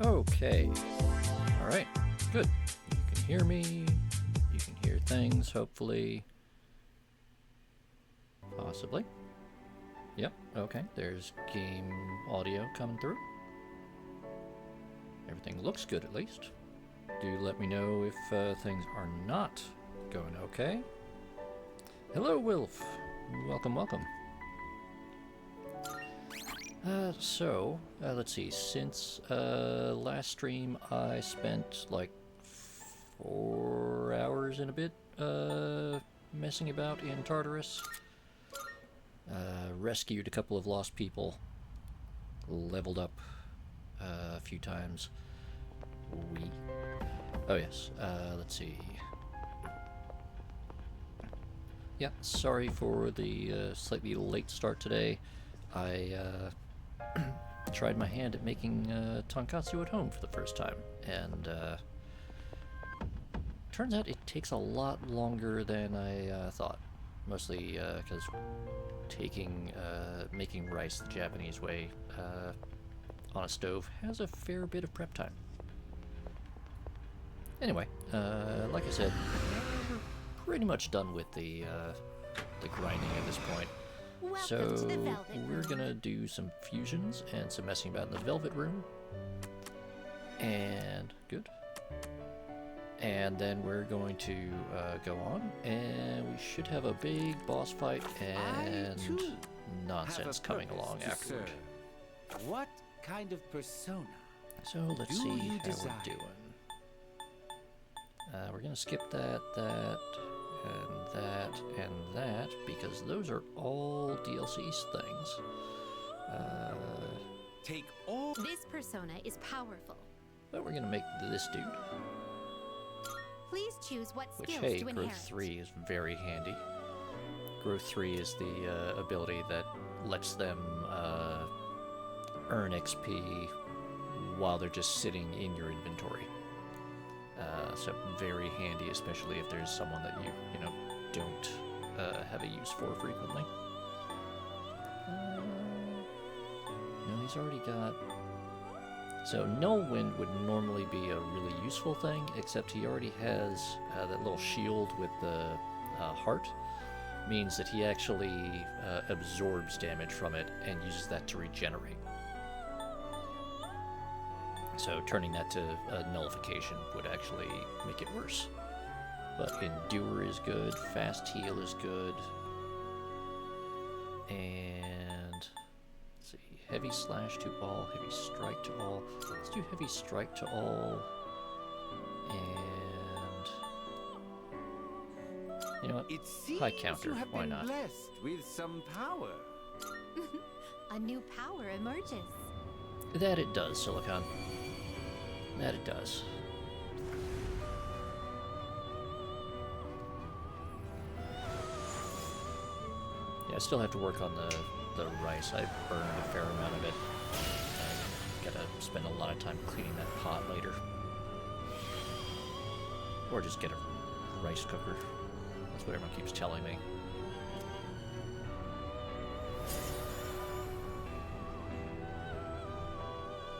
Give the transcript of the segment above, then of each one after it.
Okay. Alright. Good. You can hear me. You can hear things, hopefully. Possibly. Yep. Okay. There's game audio coming through. Everything looks good, at least. Do let me know if things are not going okay. Hello, Wilf. Welcome, welcome. Let's see. Since last stream, I spent like 4 hours and a bit messing about in Tartarus. Rescued a couple of lost people. Leveled up a few times. Oh yes. Let's see. Yeah, sorry for the slightly late start today. I tried my hand at making tonkatsu at home for the first time, and turns out it takes a lot longer than I thought. Mostly because making rice the Japanese way on a stove has a fair bit of prep time. Anyway, like I said, we're pretty much done with the grinding at this point. So we're gonna do some fusions and some messing about in the Velvet Room. And good. And then we're going to go on, and we should have a big boss fight and nonsense coming along afterward. What kind of persona? So let's see how we're doing. We're gonna skip that, and that, because those are all DLC things. Take all. This persona is powerful. But we're gonna make this dude. Please choose what skills Which, hey, to growth inherit. 3 is very handy. Growth 3 is the ability that lets them earn XP while they're just sitting in your inventory. So very handy, especially if there's someone that you know, don't have a use for frequently. No, he's already got... So Nullwind would normally be a really useful thing, except he already has that little shield with the heart. Means that he actually absorbs damage from it and uses that to regenerate. So turning that to a nullification would actually make it worse. But Endure is good, Fast Heal is good, and let's see, Heavy Slash to all, Heavy Strike to all. Let's do Heavy Strike to all, and you know what? It seems High counter, you have why been not? blessed with some power. A new power emerges. That it does, Silicon. That it does. Yeah, I still have to work on the rice. I burned a fair amount of it. I gotta spend a lot of time cleaning that pot later. Or just get a rice cooker. That's what everyone keeps telling me.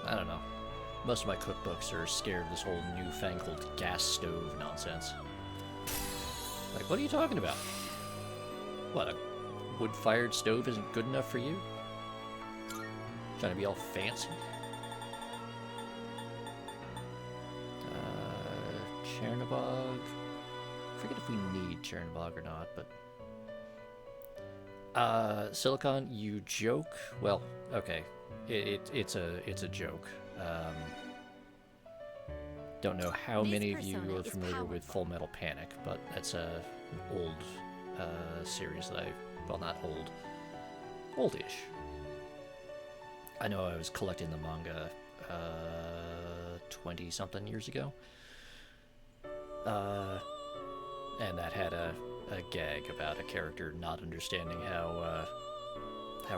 I don't know. Most of my cookbooks are scared of this whole newfangled gas stove nonsense. Like, what are you talking about? What, a wood-fired stove isn't good enough for you? Trying to be all fancy? Chernobog. I forget if we need Chernobog or not, but... Silicon, you joke? Well, okay. It's a joke. Don't know how many of you are familiar with Full Metal Panic, but that's an old series that well, not old, oldish. I know I was collecting the manga 20-something years ago, and that had a gag about a character not understanding how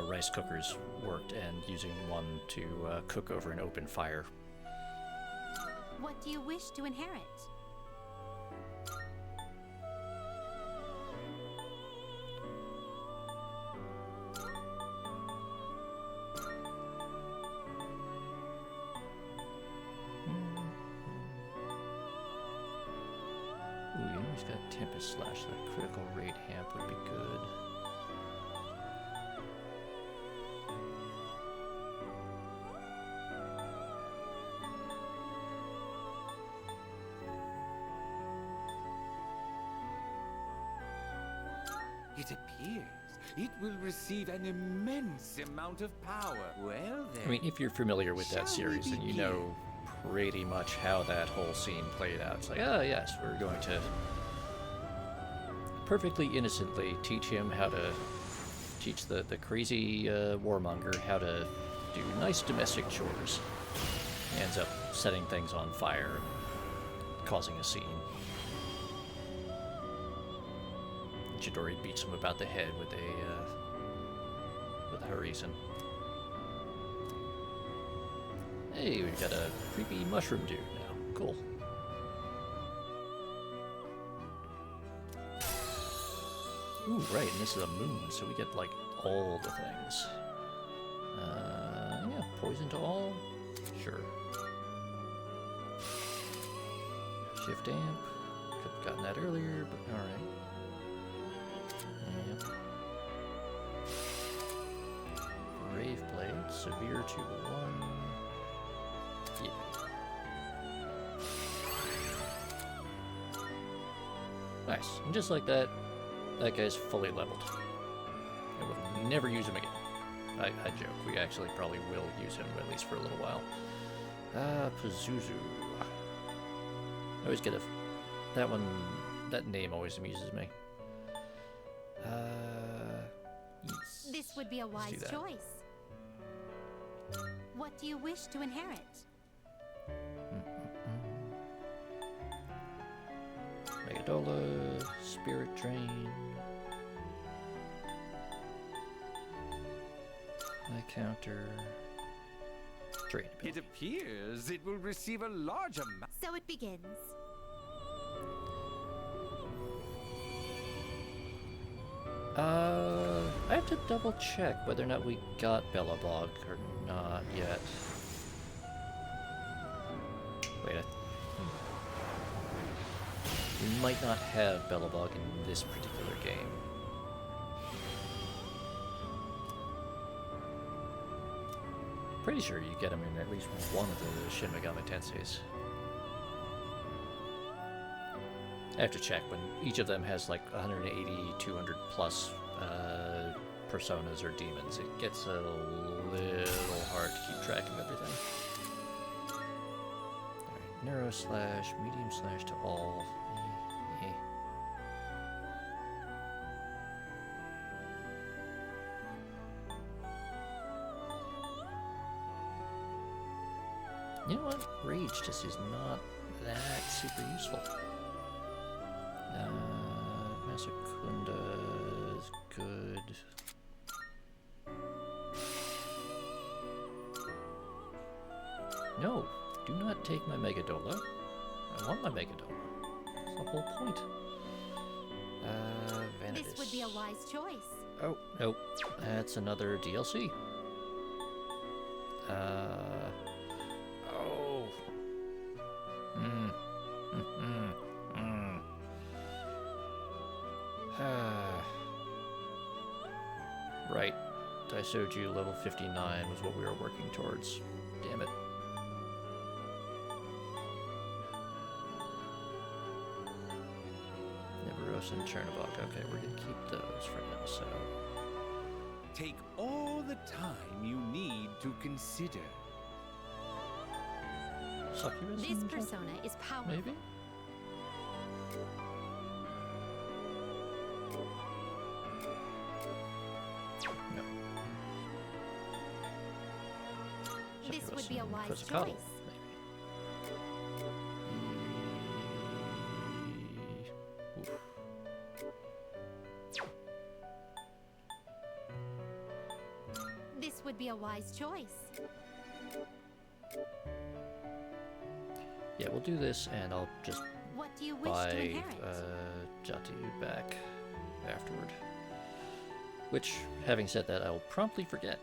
rice cookers worked and using one to cook over an open fire. What do you wish to inherit? slash the critical rate amp would be good. It appears it will receive an immense amount of power. Well then. I mean, if you're familiar with that Shall we series, then you begin? know pretty much how that whole scene played out. It's like, oh yes, we're going to perfectly innocently teach him how to teach the crazy warmonger how to do nice domestic chores. He ends up setting things on fire, causing a scene. Chidori beats him about the head with a horizon. Hey, we've got a creepy mushroom dude now. Cool. Ooh, right, and this is a moon, so we get like all the things. Yeah, poison to all? Sure. Shift amp. Could have gotten that earlier, but alright. Yep. Brave Blade, severe to 1. Yeah. Nice. And just like that, that guy's fully leveled. I will never use him again. I joke. We actually probably will use him at least for a little while. Pazuzu. I always get that one, that name always amuses me. Yes. This would be a do wise that. choice. What do you wish to inherit? Megadola, Spirit Drain. My counter. Drain It ability. appears it will receive a large amount. So it begins. I have to double check whether or not we got Bellabog or not yet. Wait, we might not have Bellabog in this particular game. Pretty sure you get him in at least one of the Shin Megami Tenseis. I have to check when each of them has like 180, 200 plus personas or demons. It gets a little hard to keep track of everything. Alright, Neuro slash, medium slash to all. Eh. You know what? Rage just is not that super useful. Masakunda is good. No, do not take my Megadola. I want my Megadola. That's the whole point. Vanitas. This would be a wise choice. Oh, nope. That's another DLC. Oh. Right. Daisoju level 59 was what we were working towards. Damn it. Neveros and Chernobog. Okay, we're gonna keep those for now, so. Take all the time you need to consider. Succubus? This and persona is powerful. Maybe? No. This Succubus would be a and wise Quetzalcoatl, choice. maybe. Oof. This would be a wise choice. Yeah, we'll do this, and I'll just What do you wish to buy inherit? Jatu back afterward. Which, having said that, I will promptly forget.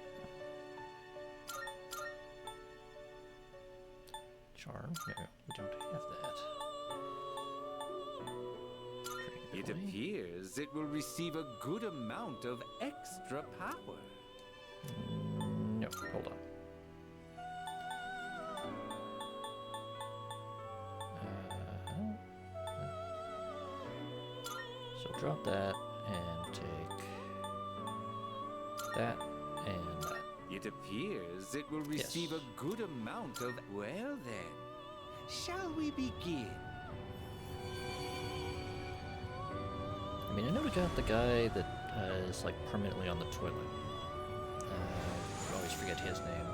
Charm? No, we don't have that. It appears it will receive a good amount of extra power. No, hold on. So drop that and take that and that. It appears it will receive a good amount of... Well then, shall we begin? I mean, I know we got the guy that is like permanently on the toilet. I always forget his name.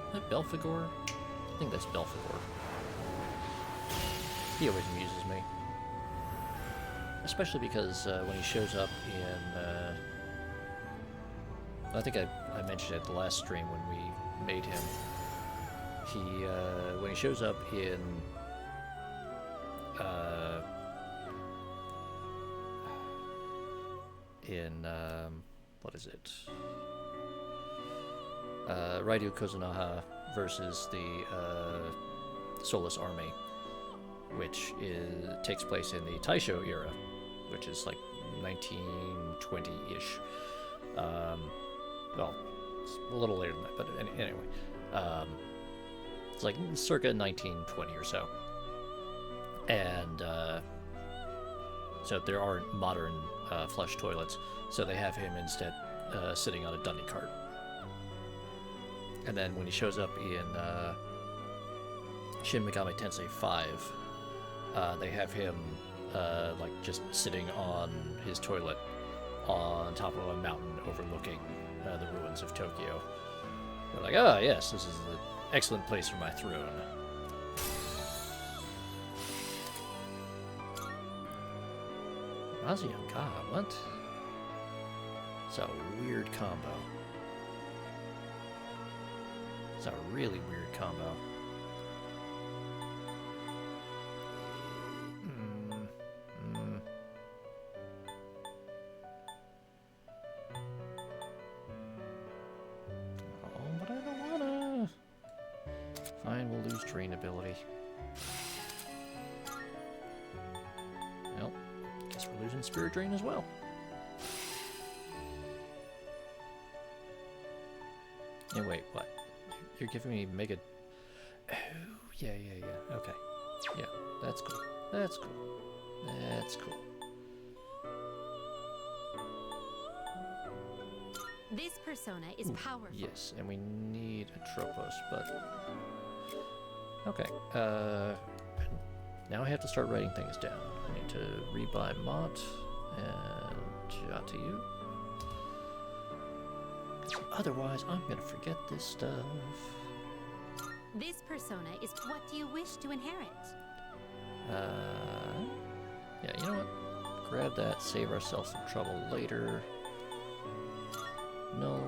Is that Belphegor? I think that's Belphegor. He always amuses me. Especially because when he shows up in... I think I mentioned it the last stream when we made him. When he shows up in... what is it? Raidu Kozunaha versus the Soulless Army, which takes place in the Taisho era, which is like 1920-ish. Well, it's a little later than that, but anyway. It's like circa 1920 or so. And so there aren't modern flush toilets, so they have him instead sitting on a dunny cart. And then when he shows up in Shin Megami Tensei 5, they have him like just sitting on his toilet on top of a mountain overlooking the ruins of Tokyo. They're like, ah, yes, this is an excellent place for my throne. Razuyanga, what? It's a weird combo. It's a really weird combo. Oh, but I don't wanna. Fine, we'll lose drain ability. Well, guess we're losing spirit drain as well. Yeah, wait, what? You're giving me mega... Oh, yeah. Okay. Yeah, that's cool. That's cool. That's cool. This persona is powerful. Yes, and we need a Tropos, but... Okay, now I have to start writing things down. I need to rebuy Mott and Jatayu. Otherwise, I'm gonna forget this stuff. This persona is what do you wish to inherit? Yeah, you know what? Grab that, save ourselves some trouble later. Null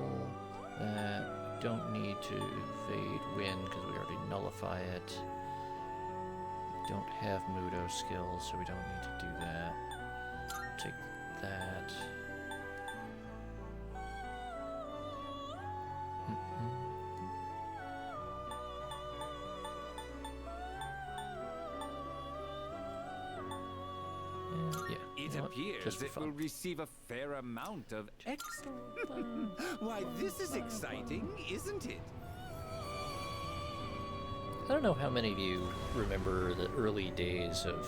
that. Don't need to evade win because we already nullify it. We don't have Mudo skills, so we don't need to do that. Take that. It appears it will receive a fair amount of extra. Why, this is exciting, isn't it? I don't know how many of you remember the early days of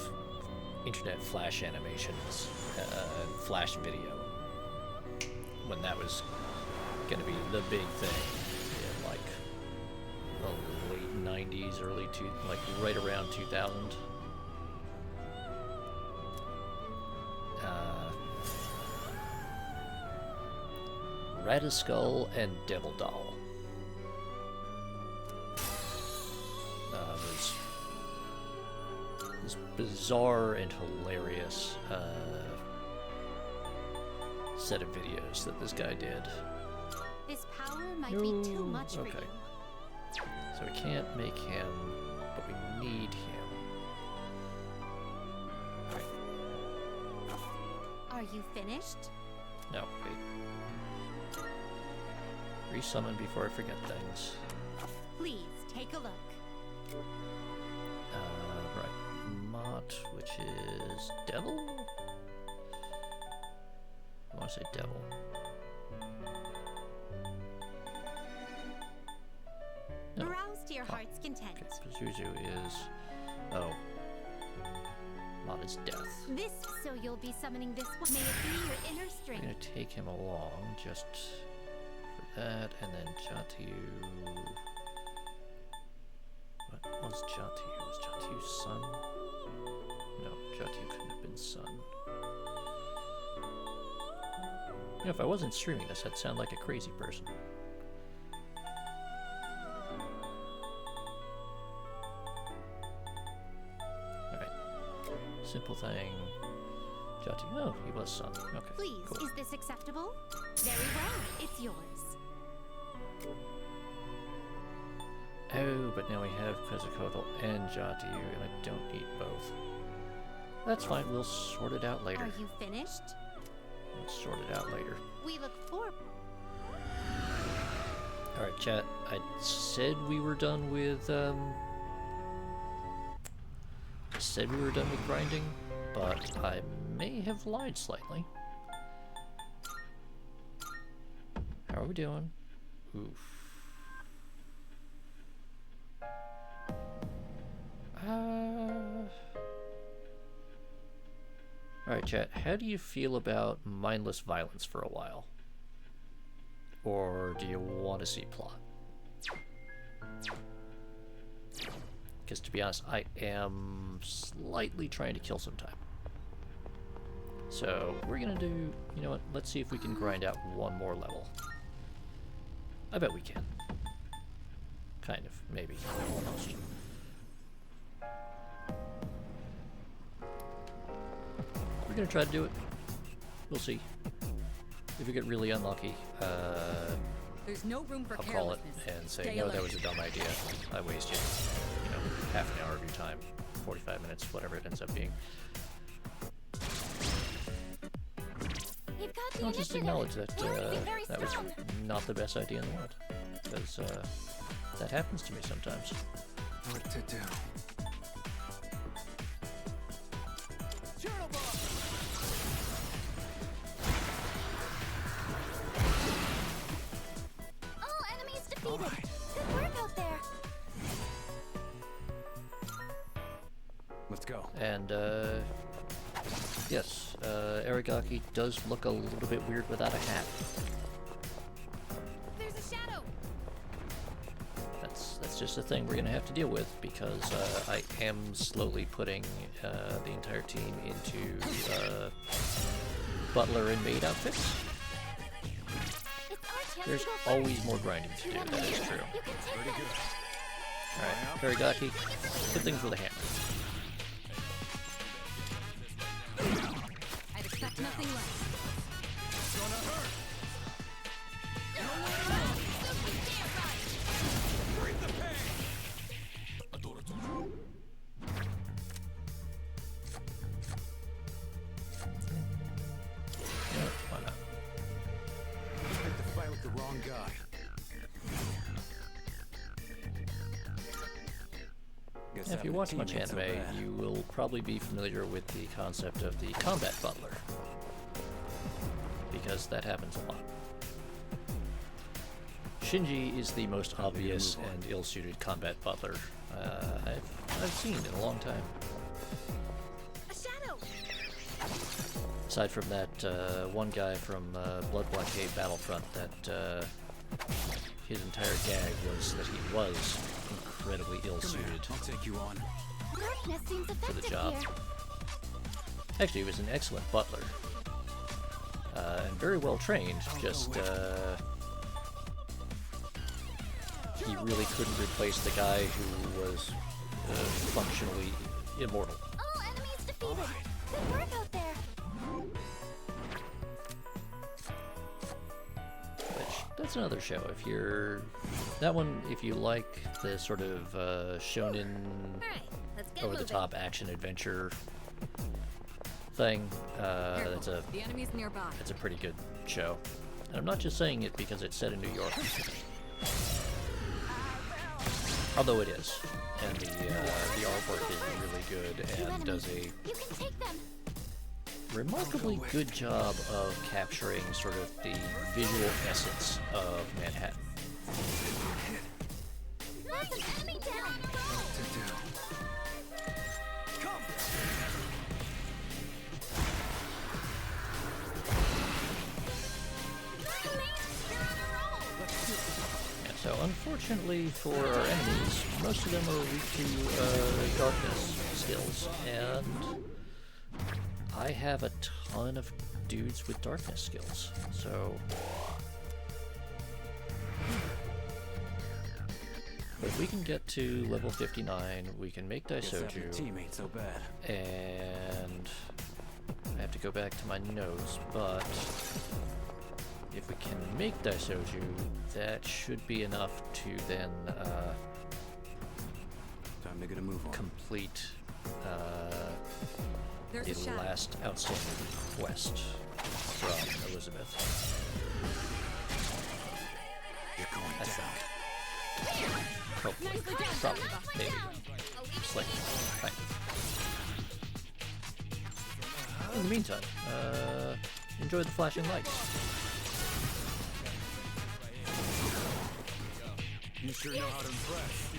internet flash animations and flash video, when that was going to be the big thing in like the late 90s, like right around 2000. Radiskull and Devil Doll. This bizarre and hilarious set of videos that this guy did. This power might be too much for you. So we can't make him, but we need him. Are you finished? No, wait. Resummon before I forget things. Please take a look. Right. Mott, which is Devil? want to say devil. No. Browse to your heart's content. Okay, Pazuzu is... Oh. Mod is death. This, so you'll be summoning this one. May it be your inner I'm strength. gonna take him along just for that, and then Jatu... What was Jatu? Was Jatu's son? No, Jatu couldn't have been son. You know, if I wasn't streaming this, I'd sound like a crazy person. Alright. Simple thing. Jatu. Oh, he was son. Okay. Please, cool. is this acceptable? Very well, it's yours. Oh, but now we have Quetzalcoatl and Jatu, and I don't need both. That's fine, we'll sort it out later. Are you finished? We'll sort it out later. We look forward. Alright, chat, I said we were done with, grinding, but I may have lied slightly. How are we doing? Oof. Alright, chat, how do you feel about mindless violence for a while? Or do you want to see plot? Because to be honest, I am slightly trying to kill some time. So we're gonna do, you know what, let's see if we can grind out one more level. I bet we can. Kind of, maybe, almost. We're gonna try to do it. We'll see. If we get really unlucky, there's no room for I'll call it and say, no, that was a dumb idea. I wasted, you know, half an hour of your time, 45 minutes, whatever it ends up being. I'll just acknowledge that that was not the best idea in the world, because that happens to me sometimes. What to do? All enemies defeated. Good work out there. Let's go. And yes, Aragaki does look a little bit weird without a hat. There's a shadow. That's just a thing we're gonna have to deal with, because I am slowly putting the entire team into butler and maid outfits. There's always more grinding to do, that is true. Alright, Aragaki, hit things with a hammer. I'd expect nothing less. Yeah, why not? Picked the fight with the wrong guy. Guess If you watch much teammates so anime, bad. you will probably be familiar with the concept of the combat butler, because that happens a lot. Shinji is the most obvious and ill-suited combat butler I've seen in a long time. A shadow. Aside from that one guy from Blood Blockade Battlefront that his entire gag was that he was incredibly ill-suited I'll take you on. Darkness seems for effective the job. here. Actually, he was an excellent butler. And very well trained, just he really couldn't replace the guy who was functionally immortal. All enemies defeated. Good work out there. Which, that's another show. If you're that one, if you like the sort of shonen, All right, let's get over-the-top action adventure thing, that's a The enemy's nearby. it's a pretty good show. And I'm not just saying it because it's set in New York, although it is, and the artwork is really good and does a You can take them. remarkably good job of capturing sort of the visual essence of Manhattan. So unfortunately for our enemies, most of them are weak to darkness skills, and I have a ton of dudes with darkness skills, so... But if we can get to level 59, we can make Daisoju, so bad. and I have to go back to my notes, but if we can make Daisoju, that should be enough to then Time to get a move on. complete There's a the shadow. last outstanding quest from Elizabeth. You're going I down. think. Hopefully. Probably. Maybe. Slightly. Fine. In the meantime, enjoy the flashing lights. You sure know how to impress.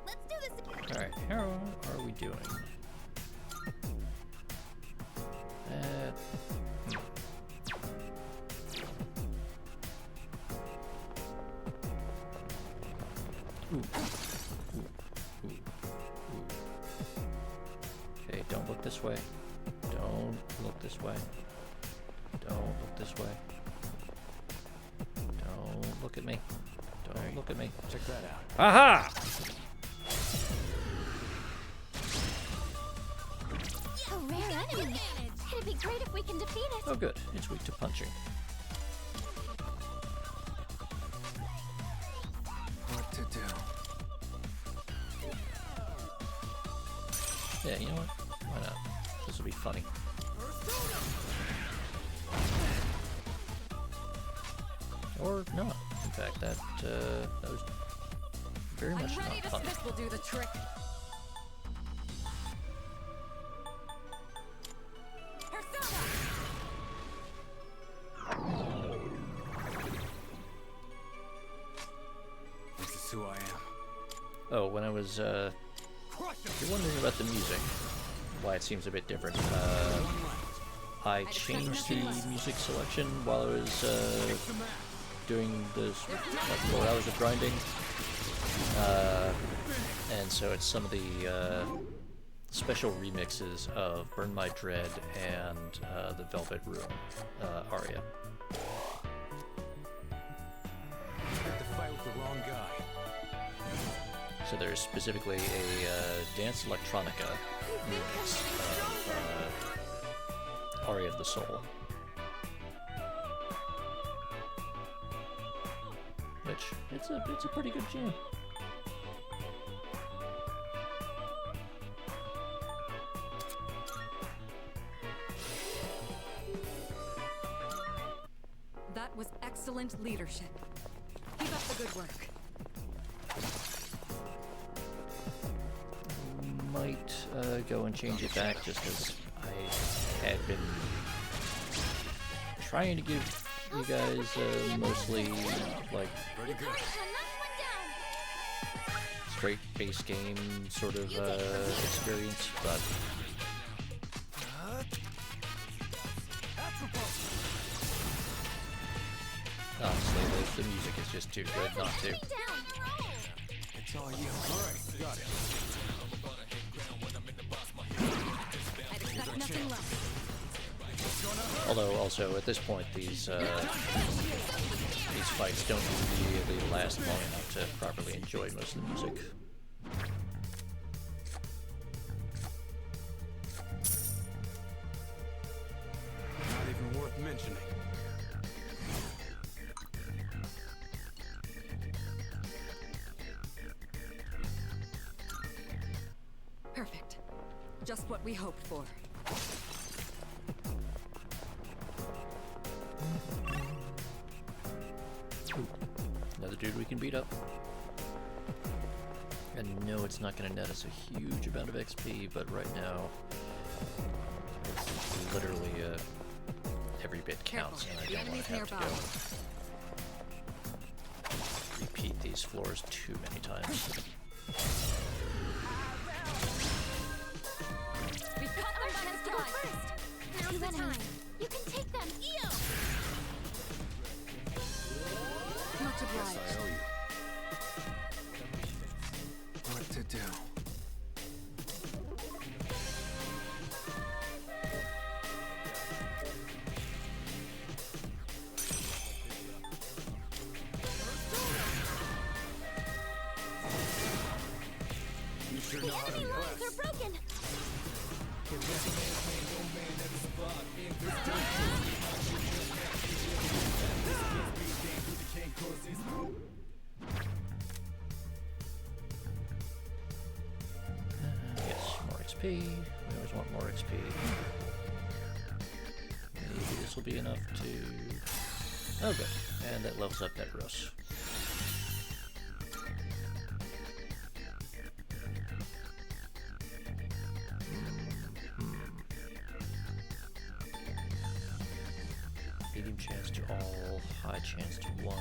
Let's do it. Alright, how are we doing? Ooh. Ooh. Ooh. Ooh. Okay, don't look this way. Don't look this way. Don't look this way. Don't look at me. Don't look at me. Check that out. Aha! A rare enemy. It'd be great if we can defeat it. Oh good, it's weak to punching. What to do? Yeah, you know what? Why not? This will be funny. Or not. In fact, that was very much I'm ready not to funny. Smith will do the trick. Persona! This is who I am. Oh, when I was, if you're wondering about the music, why it seems a bit different, I changed the music selection while I was, doing this, like, 4 hours of grinding, and so it's some of the, special remixes of Burn My Dread and, the Velvet Room, aria. Had to fight with the wrong guy. So there's specifically a Dance Electronica remix of Aria of the Soul. Which, it's a pretty good jam. That was excellent leadership. Keep up the good work. Might go and change it back just because I had been trying to give you guys mostly like straight base game sort of experience, but honestly the music is just too good not to. It's all you. Alright, got it. I'd expect nothing less. Although also at this point these fights don't really last long enough to properly enjoy most of the music. Not even worth mentioning. Just what we hoped for. Ooh, another dude we can beat up. And no, it's not going to net us a huge amount of XP, but right now, it's literally every bit counts, and I don't want to have to go repeat these floors too many times. We cut them by his Go first. Now's the time. You can take them. Eo! Much Yes, obliged. I owe you. What to do? You sure The know how to enemy lines impress. are broken. Yes, more XP. We always want more XP. Maybe this will be enough to... Oh, good. And that levels up that gross. Medium chance to all, high chance to one.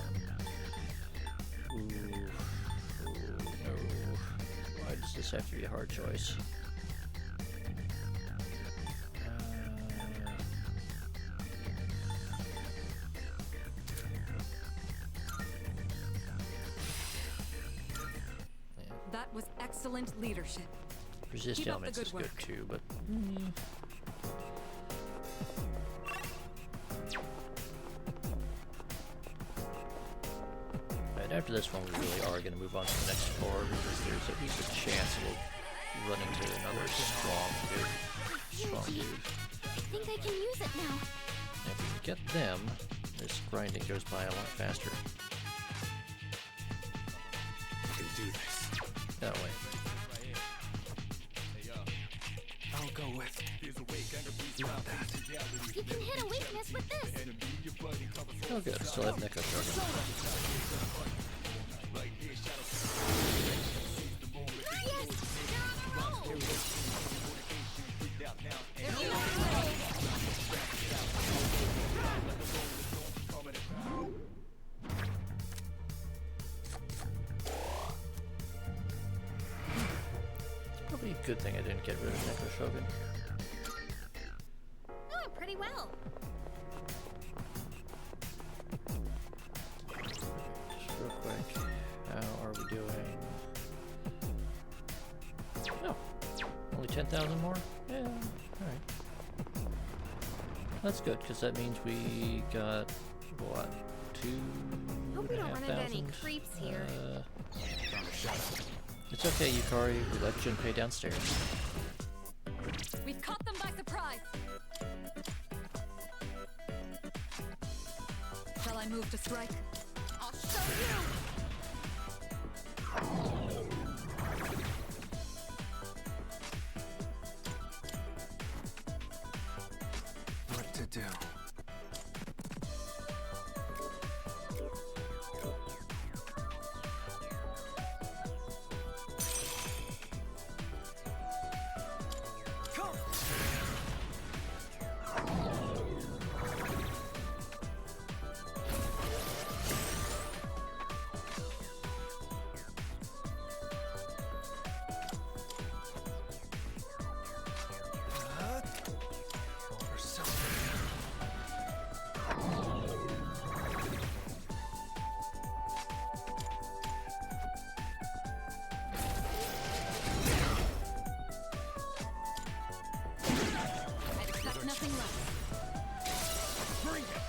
Ooh, no. Why does this have to be a hard choice? That was excellent leadership. Resist Keep up the elements good is good work. too, but right after this one, we really are going to move on to the next floor because there's at least a chance we'll run into another strong dude. I think I can use it now. And if we can get them, this grinding goes by a lot faster. I can do this. That way. I'll go with. Not that. You can hit a weakness with this. Oh good, still have Neko Shogun. Yes! They're on a roll! It's probably a good thing I didn't get rid of Neko Shogun. Oh, pretty well. Just real quick, how are we doing? Oh, only 10,000 more? Yeah, alright. That's good, because that means we got, what, Hope we don't run into any 2,500? creeps here. It's okay, Yukari, we let Junpei downstairs. We've caught them by surprise. Shall I move to strike? I'll show you! What to do? Or something. I'd expect nothing less. Bring it!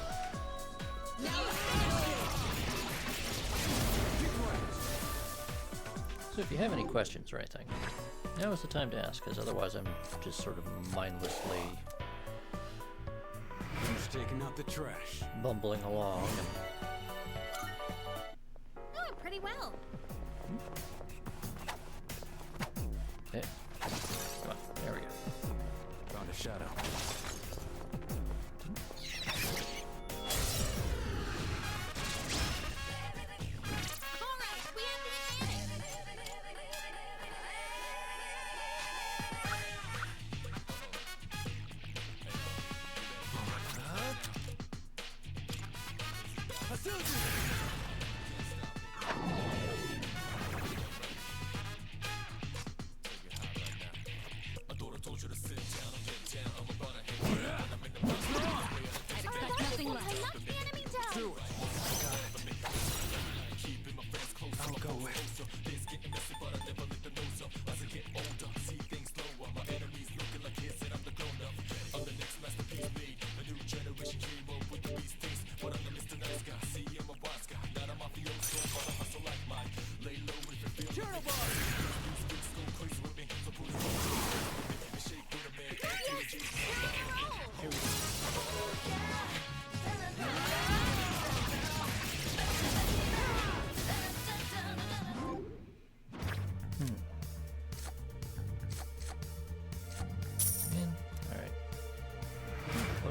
So if you have any questions or anything, now is the time to ask, because otherwise I'm just sort of mindlessly Who's taking out the trash? bumbling along. Oh, pretty well. Hey, come on, there we go. shadow.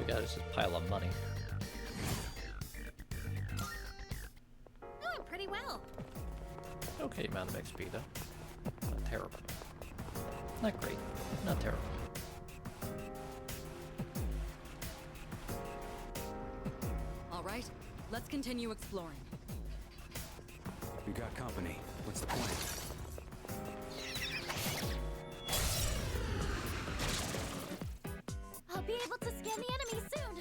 Just a pile of money. Doing pretty well. Okay amount of XP though. Not terrible. Not great. Not terrible. All right, let's continue exploring. We got company. What's the plan? I'll be able to scan the enemy soon.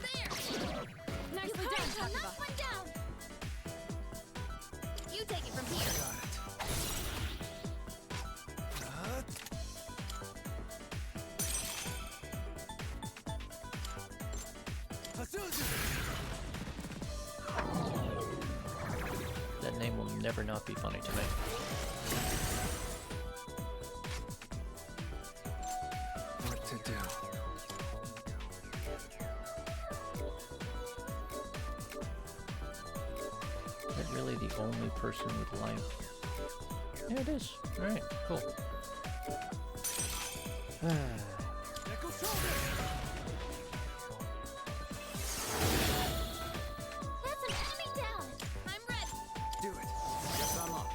There. Nicely done, I'll Takuba. knock one down. You take it from here. That name will never not be funny to me. What to do? Is that really the only person with life? Yeah, it is. Alright, cool. That's an enemy down. I'm ready. Do it. Guess I'm up.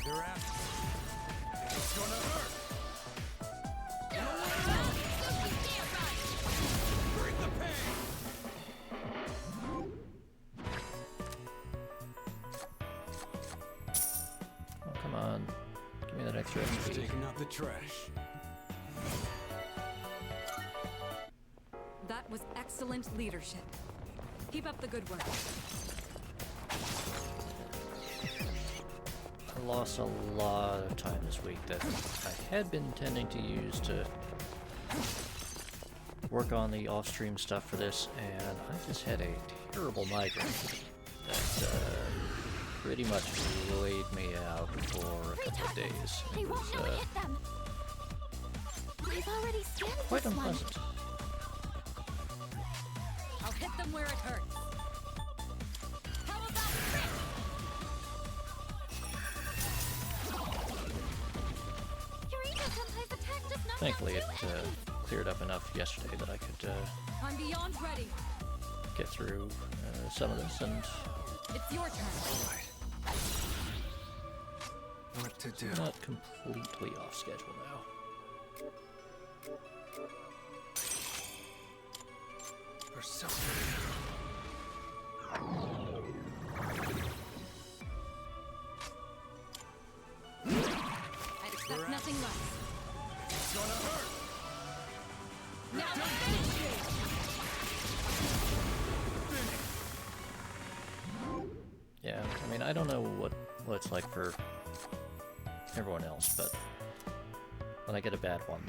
They're after me. It's gonna hurt. Bring the pain. Oh, come on. Give me that extra XP. Taking out the trash. That was excellent leadership. Keep up the good work. I lost a lot of time this week that I had been intending to use to work on the off-stream stuff for this, and I just had a terrible migraine that pretty much laid me out for a couple of days. They It won't was know to hit them. I've already scanned quite this one. unpleasant. I'll hit them where it hurts. How about this? Eureka sometimes attack does not Thankfully, have it two enemies. cleared up enough yesterday that I could I'm beyond ready. get through some of this, and It's your turn. What to do? not completely off schedule now. Or so. I'd expect nothing less. It's gonna hurt. Now I'll finish you. Yeah, I mean, I don't know what it's like for everyone else, but when I get a bad one,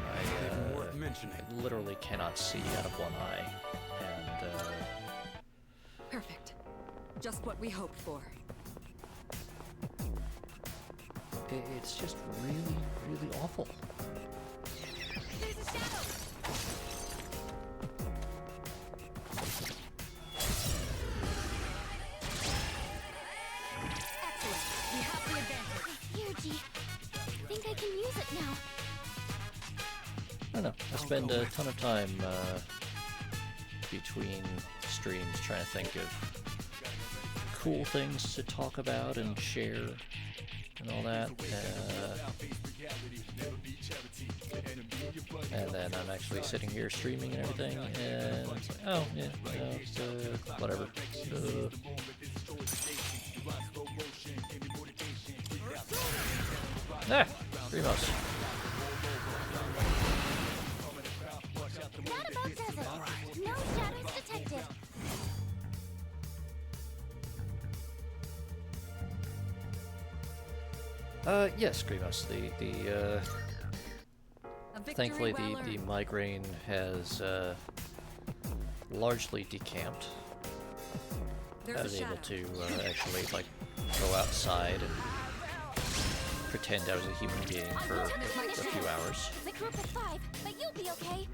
Worth mentioning. I literally cannot see out of one eye, and Perfect. Just what we hoped for. it's just really, really awful. There's a shadow. Excellent. We have the advantage. energy. I think I can use it now. I don't know. I spend a ton of time between streams trying to think of cool things to talk about and share and all that. And then I'm actually sitting here streaming and everything, and it's like, oh, yeah, whatever. Primos. That about does it. No shadows detected. Yes, Grievous. Thankfully, the migraine has largely decamped. I was able to actually like go outside and pretend I was a human being for a few hours. The group of 5, but you'll be okay.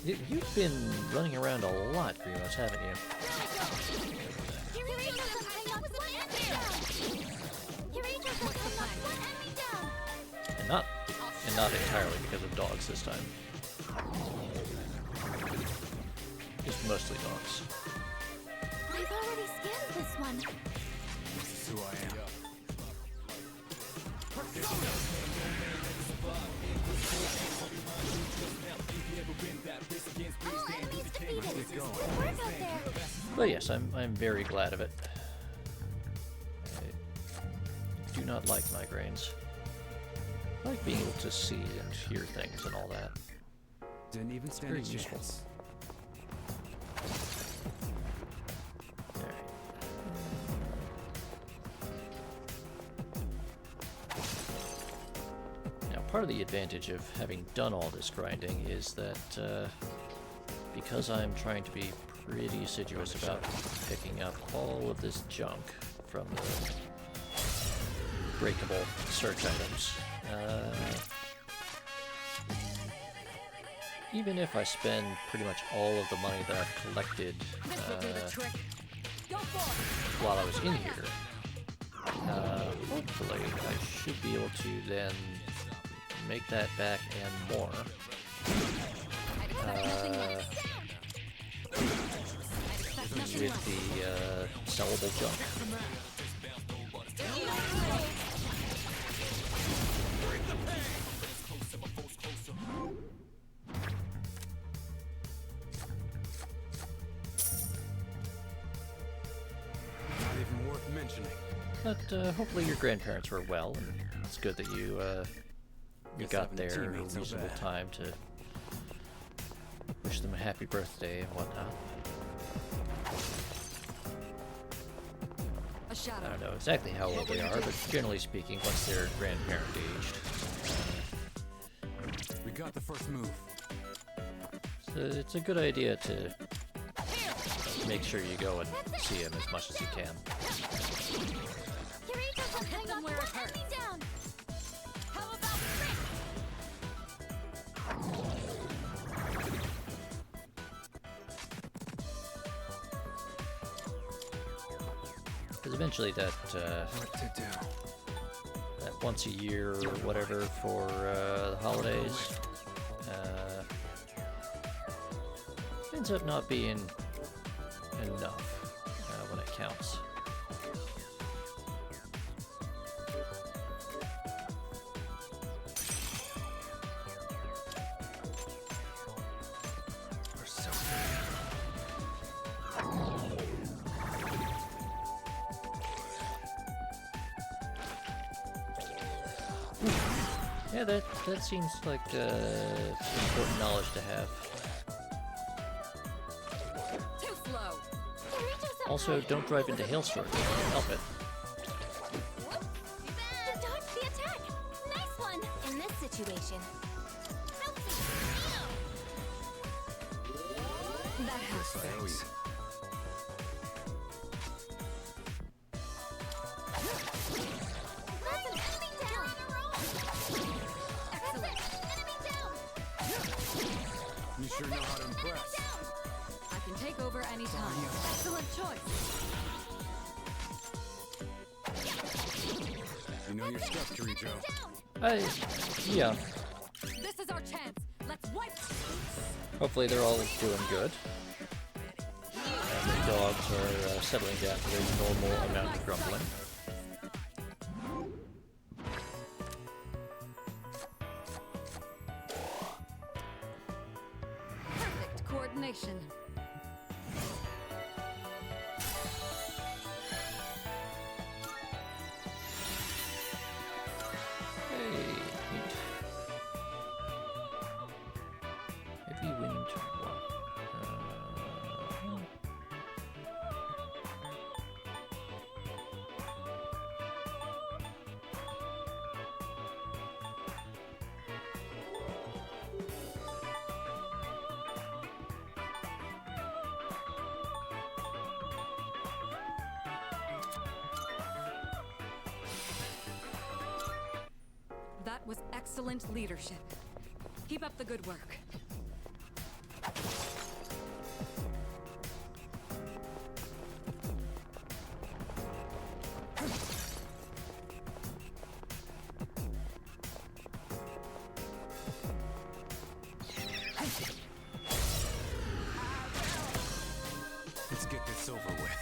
You've been running around a lot, Grievous, haven't you? And not entirely because of dogs this time. Just mostly dogs. I've already scanned this one. This is who I am. All enemies defeated. Good work out there. But yes, I'm very glad of it. I do not like migraines. I like being able to see and hear things and all that. Didn't even stand a chance. Now, part of the advantage of having done all this grinding is that because I'm trying to be pretty assiduous about picking up all of this junk from the breakable search items, even if I spend pretty much all of the money that I've collected while I was in here, hopefully I should be able to then make that back and more with the sellable junk. But hopefully your grandparents were well, and it's good that you got there in a reasonable time to wish them a happy birthday and whatnot. I don't know exactly how old they are, but generally speaking, once they're grandparent aged. We got the first move. So it's a good idea to make sure you go and see them as much as you can. Hit them where it hurts. How about Because eventually that once a year or whatever for the holidays ends up not being enough when it counts. Yeah, that seems like important knowledge to have. Too slow. Also, don't drive into hailstorms. Help it. You dodged the attack. Nice one. In this situation. That has Thanks. You sure know how to impress. I can take over anytime. Excellent choice. know your stuff, Kirijo. Yeah. This is our chance. Let's wipe. Hopefully they're all doing good. And the dogs are settling down to their normal amount of grumbling. Perfect coordination. That was excellent leadership. Keep up the good work. Let's get this over with.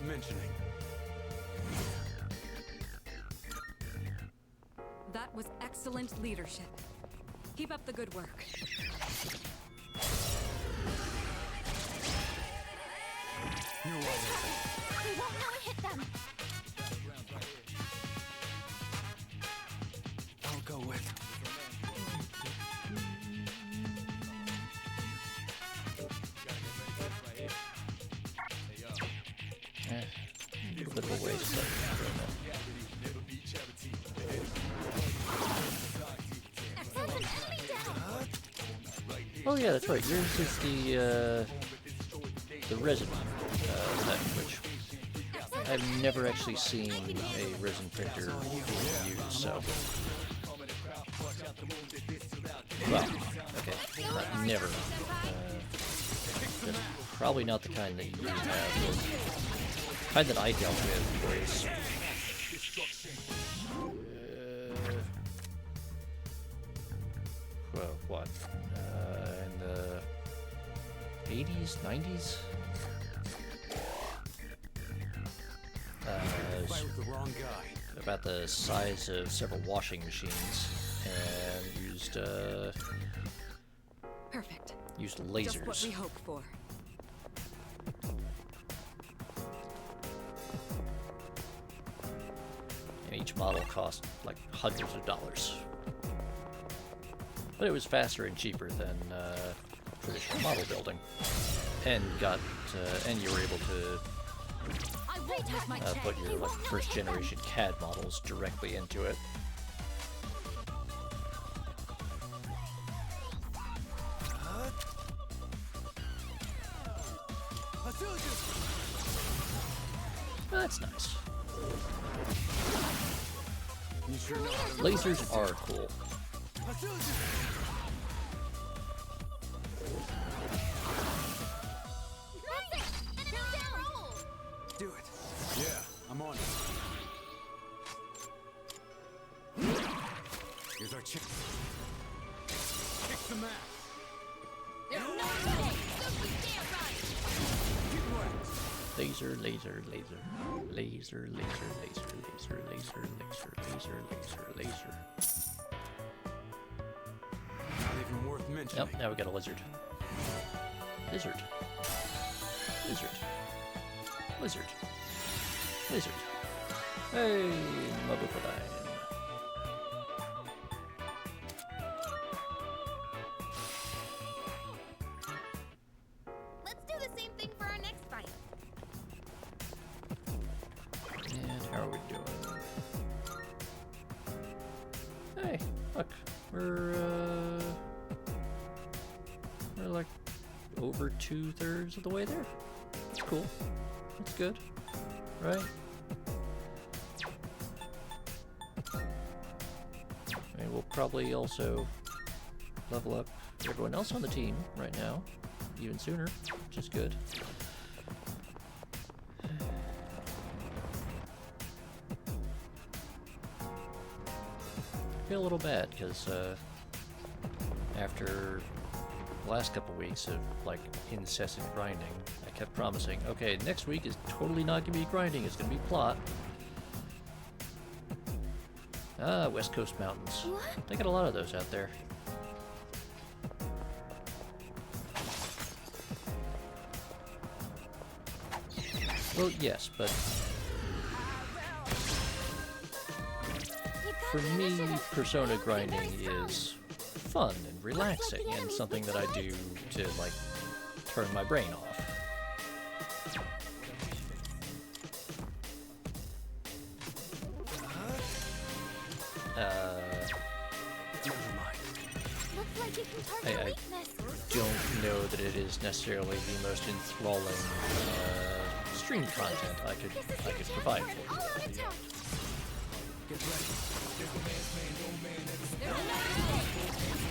Mentioning. That was excellent leadership. Keep up the good work. You're right. We won't know it hit them. I'll go with. A little bit of a waste, oh yeah, that's right. Yours is the resin set, which I've never actually seen a resin printer being used. So, well, okay, not never. Just probably not the kind that you have. The kind that I dealt with was well, what? In the 80s, 90s? About the size of several washing machines, and used Perfect. Used lasers. Just what we hoped for. And each model cost like hundreds of dollars. But it was faster and cheaper than traditional model building, and and you were able to put your like first generation CAD models directly into it. That's nice. Lasers are cool. Do it. Yeah, I'm on it. Here's our chick. Kick some ass. There's no way. Laser, laser, laser, laser, laser, laser, laser, laser, laser, laser, laser, laser. Not even worth mentioning. Yep, now we got a lizard. Lizard. Lizard. Lizard. Lizard. Hey, Mabukadine. We're like over 2/3 of the way there. That's cool. That's good, right? I mean, we'll probably also level up everyone else on the team right now, even sooner, which is good. I feel a little bad because after the last couple weeks of like incessant grinding, I kept promising, okay, next week is totally not gonna be grinding, it's gonna be plot. Ah, West Coast Mountains. What? They got a lot of those out there. Well, yes, but for me, Persona grinding is fun and relaxing and something that I do to, like, turn my brain off. I don't know that it is necessarily the most enthralling stream content I could provide for you.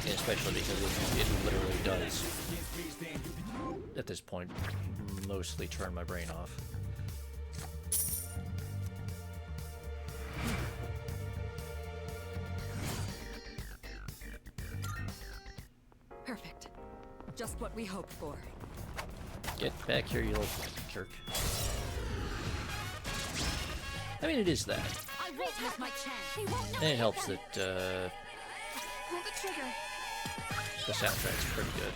Especially because it literally does, at this point, mostly turn my brain off. Perfect. Just what we hoped for. Get back here, you little jerk. I mean, it is that. I won't miss my chance. And it helps that Pull the trigger. the soundtrack's pretty good.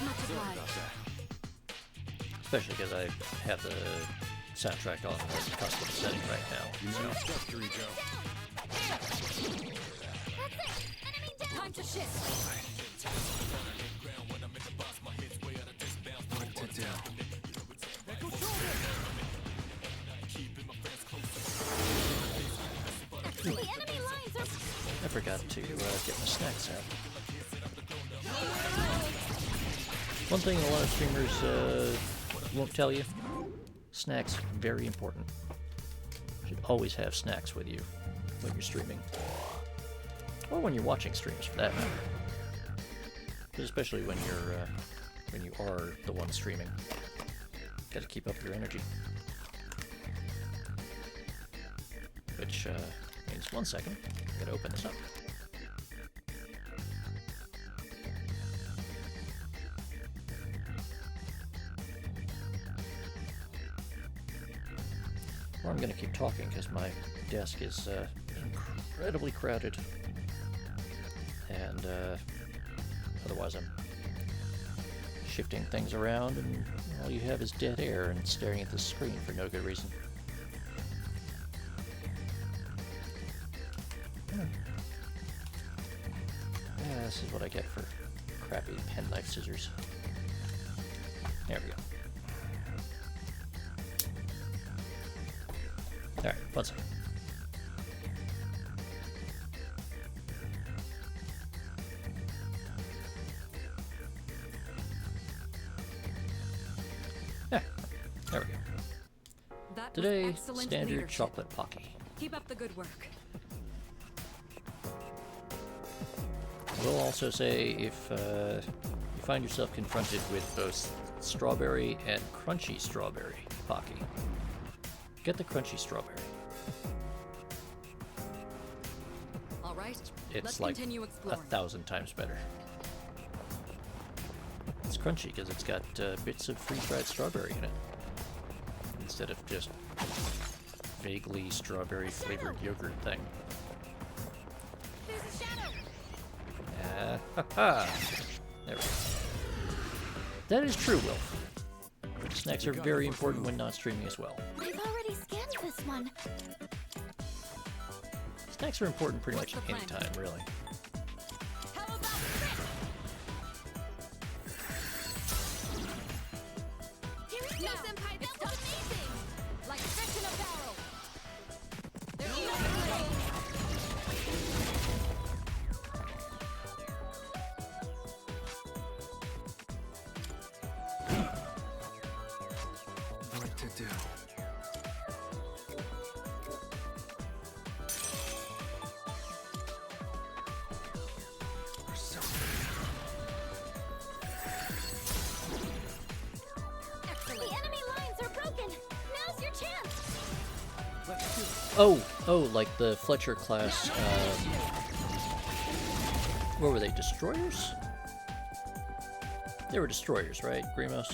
Much obliged. Especially because I have the soundtrack on a custom setting right now. So. Time to shift. The enemy lines are... I forgot to get my snacks out. One thing a lot of streamers won't tell you, snacks, very important. You should always have snacks with you when you're streaming. Or when you're watching streams, for that matter. But especially when you are the one streaming. Gotta keep up your energy. Which means 1 second. Gotta open this up. Or I'm gonna keep talking because my desk is incredibly crowded. And otherwise I'm shifting things around and all you have is dead air and staring at the screen for no good reason. Yeah, this is what I get for crappy penknife scissors. There we go. Alright, 1 second. There we go. That Today, was excellent standard leadership. chocolate pocky. Keep up the good work. I will also say if you find yourself confronted with both strawberry and crunchy strawberry pocky, get the crunchy strawberry. All right. It's Let's like continue exploring. 1,000 times better. It's crunchy because it's got bits of freeze-dried strawberry in it, instead of just vaguely strawberry-flavored yogurt thing. There's a shadow. Ha! There we go. That is true, Wilf. Snacks are very important when not streaming as well. I've already scanned this one. Snacks are important pretty much What's the any plan? time, really. How about this? No, Senpai, that was amazing! Like fish in a barrel. There's do? The enemy lines are broken. Now's your chance. Oh, like the Fletcher class. What were they? Destroyers? They were destroyers, right, Grimos?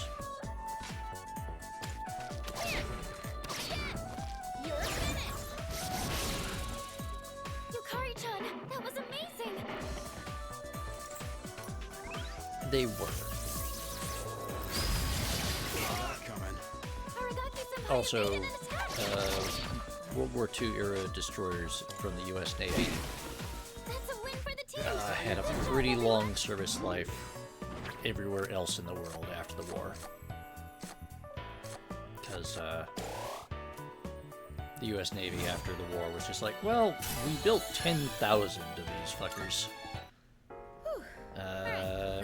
You're finished. Yukari-chan, that was amazing. They were. Aragaki-senpai Also, evaded an attack. World War II era destroyers from the U.S. Navy That's a win for the team. had a pretty long service life everywhere else in the world after the war. Because the U.S. Navy after the war was just like, well, we built 10,000 of these fuckers.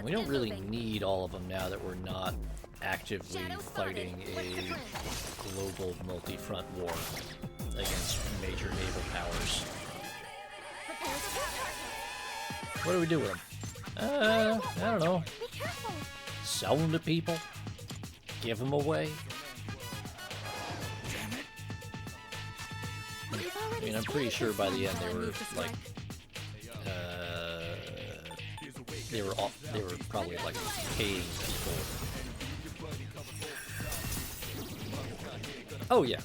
We don't really need all of them now that we're not actively fighting a global multi-front war against major naval powers. What do we do with them? I don't know. Be careful. Sell them to people? Give them away? I mean, I'm pretty sure by the end they were like, they were probably like paying people. Oh yeah.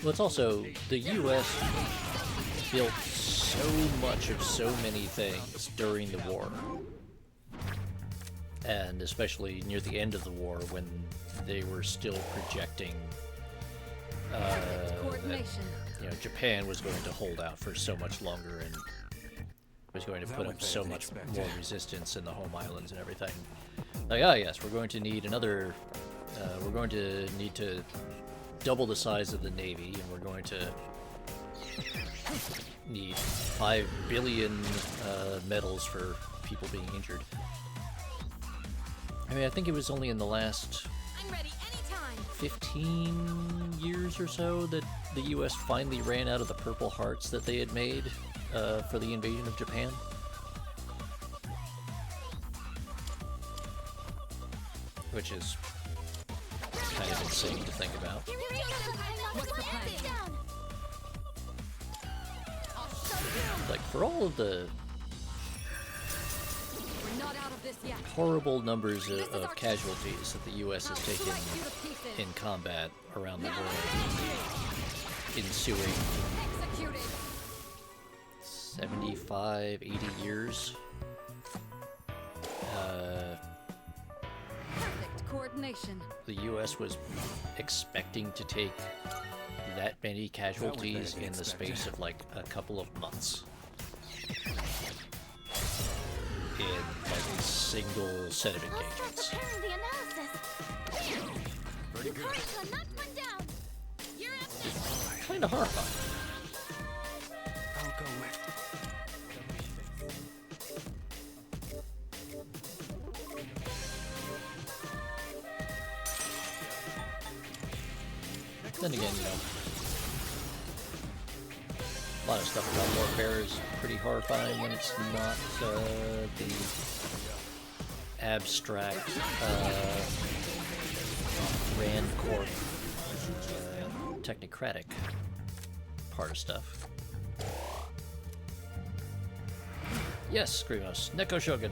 Well, it's also the U.S. built so much of so many things during the war, and especially near the end of the war when they were still projecting that, you know, Japan was going to hold out for so much longer and was going to put up so much more resistance in the home islands and everything. Like, ah, yes, we're going to need another. We're going to need to double the size of the Navy, and we're going to need 5 billion medals for people being injured. I mean, I think it was only in the last 15 years or so that the U.S. finally ran out of the Purple Hearts that they had made for the invasion of Japan. Which is kind of insane to think about. Like, for all of the horrible numbers of casualties that the U.S. has taken in combat around the world, ensuing 75, 80 years, the U.S. was expecting to take that many casualties in the space of like a couple of months. In like a single set of engagements. Pretty good. Kind of horrifying. I'll go with. Then again, you know, a lot of stuff about warfare is pretty horrifying when it's not the abstract Rand Corp technocratic part of stuff. Yes, Screamos, Neko Shogun.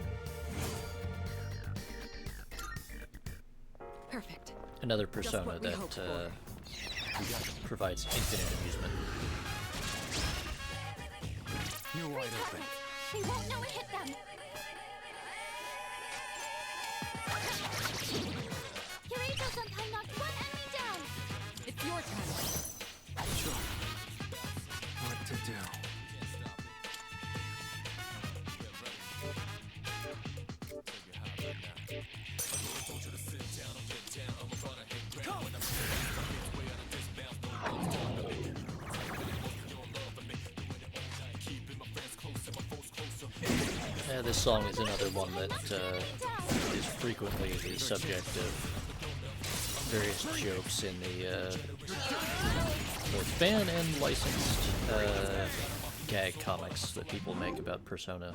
Perfect. Another persona that provides infinite amusement. You're wide open. They won't know it hit them. Kirito-senpai knocked one enemy down. It's your turn. Sure. What to do? This song is another one that is frequently the subject of various jokes in the both fan and licensed gag comics that people make about Persona.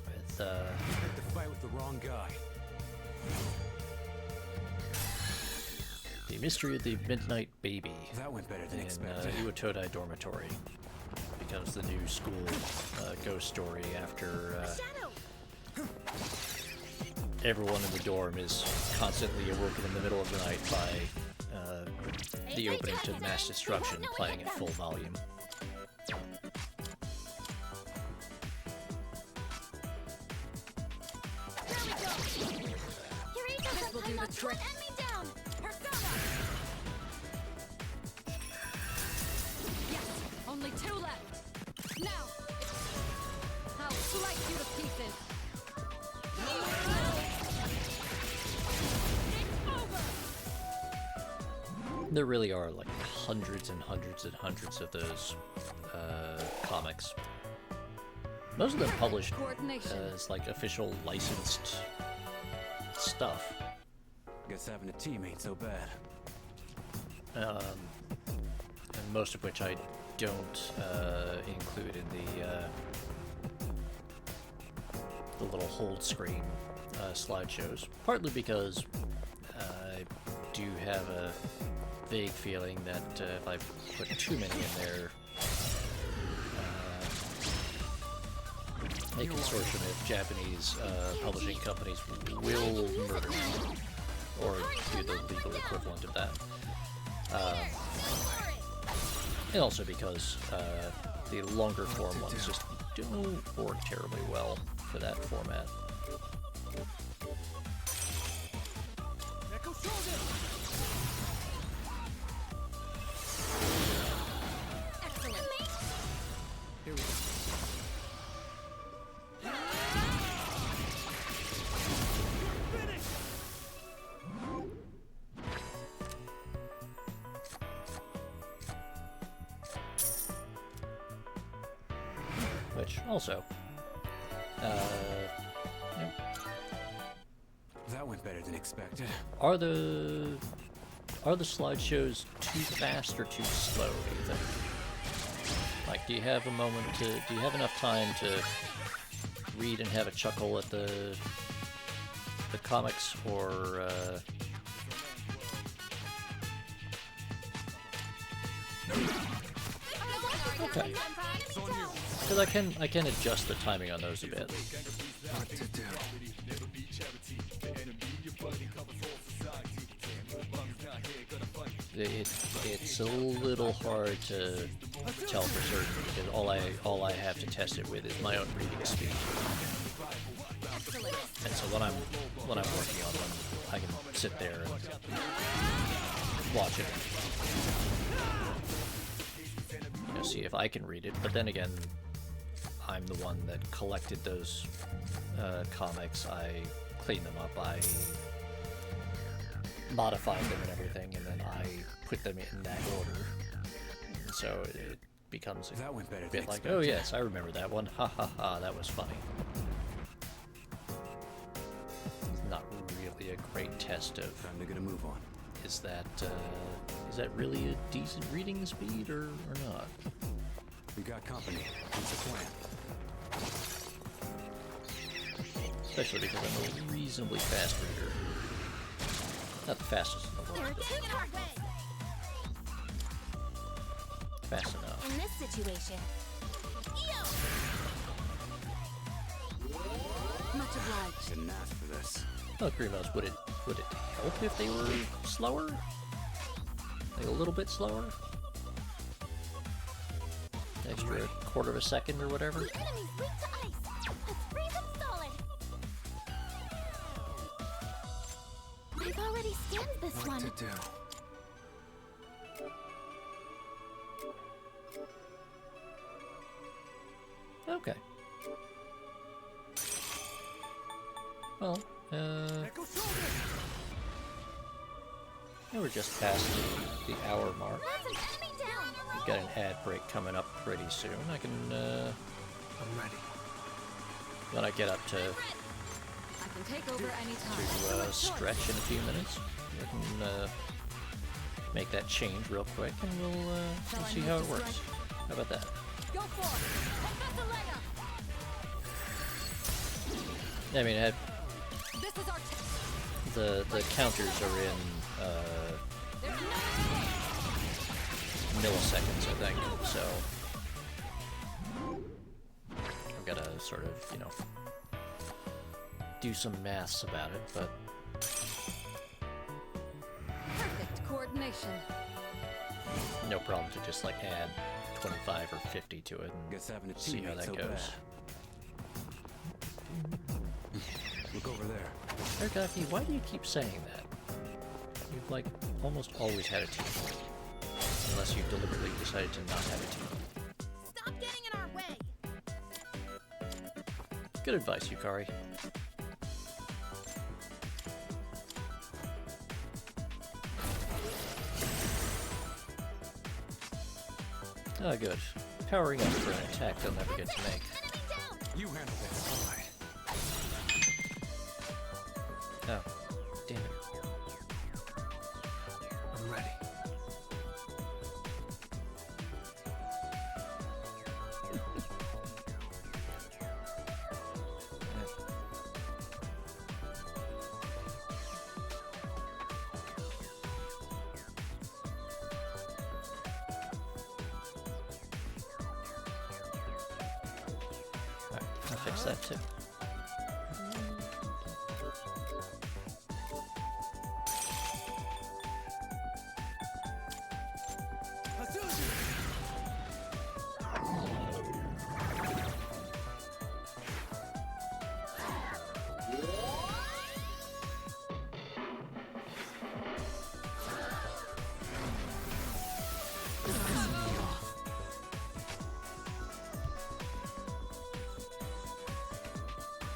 With the fight with the wrong guy. The Mystery of the Midnight Baby. That went better than in expected. Iwatodai Dormitory becomes the new school ghost story after everyone in the dorm is constantly awoken in the middle of the night by the opening to Mass Destruction playing at full volume. This will do the trick. Yes, only 2 left. Now, I'll slice you to pieces. There really are like hundreds and hundreds and hundreds of those comics. Most of them published as like official licensed stuff. Guess having a team ain't so bad. And most of which I don't include in the little hold screen slideshows. Partly because I do have a vague feeling that if I put too many in there, a consortium of Japanese publishing companies will murder me, or do the legal equivalent of that. And also because the longer form ones just don't work terribly well for that format. Which also, That went better than expected. are the slideshows too fast or too slow, do you think? Like, do you have a moment to, do you have enough time to read and have a chuckle at the comics, or okay. Because I can adjust the timing on those a bit. What to do? It's a little hard to tell for certain because all I have to test it with is my own reading speed. And so when I'm working on one, I can sit there and watch it. You know, see if I can read it. But then again, I'm the one that collected those comics. I cleaned them up. I modified them and everything, and then I put them in that order. And so it becomes a bit like, oh yes, I remember that one. Ha ha ha, that was funny. It's not really a great test of Time to get a move on. is that really a decent reading speed or not? We got company. What's the plan? Especially because I'm a reasonably fast reader. Not the fastest in the world, but fast enough. In this situation, Much obliged. Didn't ask for this. Well, Grimos, would it help if they were slower? Like a little bit slower? Extra quarter of a second or whatever? the enemy's weak to ice. Let's freeze them solid. I've already scanned this What one. to do? Okay. Well, we're just past the hour mark. That's an enemy down. We've got an ad break coming up pretty soon. I can, I'm ready. when I get up to I can take over anytime. To stretch in a few minutes. We can make that change real quick, and we'll see how it works. How about that? Go for it. Professor Leia. I mean, This is our the counters are in There's no milliseconds, I think. So I've got to sort of, you know, do some maths about it, but perfect coordination. no problem to just like add 25 or 50 to it and Guess having a see how teammate's that so goes. bad. Look over there. Ergaki, why do you keep saying that? You've like almost always had a team. Unless you deliberately decided to not have a team. Stop getting in our way! Good advice, Yukari. Oh, good. Powering up for an attack they'll never get to make. Enemy down! You handle this. All right. Oh, damn it. I'm ready. Alright, I'll fix that too.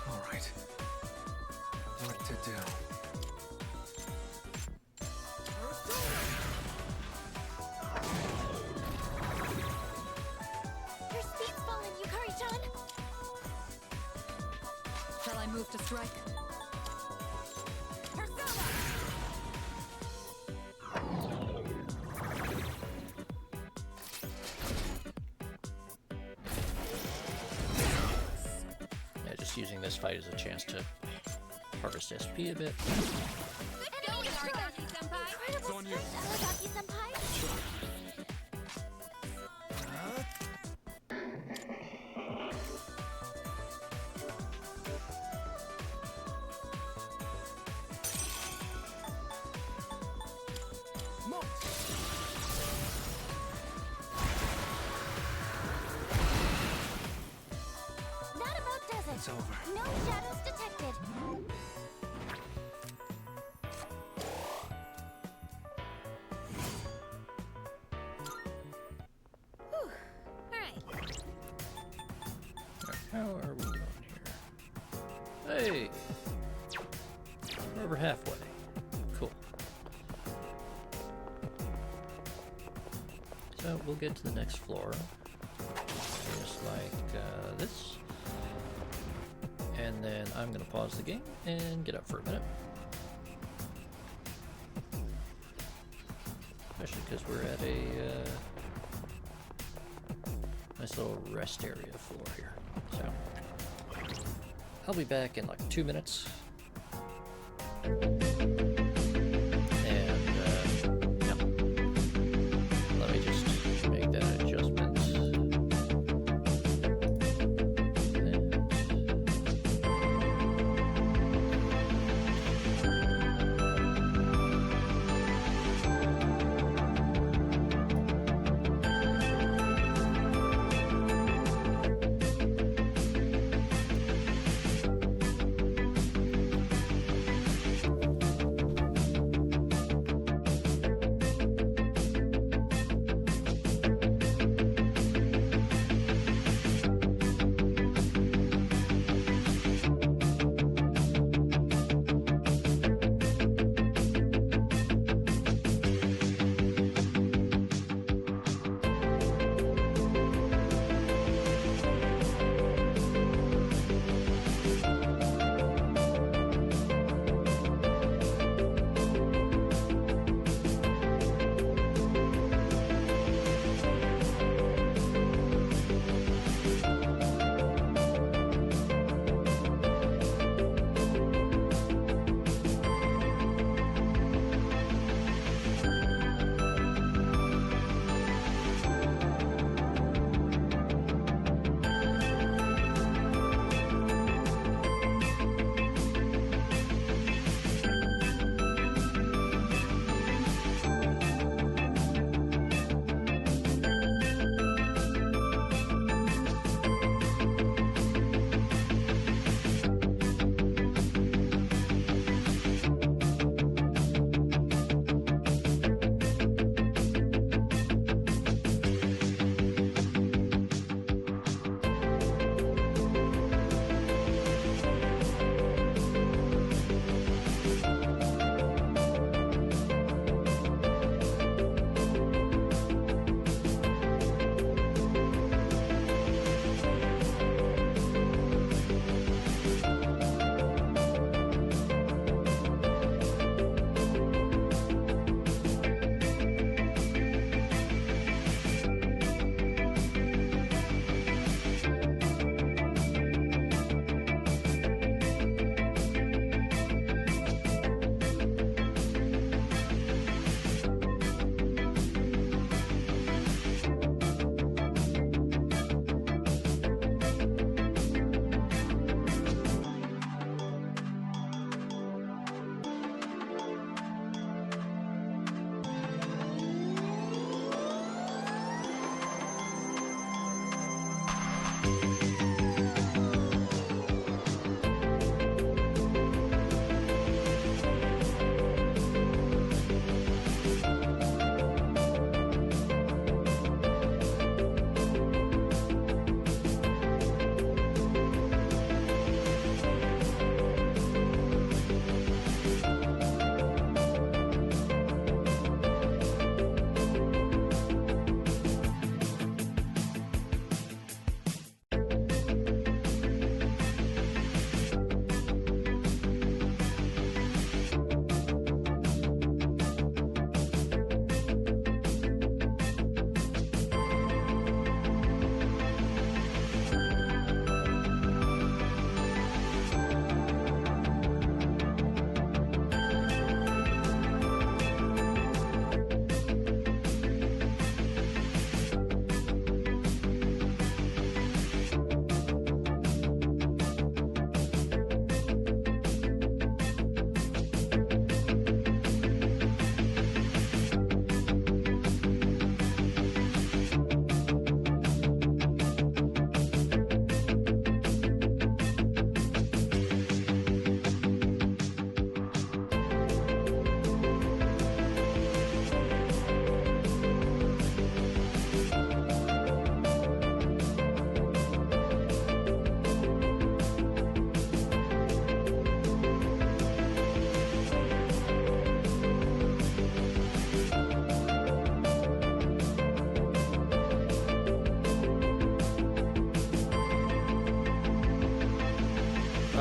All right. What to do? Your speed's falling, Yukari-chan! Shall I move to strike? Persona! Yeah, just using this fight as a chance to harvest SP a bit. Good going, Aragaki-senpai! Incredible on you. strength, Aragaki-senpai! That about does it. It's over. No shadows detected. Whew. Alright. Alright, how are we doing here? Hey! We're over halfway. Cool. So we'll get to the next floor. Just like this. And then I'm going to pause the game and get up for a minute. Especially because we're at a nice little rest area floor here. So I'll be back in like 2 minutes. And yeah. Let me just make that adjustment.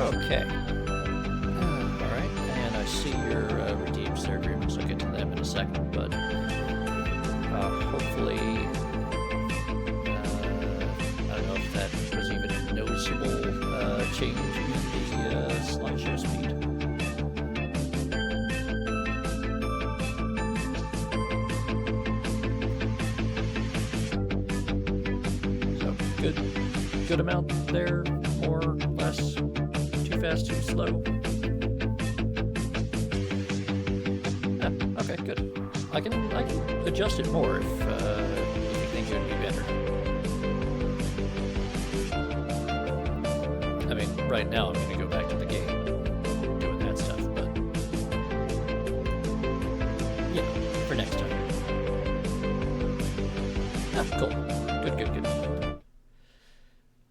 Okay. Alright, and I see your redeems there, Grievous. I'll get to them in a second, but hopefully, I don't know if that was even a noticeable change in the slideshow speed. So, good amount there, more, less, too fast, too slow. Yeah, okay, good. I can adjust it more if you think it would be better. I mean, right now I'm going to go back to the game doing that stuff, but yeah, for next time. Ah, cool. Good.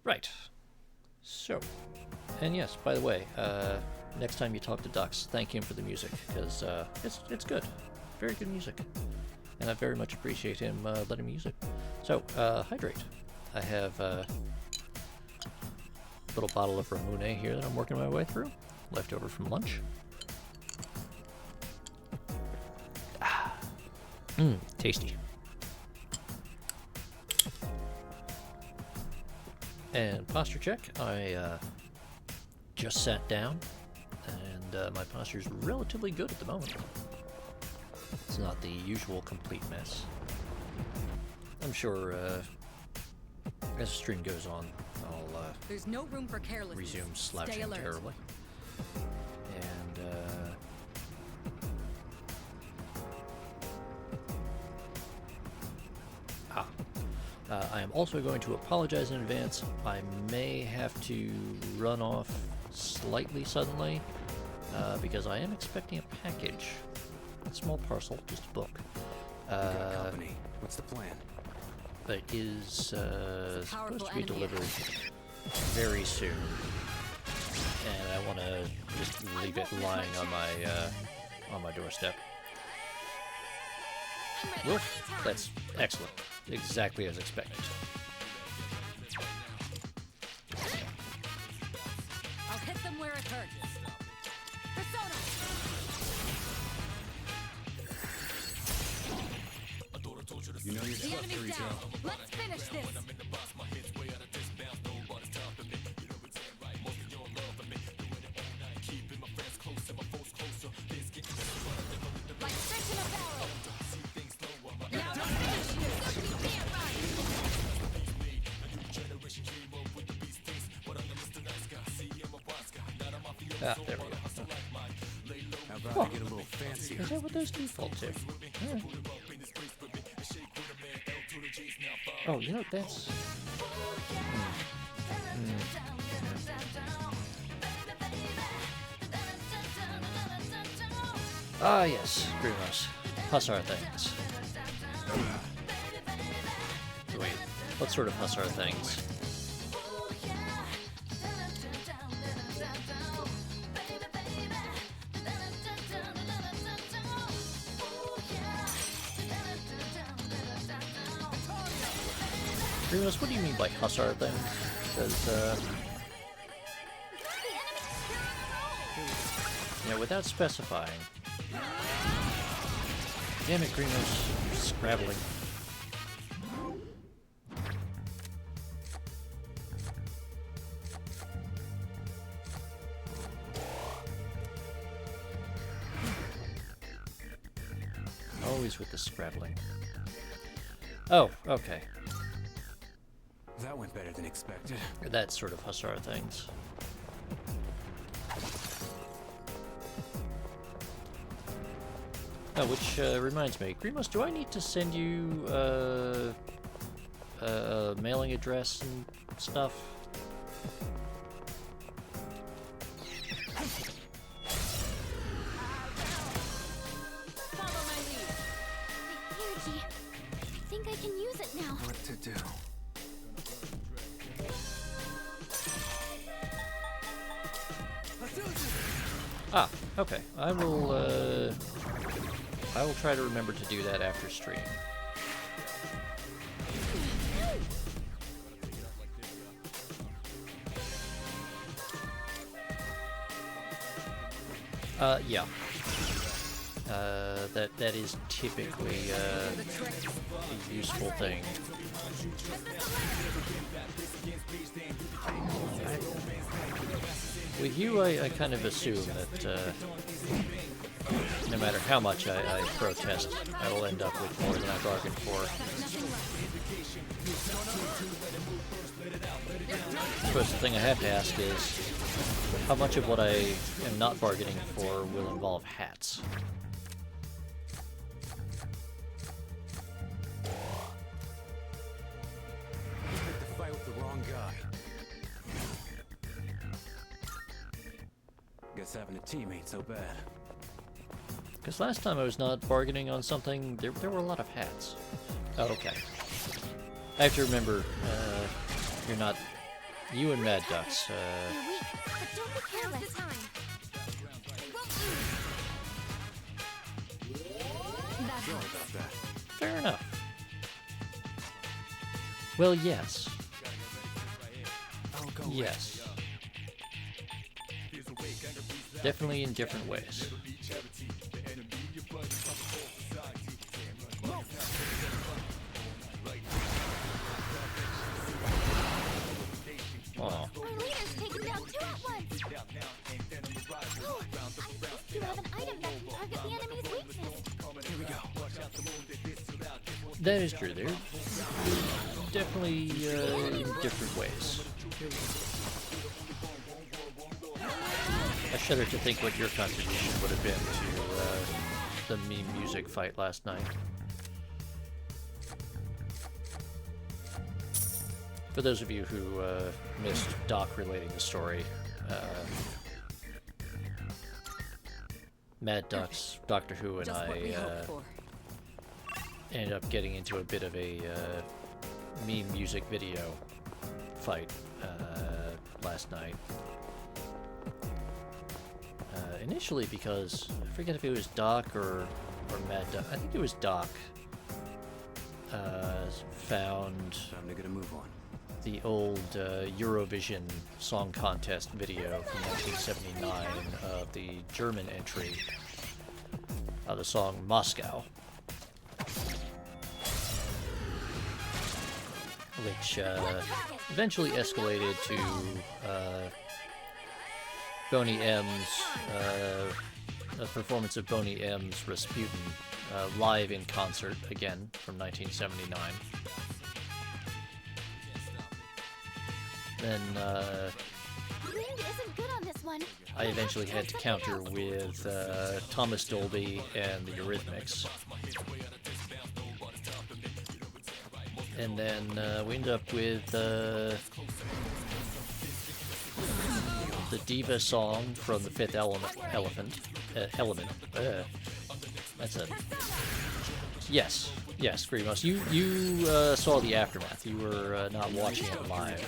Right. So, and yes, by the way, next time you talk to Dux, thank him for the music, because it's good. Very good music. And I very much appreciate him letting me use it. So, hydrate. I have a little bottle of Ramune here that I'm working my way through, left over from lunch. Tasty. And posture check. I just sat down, and my posture is relatively good at the moment. It's not the usual complete mess. I'm sure as the stream goes on, I'll There's no room for carelessness. resume slouching Stay alert. terribly. And I am also going to apologize in advance. I may have to run off slightly suddenly because I am expecting a package. A small parcel, just a book. Company. What's the plan? That is supposed to be delivered very soon. And I want to just leave it lying on my doorstep. Woof, that's excellent. Exactly as expected. I'll hit them where it hurts. Persona! You know your The stuff, enemy's down. Let's finish this. Like fish in a barrel. Now to finish you. Ah, there we go. How about I get a little fancier? Is that what those default to? Yeah. Oh, you know, that's... Ah, yes, Grimos. Hussar things. Wait, what sort of Hussar things? Grimos, what do you mean by Hussar things? Because, yeah, without specifying. Damn it, Grimos, you're scrabbling. Always with the scrabbling. Oh, okay. That went better than expected. That sort of Hussar things. Oh, which reminds me, Grimos, do I need to send you a mailing address and stuff? Follow my lead. The energy. I think I can use it now. What to do? Ah, okay. I will try to remember to do that after stream. Yeah. That is typically a useful thing. With you, I kind of assume that no matter how much I protest, I will end up with more than I bargained for. I suppose the thing I have to ask is, how much of what I am not bargaining for will involve hats? Guess having a team ain't so bad. Because last time I was not bargaining on something, there were a lot of hats. Oh, okay. I have to remember, you're not... You and Mad Ducks, They're weak, but don't be careless. Sorry about that. fair enough. Well, yes. I'll go. Yes. Definitely in different ways. Oh. Our leader's taken down 2 at once. Oh, I think you have an item that can target the enemy's weakness. Here we go. That is true. They're definitely in different ways. I shudder to think what your contribution would have been to the meme music fight last night. For those of you who missed Doc relating the story, Mad Ducks, Doctor Who, and I ended up getting into a bit of a meme music video fight last night. Initially because, I forget if it was Doc or Mad Duck, I think it was Doc, found Time to get a move on. the old Eurovision Song Contest video from 1979 of the German entry of the song Moscow, which eventually escalated to Boney M's, a performance of Boney M's Rasputin live in concert, again, from 1979. Then Wind isn't good on this one. I eventually had to counter with Thomas Dolby and the Eurythmics. And then we ended up with the Diva song from the Fifth Element. That's a... Yes, pretty much. You saw the aftermath. You were not watching it live.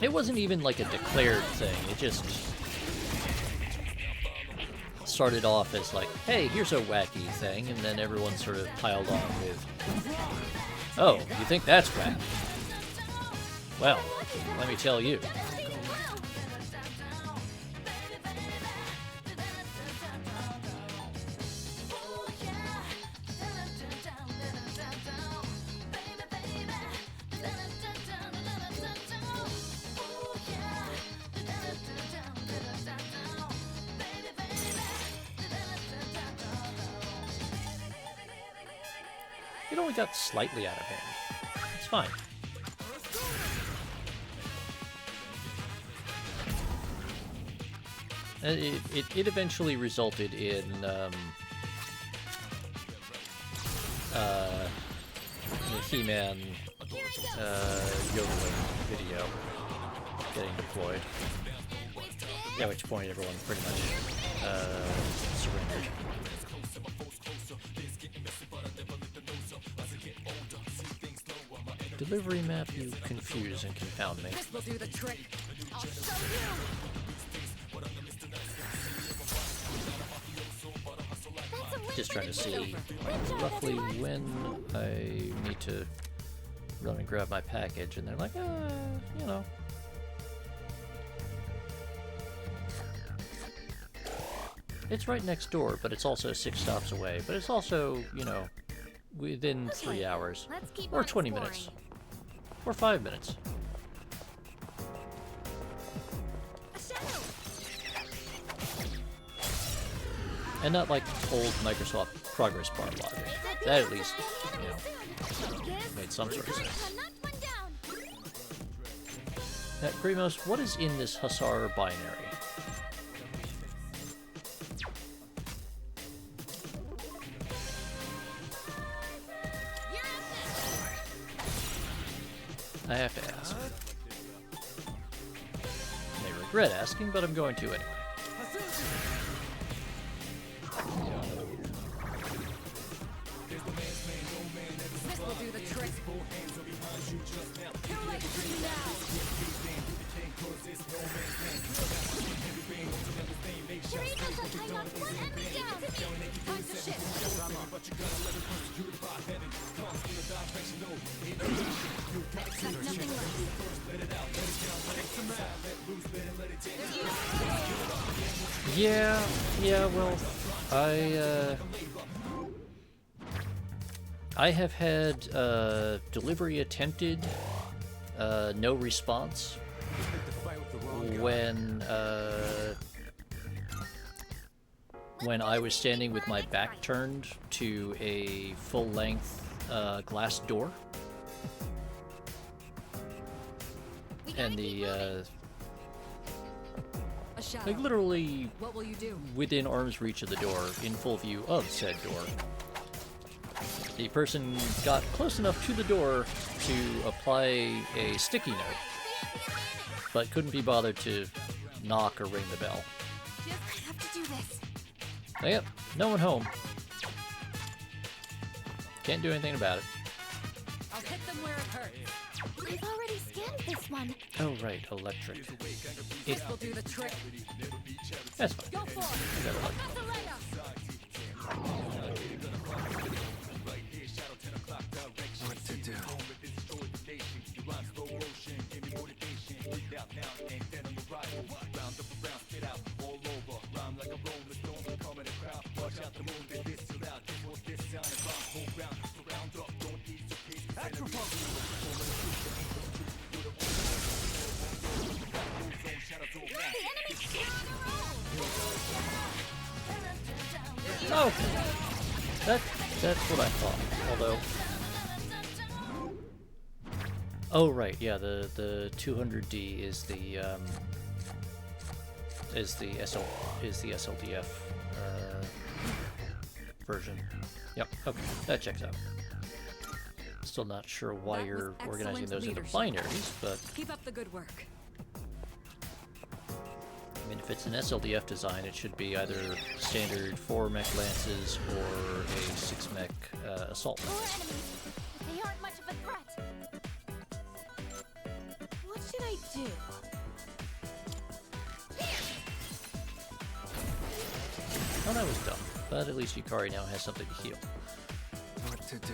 It wasn't even like a declared thing. It just started off as like, hey, here's a wacky thing, and then everyone sort of piled on with, oh, you think that's wacky? Well, let me tell you. It only got slightly out of hand. It's fine. It eventually resulted in the He-Man yodeling video getting deployed. At which point everyone pretty much surrendered. Delivery map, you confuse and confound me. This will do the trick. I'll show you. Just trying to see roughly when I need to run and grab my package, and they're like, you know. It's right next door, but it's also 6 stops away. But it's also, you know, within 3 hours. Let's keep Or on 20 exploring. minutes. Or 5 minutes. A shadow. And not like old Microsoft progress bar logic. That at least, you know, made some sort of sense. Knock one down. Now, Grimos, what is in this Hussar binary? I have to ask. I may regret asking, but I'm going to anyway. This will do the trick. Too late for you now. Doritos Senpai knocked one enemy down. Time to shift. Accept nothing less. Yeah, well, I have had delivery attempted, no response when I was standing with my back turned to a full-length glass door, and the A shadow. like literally What will you do? within arm's reach of the door, in full view of said door. The person got close enough to the door to apply a sticky note, but couldn't be bothered to knock or ring the bell. I have to do this. Yep, no one home. Can't do anything about it. I'll hit them where it hurts. I've already scanned this one. Oh right, electric. This will do the trick. That's fine. Go for it. I got electric. Mazzarella. What to do? Oh, that's what I thought. Although, oh right, yeah, the 200D is the SLDF version. Yep. Okay, that checks out. Still not sure why That you're was organizing excellent those into leadership. binaries, but Keep up the good work. I mean, if it's an SLDF design, it should be either standard 4 mech lances or a 6 mech assault More lance. enemies. But they aren't much of a threat. What should I do? Oh, that was dumb. But at least Yukari now has something to heal. What to do?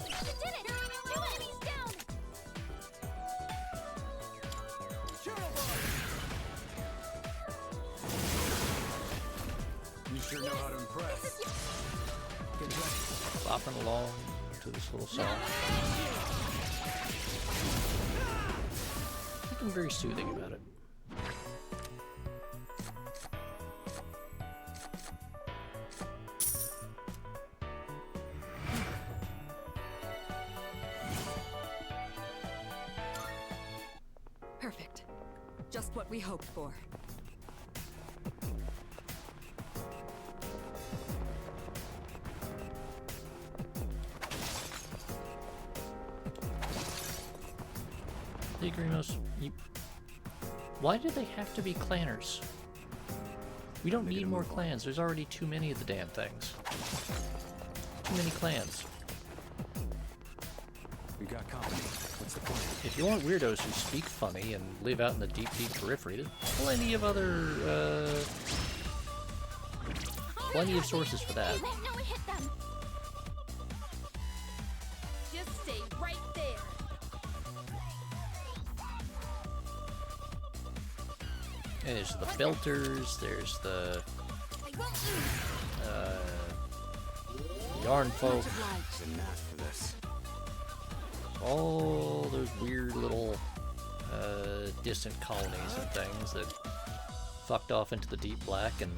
You did it! 2 enemies down! You sure know how to impress. Bopping along to this little cell. Something very soothing about it. Perfect. Just what we hoped for. Hey, Grimos, why do they have to be clanners? We don't need more clans. There's already too many of the damn things. Too many clans. We got company. What's the plan? If you want weirdos who speak funny and live out in the deep, deep periphery, there's plenty of other, plenty of sources for that. They won't know it hit them. And there's the belters, there's the yarn folk. All those weird little distant colonies and things that fucked off into the deep black and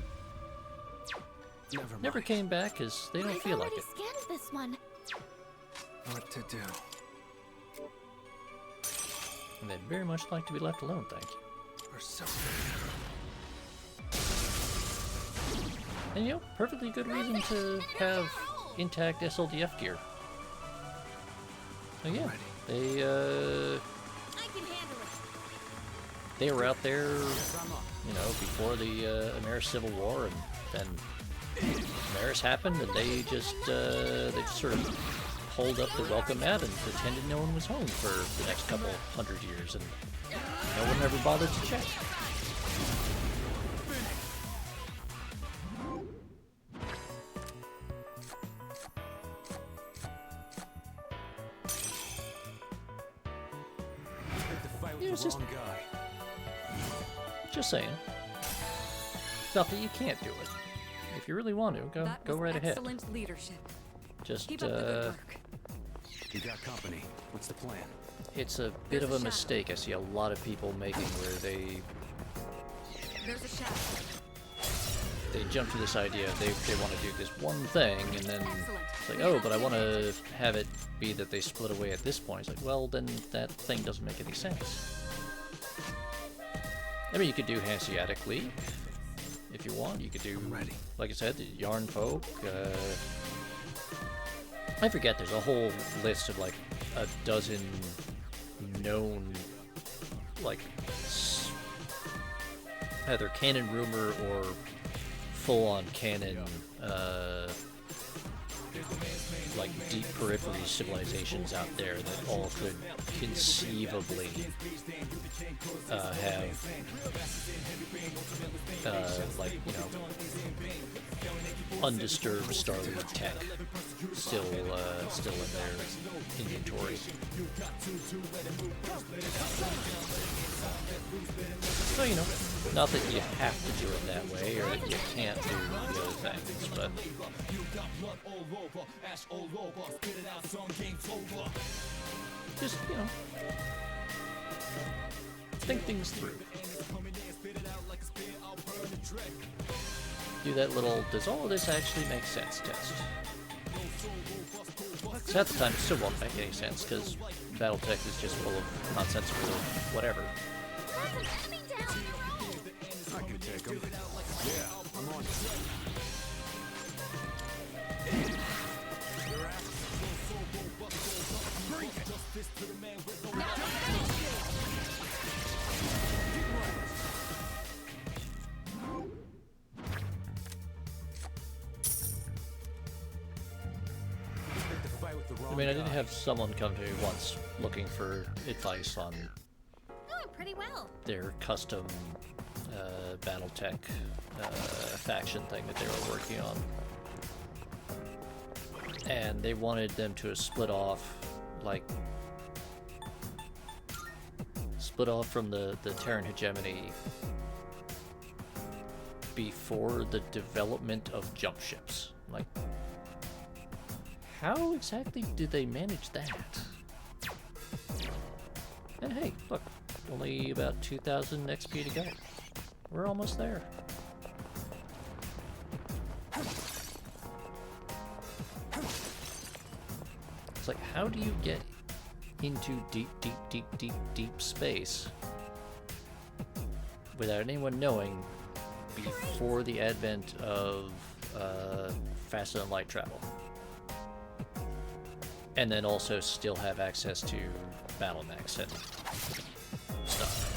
never came back because they don't feel like it. I've already scanned this one. What to do? And they'd very much like to be left alone, thank you. Or so. And you know, perfectly good reason to have intact SLDF gear. So yeah, they were out there, you know, before the Ameris Civil War, and then Ameris happened, and they just sort of pulled up the welcome mat and pretended no one was home for the next couple 100 years, and no one ever bothered to check. Just saying. Not that you can't do it. If you really want to, go right ahead. Excellent leadership. Just keep up the good work. You got company. What's the plan? It's a bit of a mistake I see a lot of people making where There's a shadow. they jump to this idea they want to do this one thing, and then it's like, oh, but I want to have it be that they split away at this point. It's like, well, then that thing doesn't make any sense. I mean, you could do Hanseatic League if you want. You could do, like I said, the Yarn Folk. I forget, there's a whole list of like a dozen known, like, either canon rumor or full-on canon, like deep periphery civilizations out there that all could conceivably have, like, you know, undisturbed Starleague tech still in their inventory. So, you know, not that you have to do it that way or that you can't do the other things, but just, you know, think things through. Do that little, does all of this actually make sense test. So at the time, it still won't make any sense, because Battletech is just full of nonsensical whatever. I can take them. Yeah, I'm on it. I mean, I did have someone come to me once looking for advice on Pretty well. their custom Battletech faction thing that they were working on. And they wanted them to split off from the Terran hegemony before the development of jump ships. Like, how exactly did they manage that? And hey, look, only about 2,000 XP to go. We're almost there. It's like, how do you get into deep space without anyone knowing before the advent of faster than light travel? And then also still have access to battle mechs and stuff.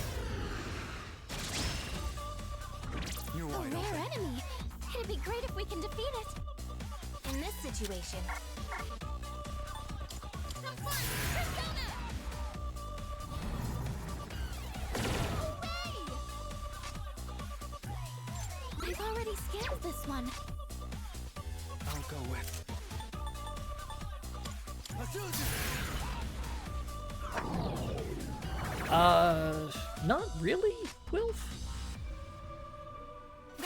A rare enemy. It'd be great if we can defeat it. In this situation. Have fun, Persona! Away! I've already scanned this one. I'll go with. Not really, Wilf?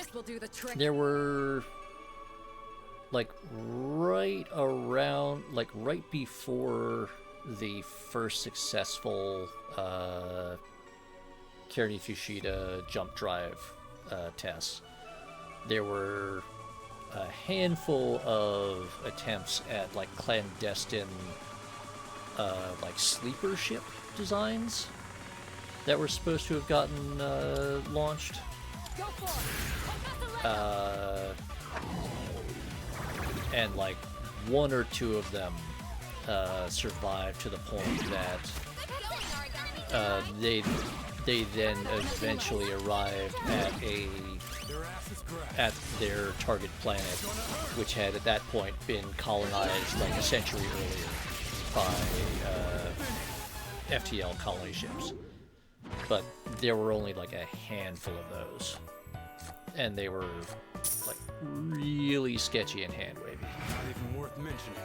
This will do the trick. there were like right before the first successful Kiryu Fushida jump drive tests, there were a handful of attempts at like clandestine like sleeper ship designs that were supposed to have gotten launched. Go for it. And like one or two of them survived to the point that they then eventually arrived at their target planet, which had at that point been colonized like a century earlier by FTL colony ships. But there were only like a handful of those, and they were like really sketchy and hand wavy. Not even worth mentioning.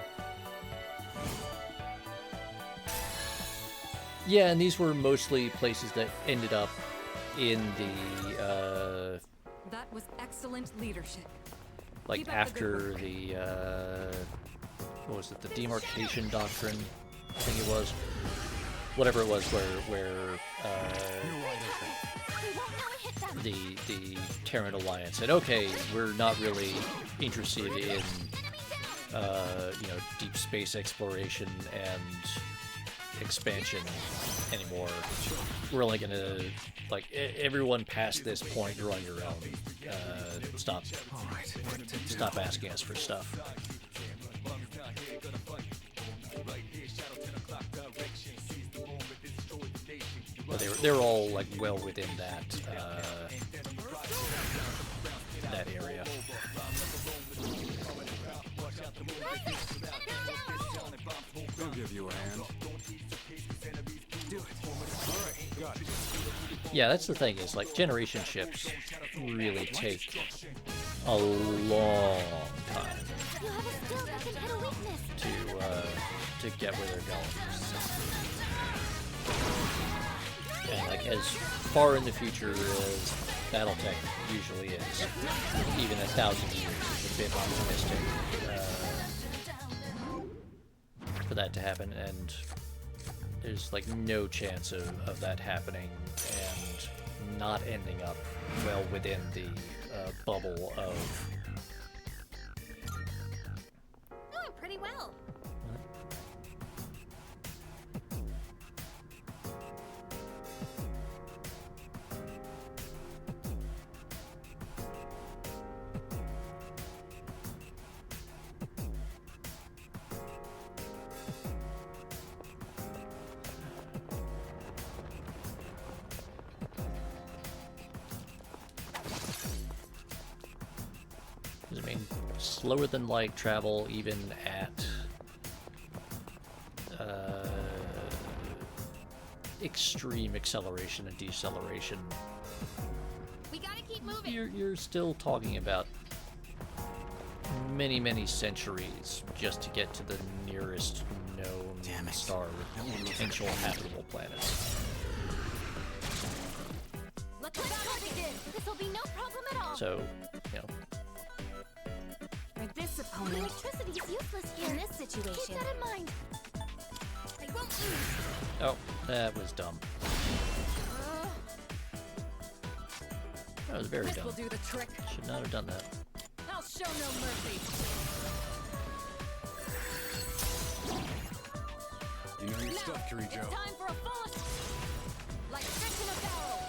Yeah, and these were mostly places that ended up in the That was excellent leadership. like Keep up the good after work. the what was it, the demarcation doctrine, I think it was, whatever it was, where the Terran Alliance said, okay, we're not really interested in deep space exploration and expansion anymore. We're only gonna, like, everyone past this point, you're on your own. Stop asking us for stuff. But they were all like well within that that area. I'll give you a hand. Do it. All right, got it. Yeah, that's the thing, is like generation ships really take a long time You have a skill that can hit a weakness. to get where they're going. And like as far in the future as BattleTech usually is, even 1,000 years is a bit optimistic for that to happen, and there's like no chance of that happening and not ending up well within the bubble of. Doing pretty well. I mean, slower than light travel, even at extreme acceleration and deceleration, We gotta keep moving. you're still talking about many centuries just to get to the nearest known star with potential habitable planets. Let the battle begin. This'll be no problem at all. So, you know, For this opponent, electricity is useless here in this situation. Keep that in mind. I won't lose. oh, that was dumb. That was very This dumb. will do the trick. Should not have done that. I'll show no mercy. You know your Now, stuff, it's Kirijo. time for a full like fish in a barrel.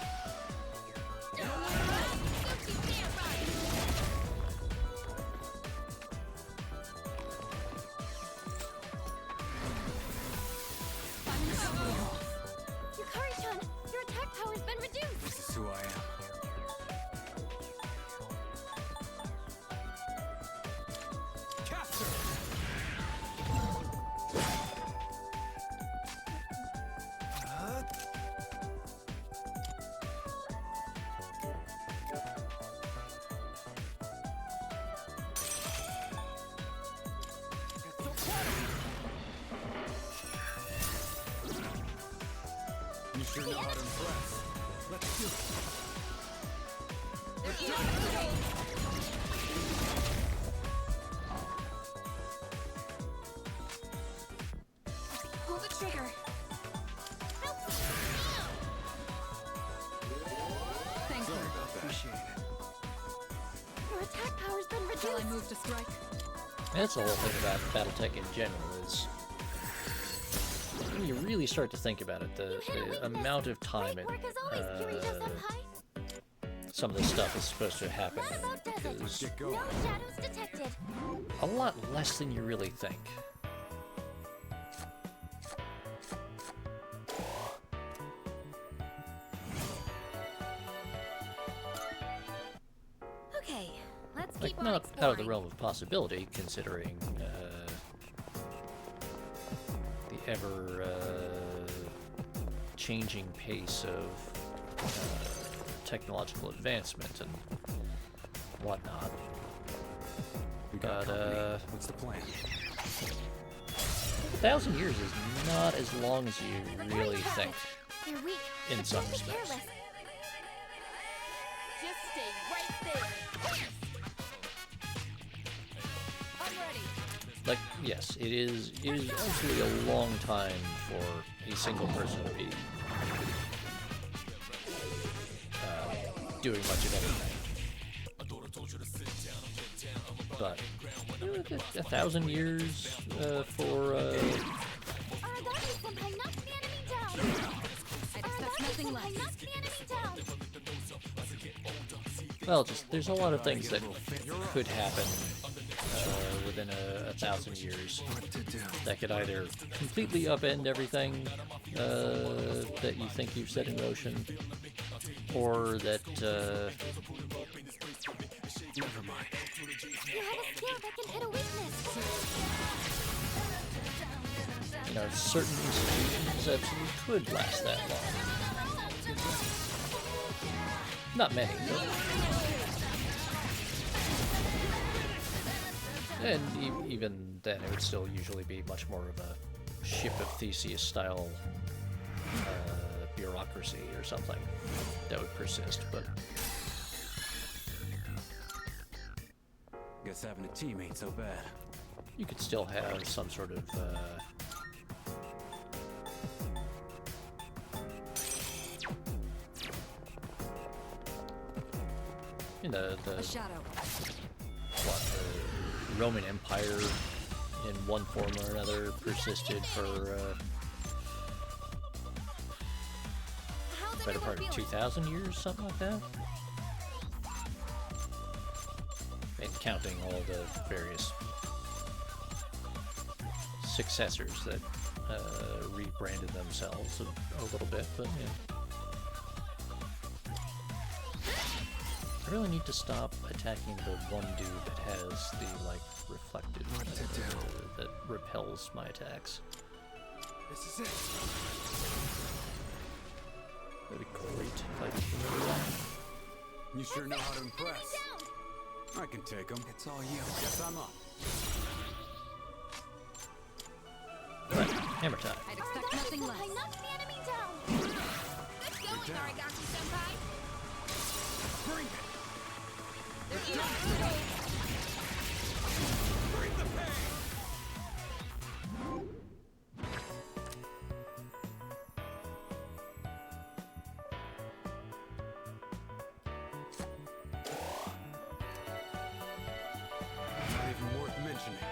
Yukari-chan, your attack power's been reduced. This is who I am. Capture! You sure know how to impress. Let's do it. Pull the trigger. Thank you. Appreciate it. Your attack power's been Shall I reduced. move to strike? That's the whole thing about BattleTech in general is when you really start to think about it, the amount of time it, Great work as always, Kirito Senpai. some of this stuff is supposed to happen Not about desert. is Get No going. shadows detected. a lot less than you really think. Okay, let's Like, keep on not exploring. out of the realm of possibility, considering the ever changing pace of technological advancement and whatnot. We got But, company. What's the plan? 1,000 years is not as long as you really think. They're weak. in but some don't be respects. careless. Just stay right there. I'm ready. Like, yes, it is actually a long time for a single person to be doing much of anything. But 1,000 years for Aragami Senpai knocked the enemy down. I'd expect nothing less. Senpai knocked the enemy down. well, just there's a lot of things that could happen within 1,000 years What to do? that could either completely upend everything that you think you've set in motion, or that Never mind. You have a skill that can hit a weakness. certain institutions absolutely could last that long. Not many, but... And even then, it would still usually be much more of a Ship of Theseus-style bureaucracy or something that would persist, but... Guess having a team ain't so bad. You could still have some sort of, the A shadow. what, the Roman Empire in one form or another persisted for How's better part everyone of feeling? 2,000 years, something like that. And counting all the various successors that rebranded themselves a little bit, but yeah. I really need to stop attacking the one dude that has the, like, reflective that repels my attacks. This is it. That'd be great if I could remember that. You sure know how to impress. I can take them. It's all you. Guess I'm up. Right, hammer time. I'd expect nothing less. I knocked the enemy down. Good going, down. Aragaki Senpai. Bring it. They're down. Bring the pain. Not even worth mentioning.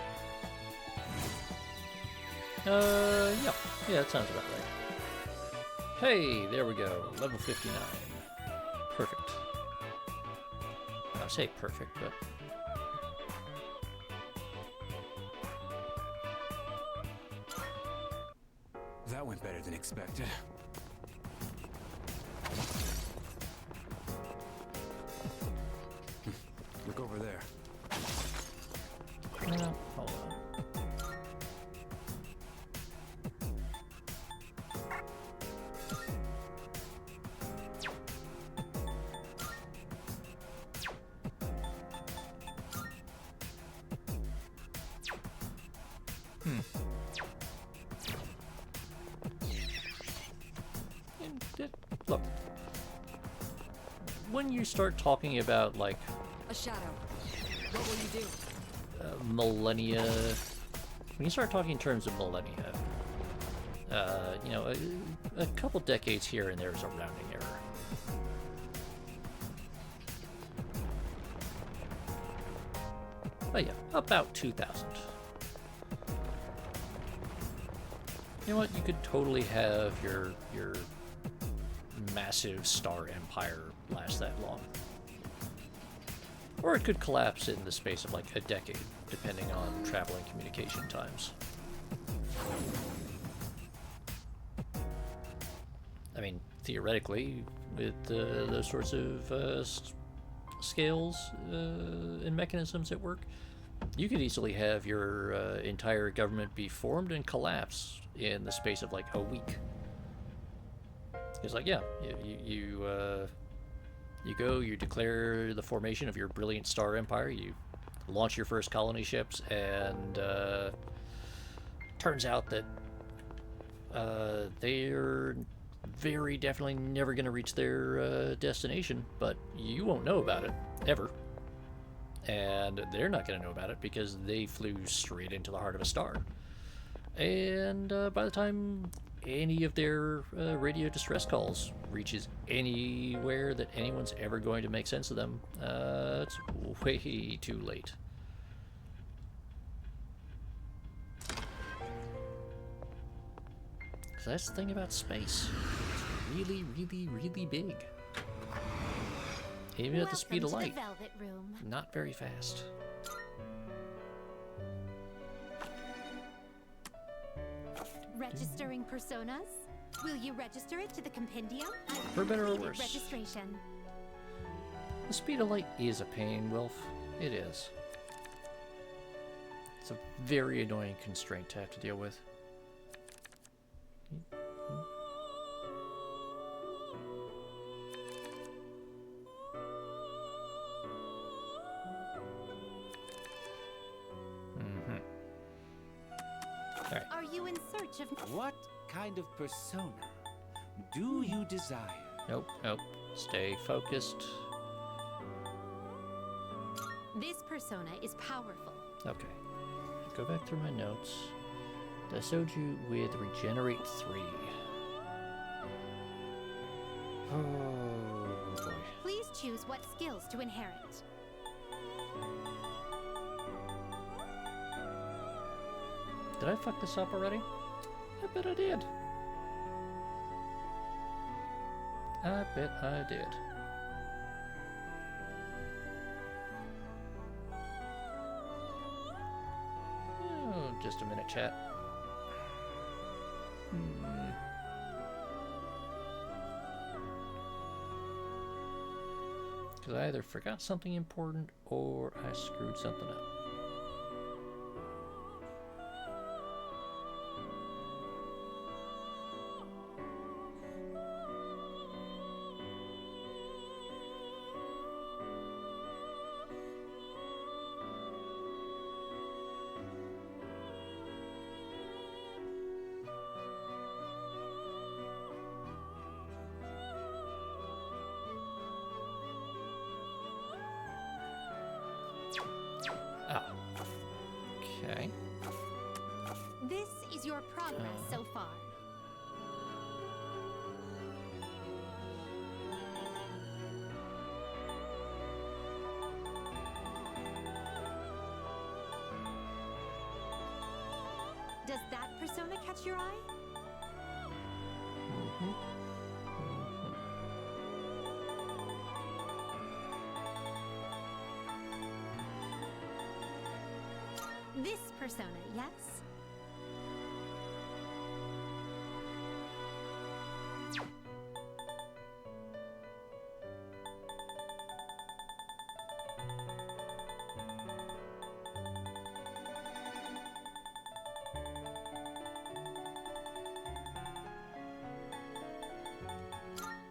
Yeah, that sounds about right. Hey, there we go, level 59. Perfect. I say perfect, but... That went better than expected. Look over there. No, hold on. Look. when you start talking about like A shadow. What will you do? millennia, when you start talking in terms of millennia, you know, a couple decades here and there is a rounding error. But yeah, about 2000. You know what? You could totally have your massive star empire last that long. Or it could collapse in the space of like a decade, depending on travel and communication times. I mean, theoretically, with those sorts of scales and mechanisms at work, you could easily have your entire government be formed and collapse in the space of like a week. It's like, yeah, you go, you declare the formation of your brilliant star empire, you launch your first colony ships, and turns out that they're very definitely never going to reach their destination, but you won't know about it, ever. And they're not going to know about it because they flew straight into the heart of a star. And by the time any of their radio distress calls reaches anywhere that anyone's ever going to make sense of them, it's way too late. Because that's the thing about space. It's really, really, really big. Even at the speed of light. Velvet Room. Not very fast. Registering personas? Will you register it to the compendium? For better or worse. Registration. The speed of light is a pain, Wilf. It is. It's a very annoying constraint to have to deal with. Are you in search of... What kind of persona do you desire? Nope, nope. Stay focused. This persona is powerful. Okay. Go back through my notes. I showed you with Regenerate 3. Oh boy. Please choose what skills to inherit. Did I fuck this up already? I bet I did. I bet I did. Oh, just a minute, chat. Because I either forgot something important or I screwed something up. Okay. This is your progress so far. Does that persona catch your eye? This persona, yes?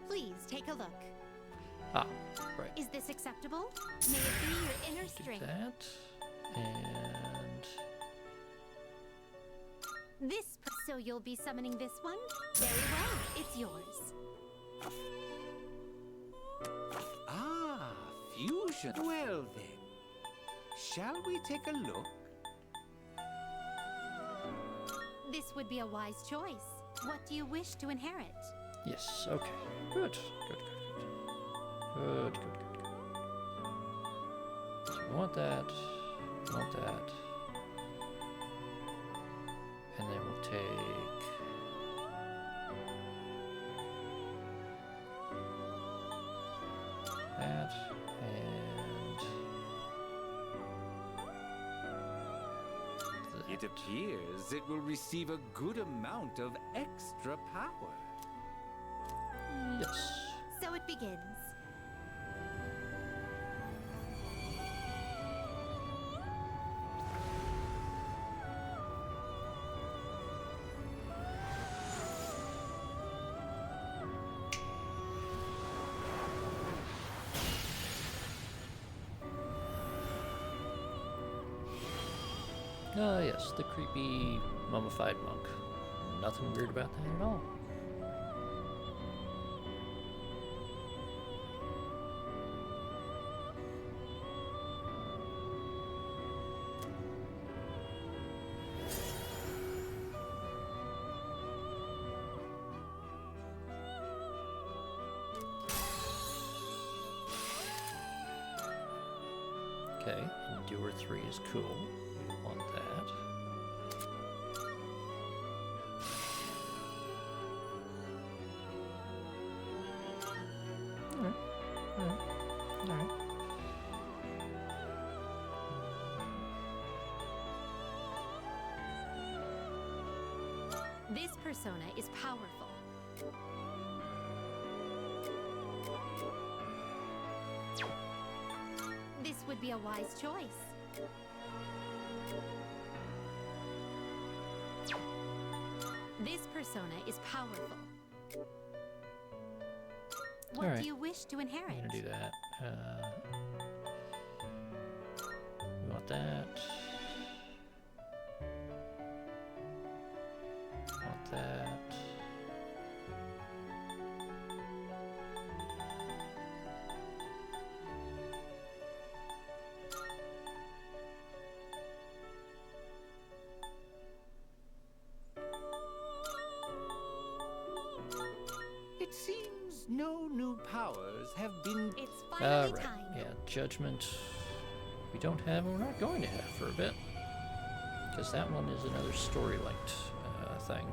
Please take a look. Ah, right. Is this acceptable? May it be your inner Do strength. that. And This, so you'll be summoning this one? Very well, it's yours. option. Well then, shall we take a look? This would be a wise choice. What do you wish to inherit? Yes, okay. Good. Good. So we want that. And then we'll take that and that. It appears it will receive a good amount of extra power. Yes. So it begins. Yes, the creepy mummified monk. Nothing weird about that at all. Okay, Endure 3 is cool. We want that. Alright. This persona is powerful. This would be a wise choice. This persona is powerful. What do you wish to inherit? I'm gonna do that. We want that. Want that. It seems no new powers have been... It's finally Right. time. Yeah, Judgment. We don't have, and we're not going to have for a bit. Because that one is another story-linked thing.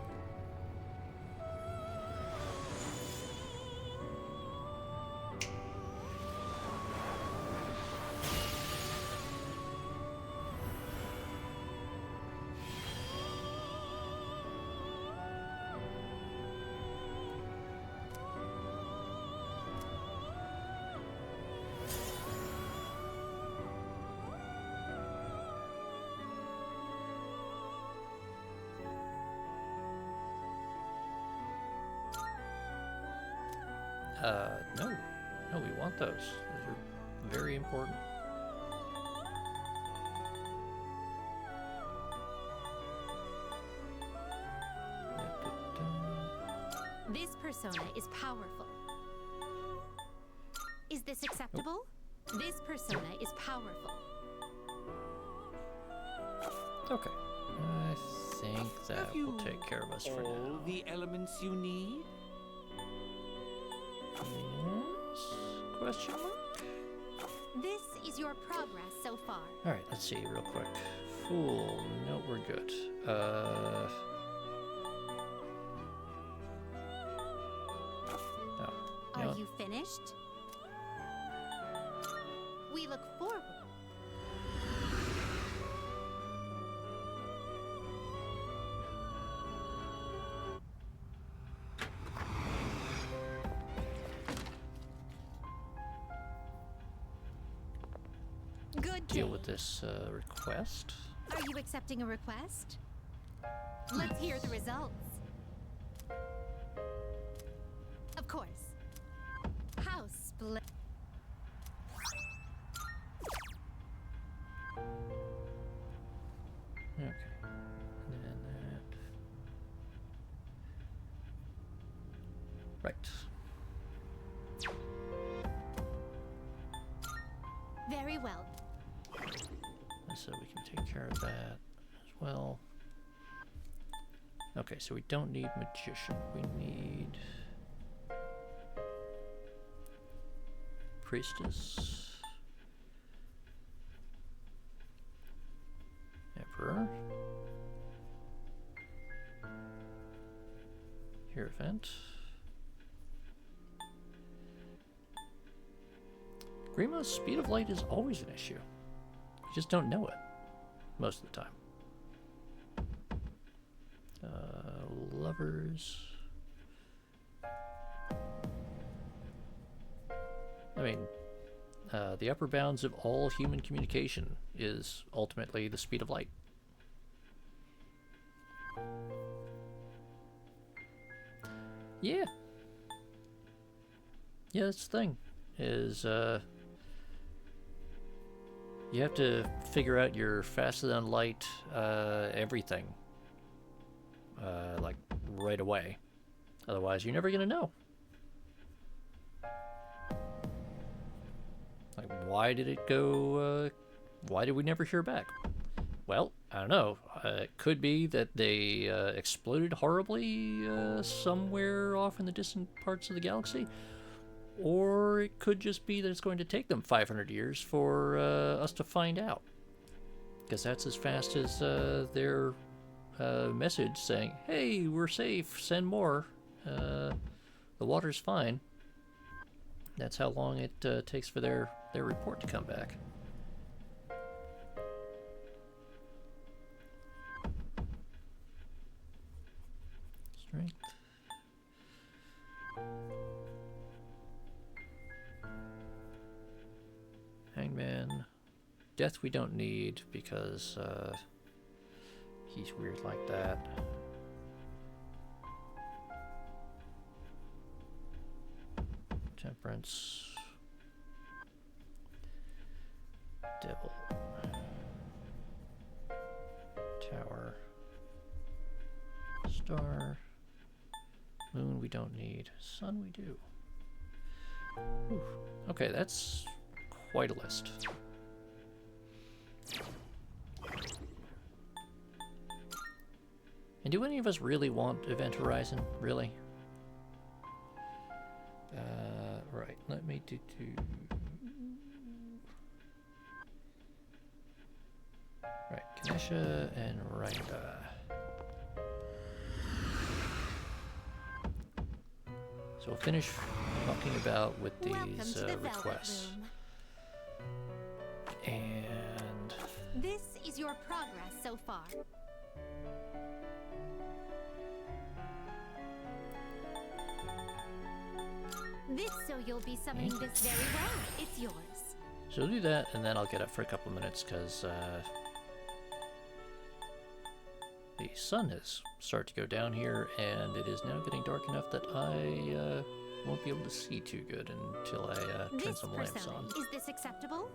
No, we want those. Those are very important. This persona is powerful. Is this acceptable? This persona is powerful. Okay. I think that will take care of us for all now. the elements you need? Yes? Question mark? This is your progress so far. Alright, let's see real quick. Fool. No, we're good. No. Are you finished? We look forward. Good day. Deal with this request. Are you accepting a request? Let's hear the results. Of course. How split. Okay. And then that. Right. Very well. So we can take care of that as well. Okay, so we don't need magician. We need priestess, emperor, hierophant, Grimo's speed of light is always an issue. You just don't know it most of the time. Lovers. I mean, the upper bounds of all human communication is ultimately the speed of light. Yeah. Yeah, that's the thing. Is, you have to figure out your faster than light, everything. Like, right away. Otherwise, you're never gonna know. Like, why did it go, why did we never hear back? Well, I don't know. It could be that they exploded horribly somewhere off in the distant parts of the galaxy. Or it could just be that it's going to take them 500 years for us to find out. Because that's as fast as their message saying, hey, we're safe, send more. The water's fine. That's how long it takes for their report to come back. Strength. Hangman. Death we don't need because he's weird like that. Temperance. Devil. Tower. Star. Moon we don't need. Sun we do. Whew. Okay, that's quite a list. And do any of us really want Event Horizon? Really? Right, let me do... Right, Kanesha and Rhonda. So we'll finish talking about with these requests. And this is your progress so far. This so you'll be summoning this very well. It's yours. So we'll do that, and then I'll get up for a couple minutes because the sun has started to go down here, and it is now getting dark enough that I won't be able to see too good until I turn some lamps on. Is this acceptable?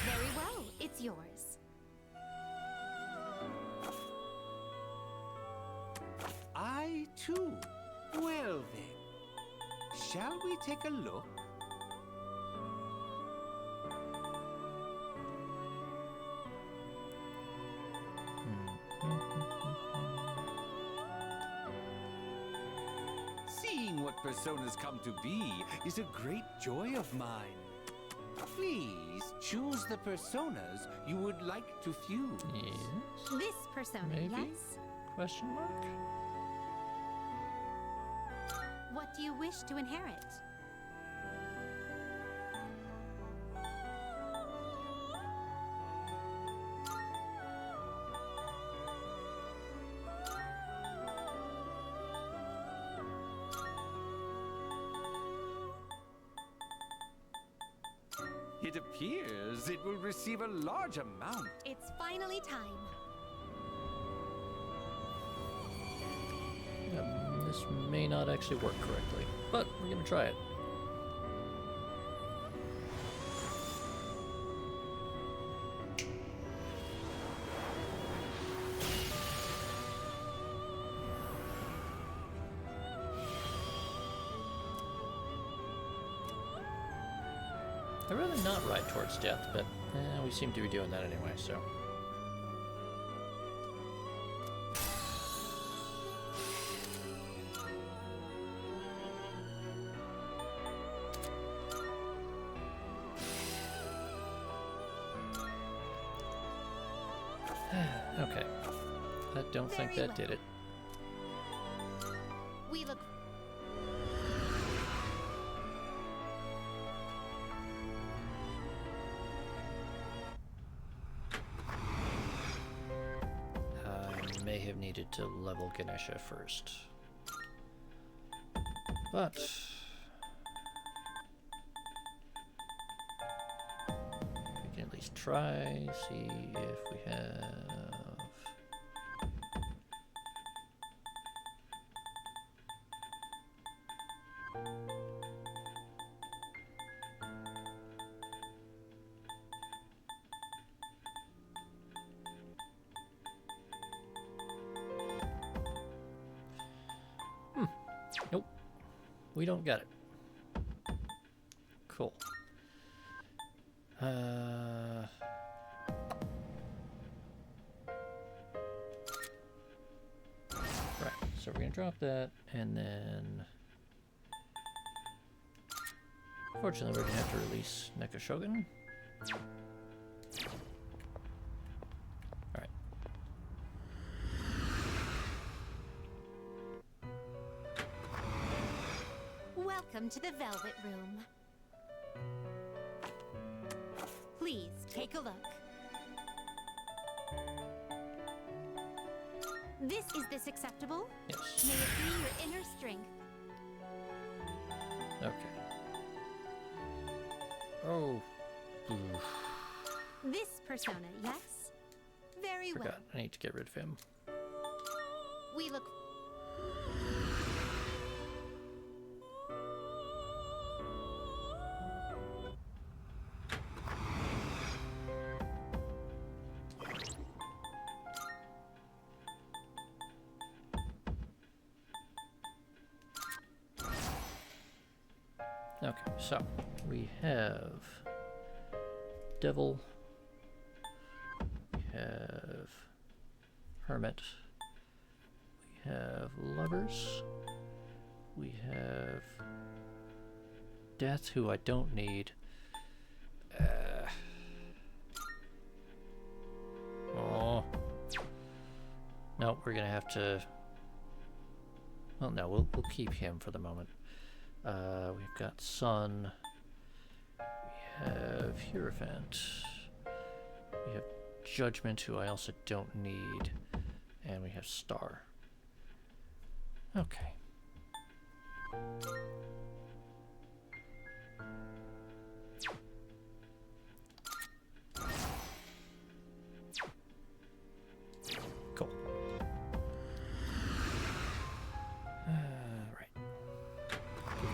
Very well. It's yours. I too. Well then. Shall we take a look? Seeing what personas come to be is a great joy of mine. Please choose the personas you would like to fuse. Yes. This persona, Maybe? yes? Question mark? What do you wish to inherit? It appears it will receive a large amount. It's finally time. This may not actually work correctly, but we're gonna try it. I'd rather not ride towards death, but we seem to be doing that anyway, so. Okay. I don't think that did it. We look. I may have needed to level Ganesha first. But we can at least try, see if we have. Nope, we don't get it. Cool. Right, so we're gonna drop that, and then fortunately we're gonna have to release Neko Shogun. Alright. Welcome to the Velvet Room. Please take a look. Is this acceptable? Yes. May it be your inner strength. Okay. Oh. Oof. This persona, yes? Very Forgot. well. I need to get rid of him. We look. Okay, so we have Devil, we have Hermit, we have Lovers, we have Death, who I don't need. Oh. No, we're gonna have to. Well, no, we'll keep him for the moment. We've got Sun, we have Hierophant, we have Judgment, who I also don't need, and we have Star. Okay. Cool.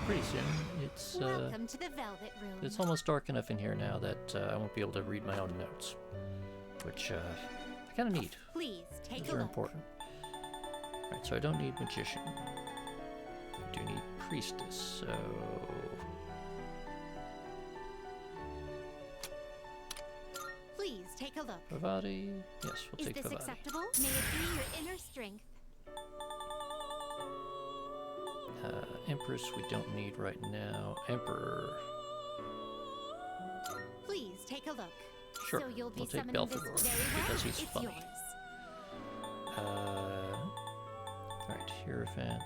Pretty soon. It's Welcome to the Velvet Room. it's almost dark enough in here now that I won't be able to read my own notes, which I kind of need. Please take Those a are look. important. Right, so I don't need Magician. I do need Priestess, so Please take a look. Vivati. Yes, we'll Is take this Vivati. acceptable? May it be your inner strength. Empress we don't need right now. Emperor. Please take a look. Sure, So you'll be we'll take summoning Belphegor this very well. because he's it's funny. yours. Alright, Hierophant,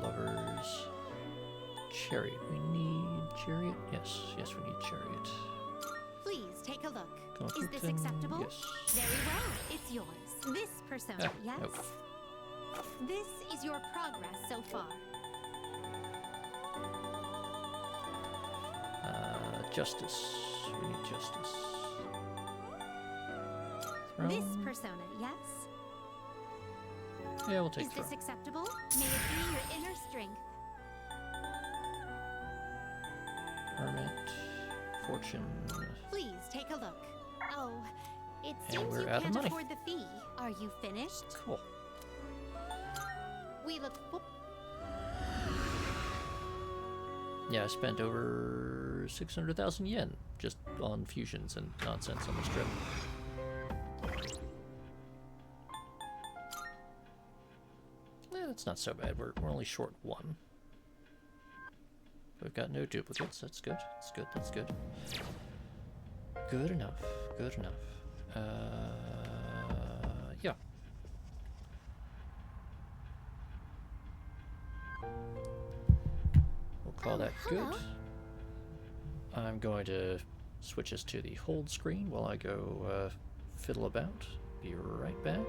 Lovers, Chariot. We need Chariot? Yes, we need Chariot. Please take a look. Go Is this Krypton, acceptable? Yes. Very well. It's yours. This persona, yes? Nope. This is your progress so far. Justice. We need Justice. This Throne? persona, yes? Yeah, we'll take Is this Throne. acceptable? May it be your inner strength. Hermit. Fortune. Please take a look. Oh, it And seems we're you out of can't money. afford the fee. Are you finished? Cool. We look. Yeah, I spent over 600,000 yen just on fusions and nonsense on this trip. That's not so bad. We're only short one. We've got no duplicates. That's good. That's good. That's good. Good enough. Good enough. Yeah. We'll call that good. hello. I'm going to switch us to the hold screen while I go fiddle about. Be right back.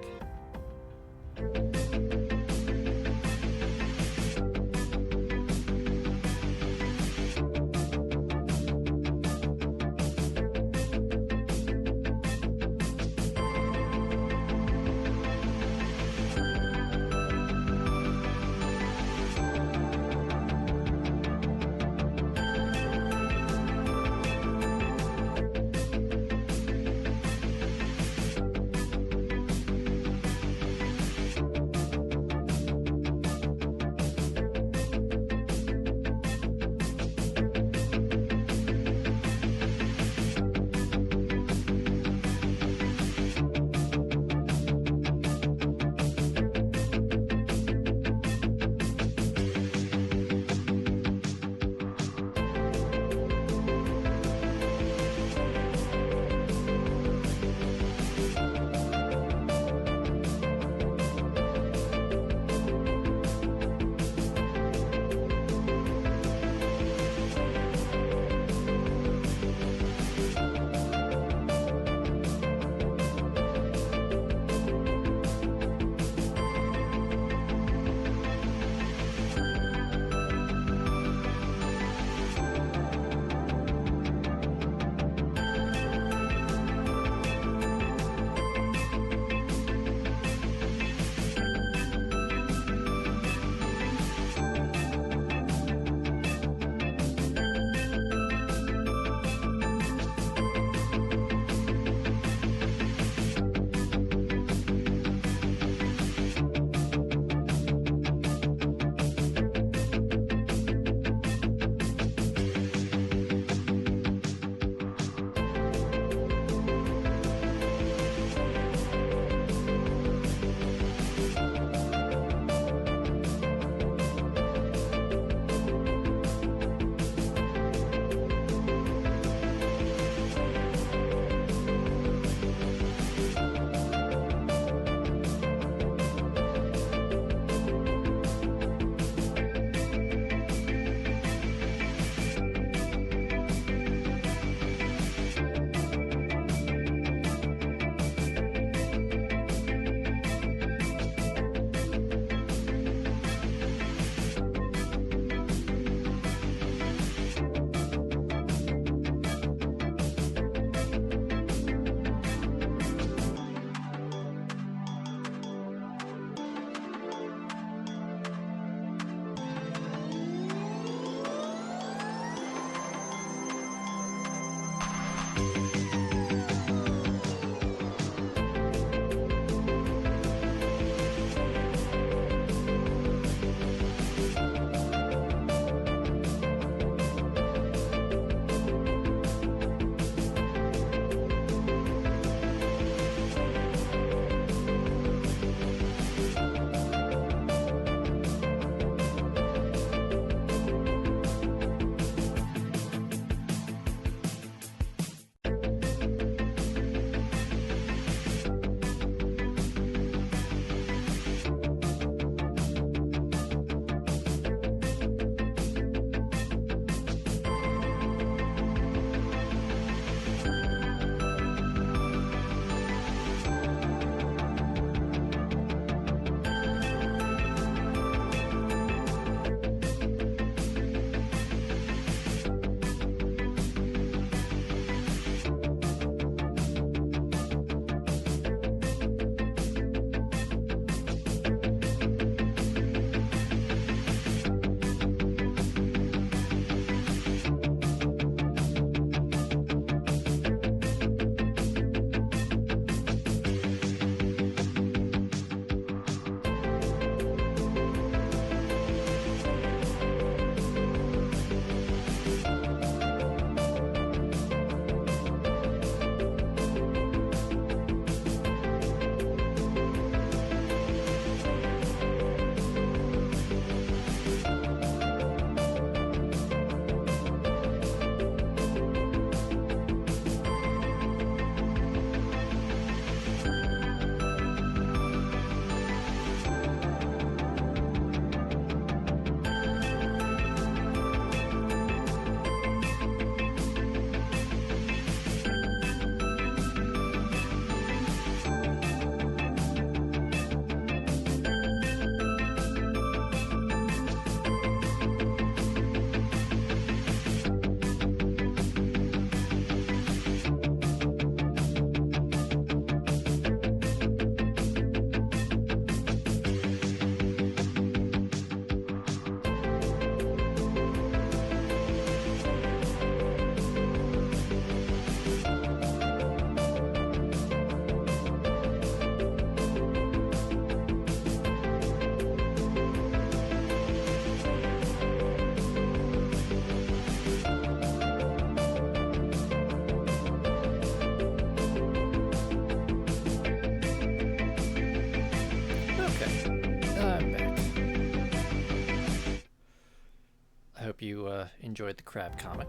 you enjoyed the crab comic.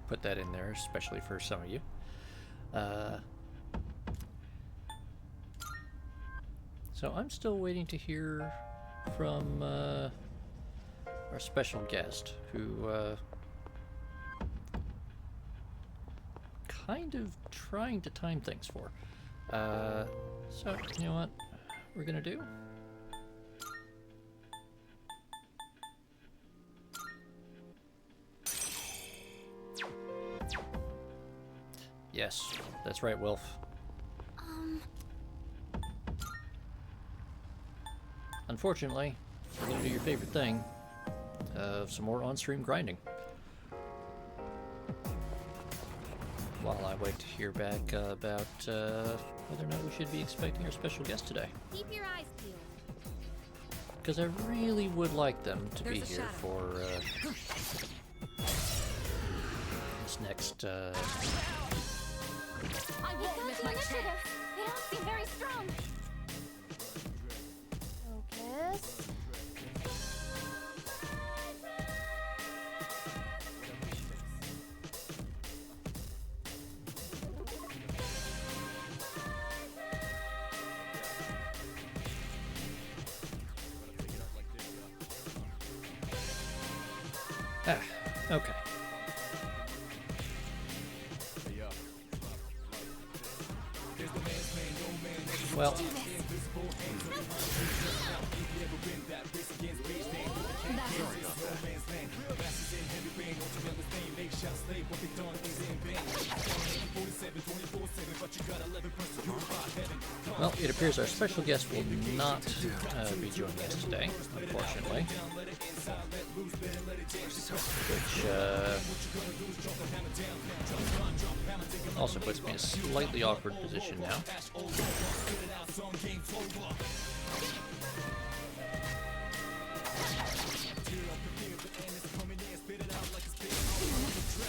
Put that in there, especially for some of you. So I'm still waiting to hear from our special guest, who kind of trying to time things for. So, you know what we're gonna do? Yes, that's right, Wilf. Unfortunately, we're gonna do your favorite thing, some more on-stream grinding. While I wait to hear back about whether or not we should be expecting our special guest today. Keep your eyes peeled. Because I really would like them to be There's a here shadow. for this next. I You won't got miss the my initiative. chance. They don't seem very strong. Focus. Ah, okay. Well, well, it appears our special guest will not be joining us today, unfortunately. Which also puts me in a slightly awkward position now. You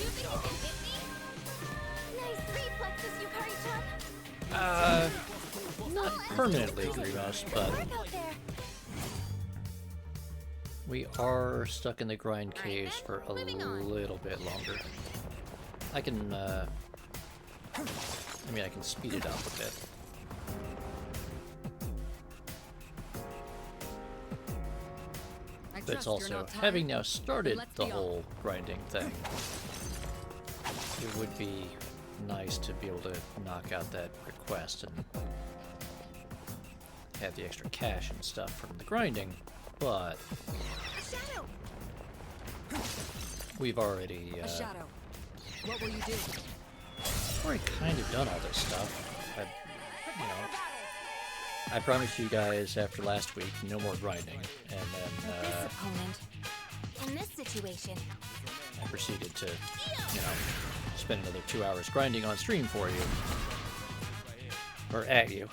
think you can hit me? Nice reflexes, Yukari-chan. Not permanently, Grievous, but Work out there. we are stuck in the grind caves for a moving on. little bit longer. I can, I can speed it up a bit. I But it's trust you're also, not tired. having now started Let's the be whole grinding thing, it would be nice to be able to knock out that request and have the extra cash and stuff from the grinding, but A shadow. we've already, A shadow. What will you do? already kind of done all this stuff. I promised you guys after last week, no more grinding, and With then this opponent, in this situation, I proceeded to, spend another 2 hours grinding on stream for you. Or at you.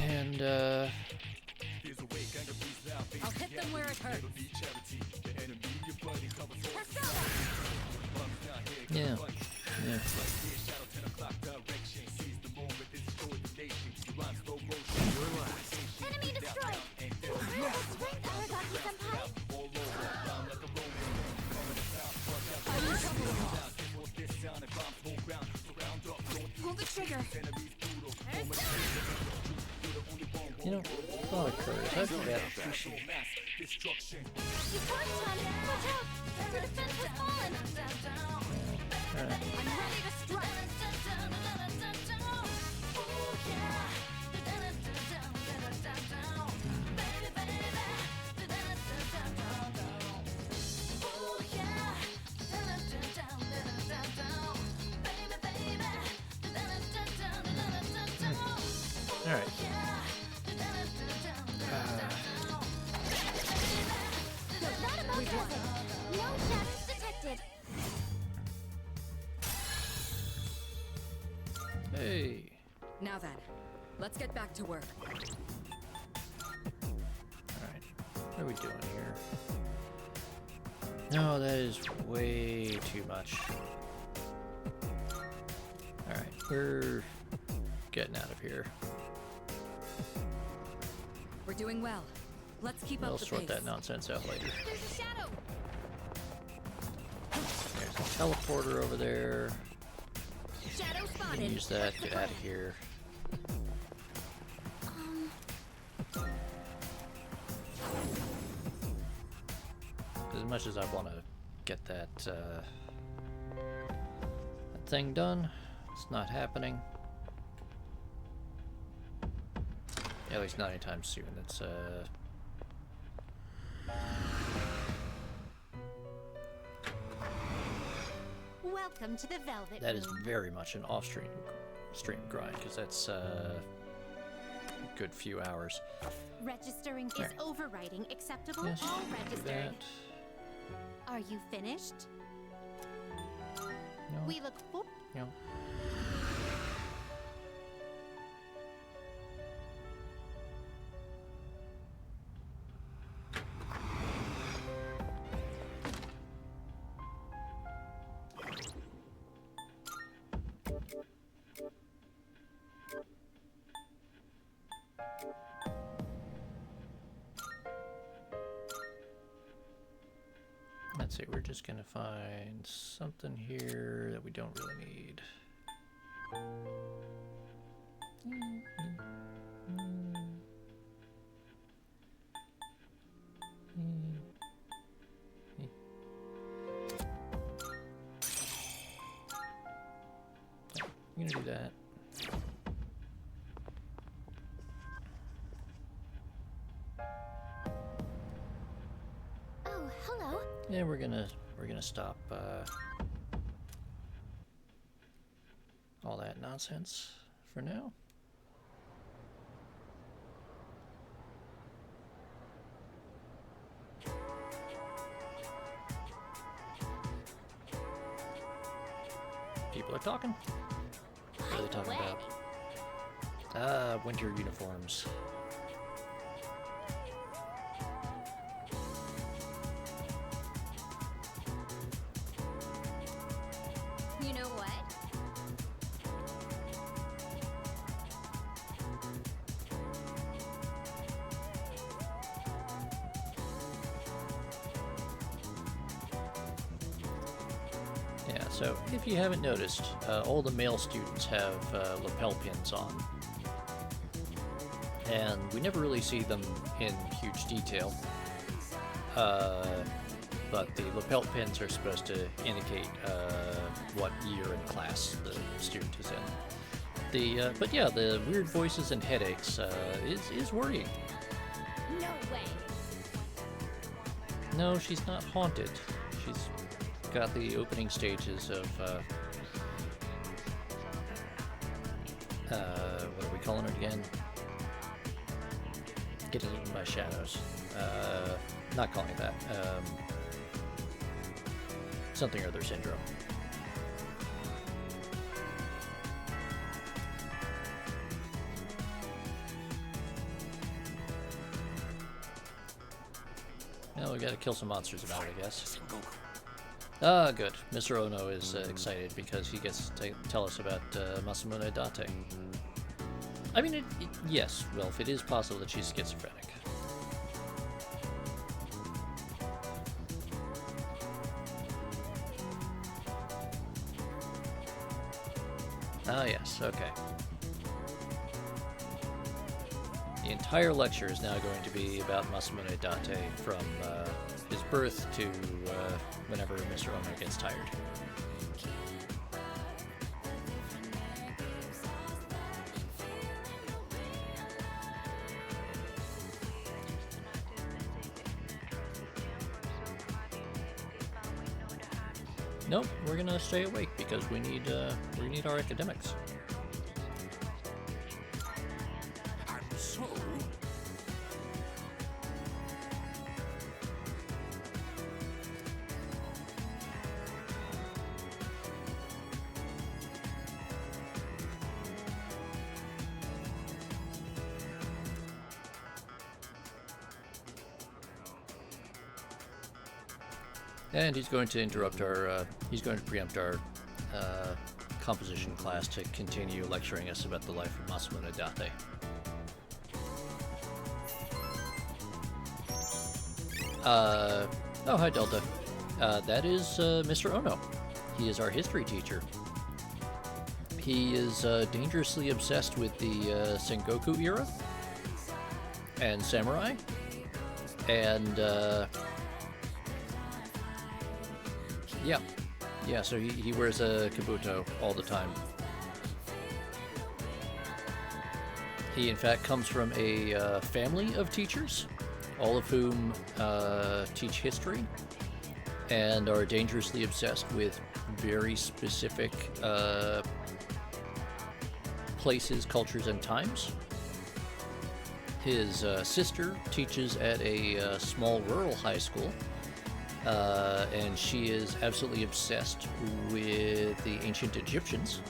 And, I'll hit them where it hurts. yeah. enemy destroyed. Real strength, Aragaki-senpai. Pull the trigger. Thought occurs. I forgot. Yukari-chan, watch out. The defense has fallen. Alright. I'm ready to strike. Alright. Not a motion. No shadows detected. Hey. Now then, let's get back to work. Alright. What are we doing here? No, that is way too much. Alright, we're getting out of here. We're doing well. Let's keep We'll up the sort pace. that nonsense out later. There's a shadow. teleporter over there. Shadow spotted. Use that. Get out of here. As much as I want to get that, that thing done, it's not happening. At least not anytime soon. It's Welcome to the Velvet that is Room. very much an off-stream grind, because that's a good few hours. Registering is There. overwriting acceptable. Yes, All do registered. that. Are you finished? No, We look for. no. Let's see, we're just gonna find something here that we don't really need. I'm gonna do that. Oh, hello. Yeah, we're gonna stop all that nonsense for now. People are talking. What are they talking Away. about? Winter uniforms. You know what? Yeah, so if you haven't noticed, all the male students have lapel pins on. And we never really see them in huge detail. But the lapel pins are supposed to indicate what year in class the student is in. But yeah, the weird voices and headaches is worrying. No way. No, she's not haunted. She's got the opening stages of what are we calling it again? Getting eaten by shadows. Not calling it that. Something or other syndrome. Well, we gotta kill some monsters about it, I guess. Ah, good. Mr. Ono is excited because he gets to tell us about Masamune Date. I mean, yes, Wilf, it is possible that she's schizophrenic. Ah, yes, okay. The entire lecture is now going to be about Masamune Date from his birth to whenever Mr. Ono gets tired. Nope, we're gonna stay awake because we need our academics. And so, And he's going to interrupt our, he's going to preempt our composition class to continue lecturing us about the life of Masamune Date. Oh, hi, Delta. That is Mr. Ono. He is our history teacher. He is dangerously obsessed with the Sengoku era and samurai, and yeah. So he wears a kabuto all the time. He in fact comes from a family of teachers, all of whom teach history and are dangerously obsessed with very specific places, cultures, and times. His sister teaches at a small rural high school, and she is absolutely obsessed with the ancient Egyptians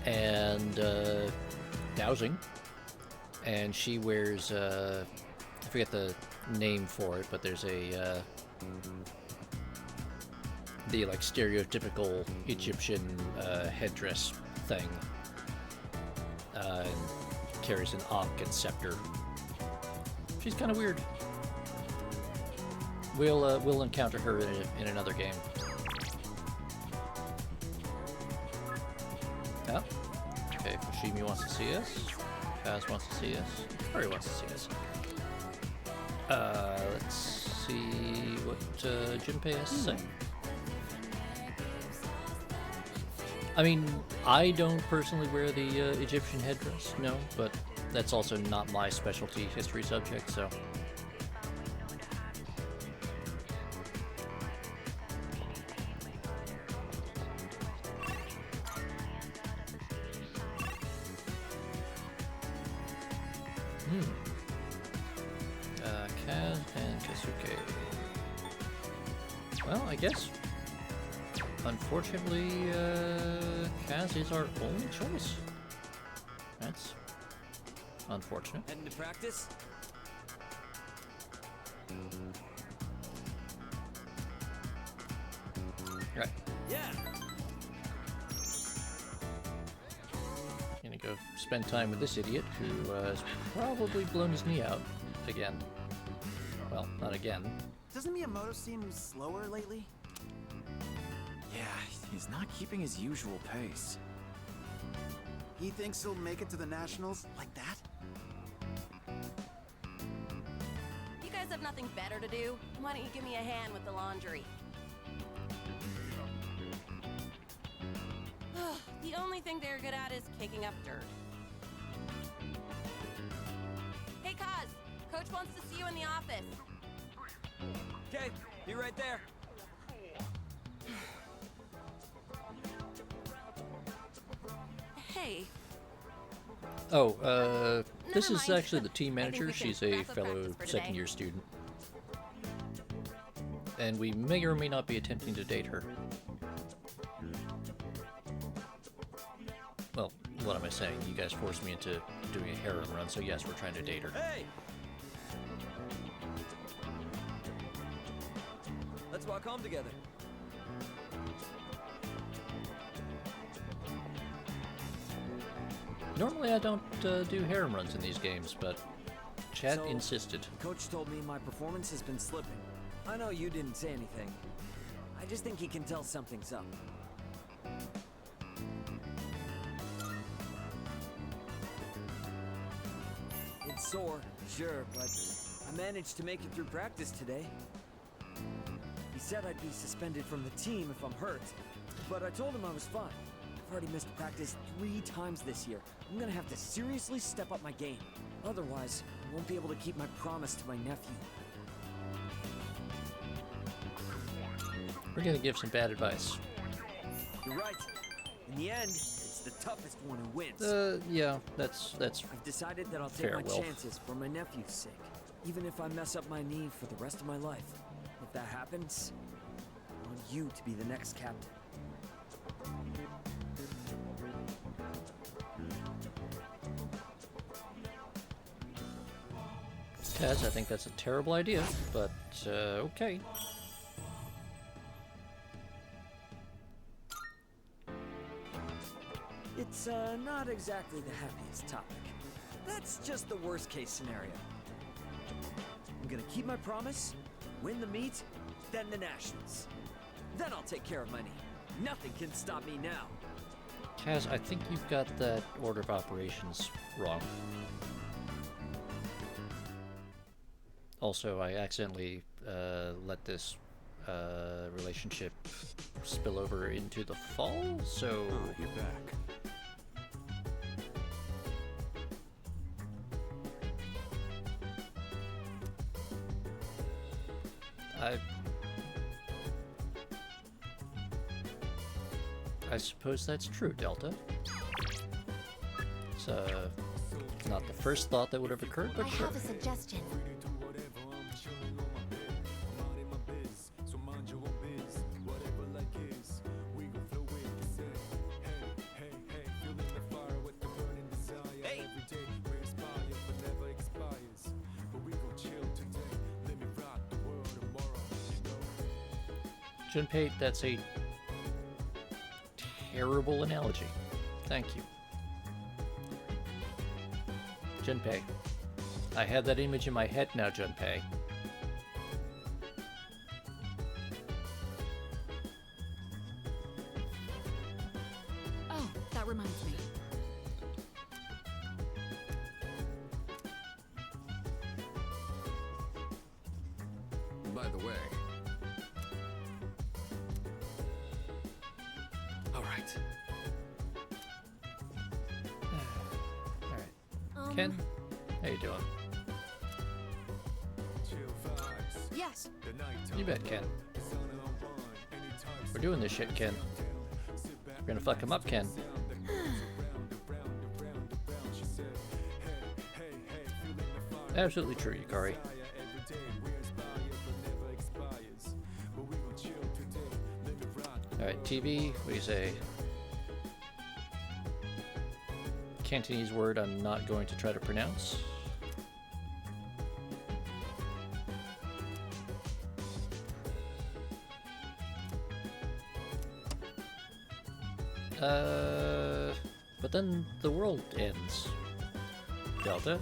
and dowsing. And she wears, I forget the name for it, but there's the like stereotypical Egyptian headdress thing. And carries an ankh and scepter. She's kind of weird. We'll encounter her in another game. Oh, okay. Fushimi wants to see us. Kaz wants to see us. Kari wants to see us. Let's see what Junpei has to say. I mean, I don't personally wear the Egyptian headdress, no, but that's also not my specialty history subject, so. Kaz and Kasuke. Well, I guess. Unfortunately, Kaz is our only choice. That's unfortunate. Heading to practice? Right. Yeah. Gonna go spend time with this idiot who has probably blown his knee out again. Well, not again. Doesn't Miyamoto seem slower lately? Yeah, he's not keeping his usual pace. He thinks he'll make it to the Nationals like that? You guys have nothing better to do? Why don't you give me a hand with the laundry? The only thing they're good at is kicking up dirt. Hey, Kaz! Coach wants to see you in the office. Okay, be right there. Hey. Oh, this Never is mind. actually the team I think manager. we can She's a wrap up fellow practice for today. second-year student. And we may or may not be attempting to date her. Well, what am I saying? You guys forced me into doing a harem run, so yes, we're trying to date her. Hey! Let's walk home together. Normally I don't do harem runs in these games, but Chad So- insisted. Coach told me my performance has been slipping. I know you didn't say anything. I just think he can tell something's up. It's sore, sure, but I managed to make it through practice today. He said I'd be suspended from the team if I'm hurt, but I told him I was fine. I've already missed practice 3 times this year. I'm gonna have to seriously step up my game. Otherwise, I won't be able to keep my promise to my nephew. We're gonna give some bad advice. You're right. In the end, it's the toughest one who wins. Yeah, that's I've decided that I'll take fair, my Will. chances for my nephew's sake, even if I mess up my knee for the rest of my life. If that happens, I want you to be the next captain. Kaz, I think that's a terrible idea, but okay. It's not exactly the happiest topic. That's just the worst case scenario. I'm gonna keep my promise, win the meet, then the Nationals. Then I'll take care of my knee. Nothing can stop me now. Kaz, I think you've got that order of operations wrong. Also, I accidentally let this relationship spill over into the fall, so... Oh, you're back. I suppose that's true, Delta. It's not the first thought that would have occurred, but I sure. have a suggestion. Junpei, that's a terrible analogy. Thank you. Junpei. I have that image in my head now, Junpei. Oh, that reminds me. By the way... Alright. Alright. Ken, how you doing? Yes. You bet, Ken. We're doing this shit, Ken. We're gonna fuck him up, Ken. Absolutely true, Yukari. Alright, TV, what do you say? Cantonese word I'm not going to try to pronounce. But then the world ends. Delta?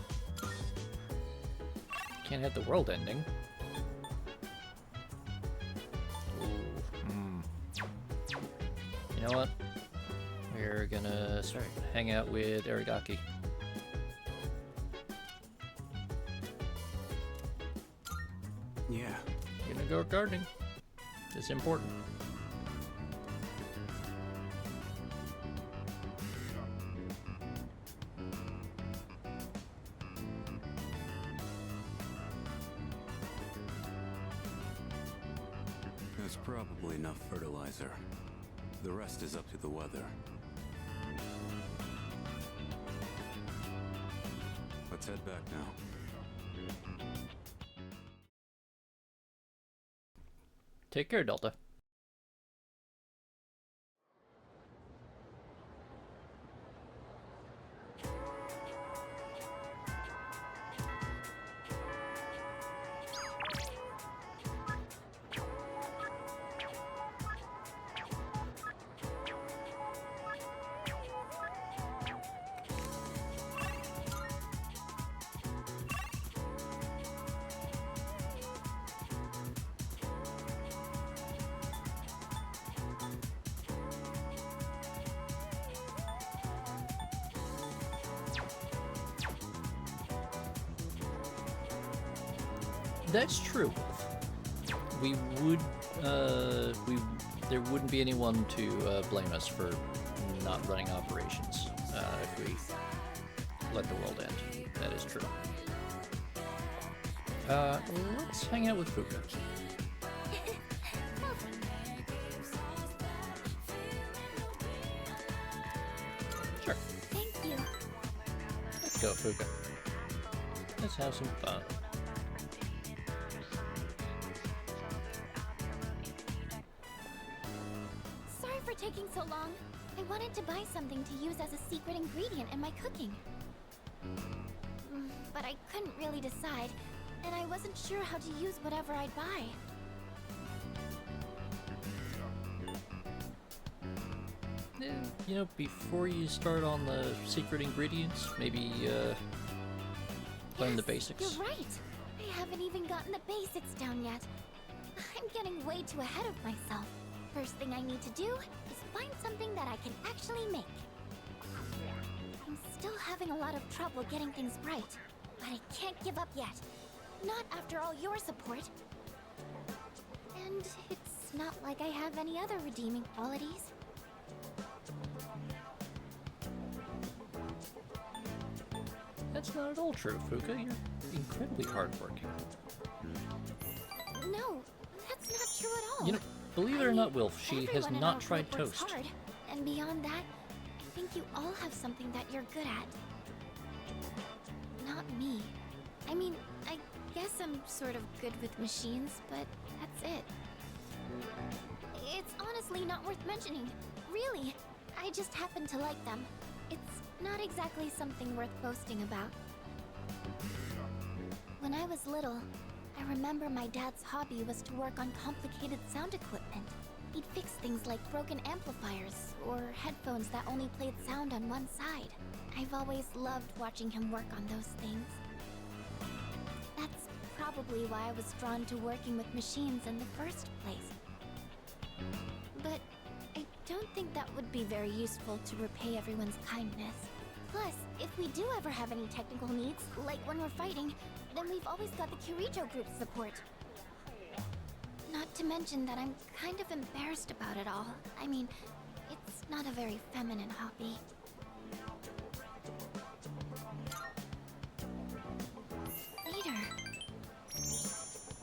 Can't have the world ending. You know what? We're gonna start hang out with Aragaki. Yeah. You're gonna go gardening. It's important. There's probably enough fertilizer. The rest is up to the weather. Let's head back now. Take care, Delta. That's true. We would, there wouldn't be anyone to blame us for not running operations if we let the world end. That is true. Let's hang out with Fuka. Sure. Thank you. Let's go, Fuka. Let's have some fun. Sorry for taking so long. I wanted to buy something to use as a secret ingredient in my cooking. But I couldn't really decide, and I wasn't sure how to use whatever I'd buy. You know, before you start on the secret ingredients, maybe learn the basics. You're right. I haven't even gotten the basics down yet. I'm getting way too ahead of myself. First thing I need to do is find something that I can actually make. I'm still having a lot of trouble getting things right, but I can't give up yet. Not after all your support. And it's not like I have any other redeeming qualities. That's not at all true, Fuka. You're incredibly hardworking. No, that's not true at all. You know, believe it or not, Wilf, she has everyone in not our tried group works toast. hard, and beyond that, I think you all have something that you're good at. Not me. I mean, I guess I'm sort of good with machines, but that's it. It's honestly not worth mentioning. Really, I just happen to like them. It's not exactly something worth boasting about. When I was little, I remember my dad's hobby was to work on complicated sound equipment. He'd fix things like broken amplifiers or headphones that only played sound on one side. I've always loved watching him work on those things. That's probably why I was drawn to working with machines in the first place. But I don't think that would be very useful to repay everyone's kindness. Plus, if we do ever have any technical needs, like when we're fighting, then we've always got the Kirijo group's support. Not to mention that I'm kind of embarrassed about it all. I mean, it's not a very feminine hobby. Leader.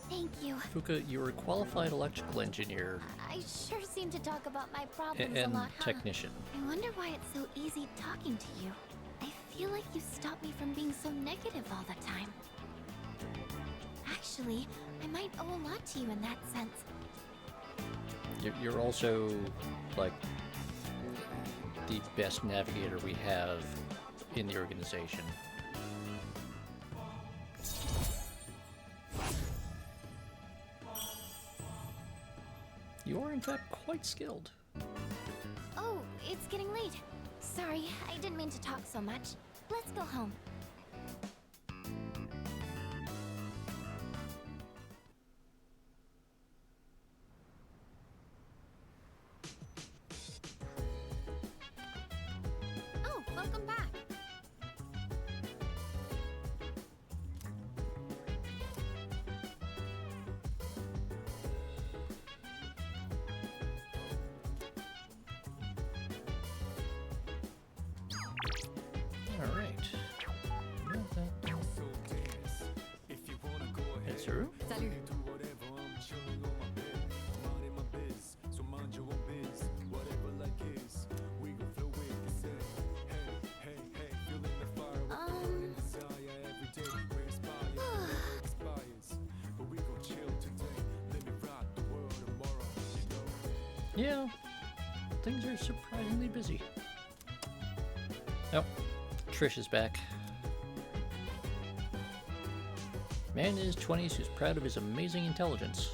Thank you. Fuka, you're a qualified electrical engineer I sure seem to talk about my problems a and lot, huh? technician. I wonder why it's so easy talking to you. I feel like you stop me from being so negative all the time. Actually, I might owe a lot to you in that sense. You're also, like, the best navigator we have in the organization. You are, in fact, quite skilled. Oh, it's getting late. Sorry, I didn't mean to talk so much. Let's go home. Oh, welcome back. All right. Mitsuru? Salut. Yeah, things are surprisingly busy. Oh, Trish is back. Man in his 20s who's proud of his amazing intelligence.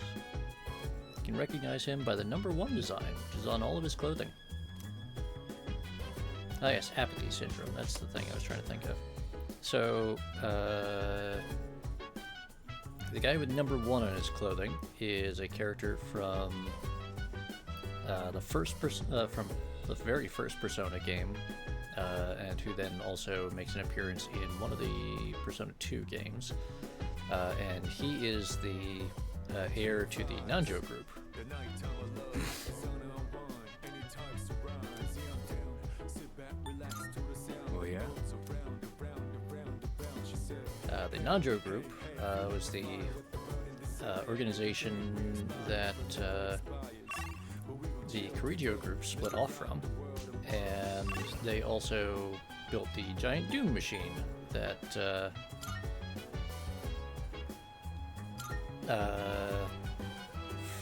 You can recognize him by the #1 design, which is on all of his clothing. Ah yes, apathy syndrome, that's the thing I was trying to think of. So, the guy with #1 on his clothing is a character from from the very first Persona game, and who then also makes an appearance in one of the Persona 2 games. And he is the heir to the Nanjo group. Oh yeah? The Nanjo group was the organization that the Kirijo group split off from, and they also built the giant Doom machine that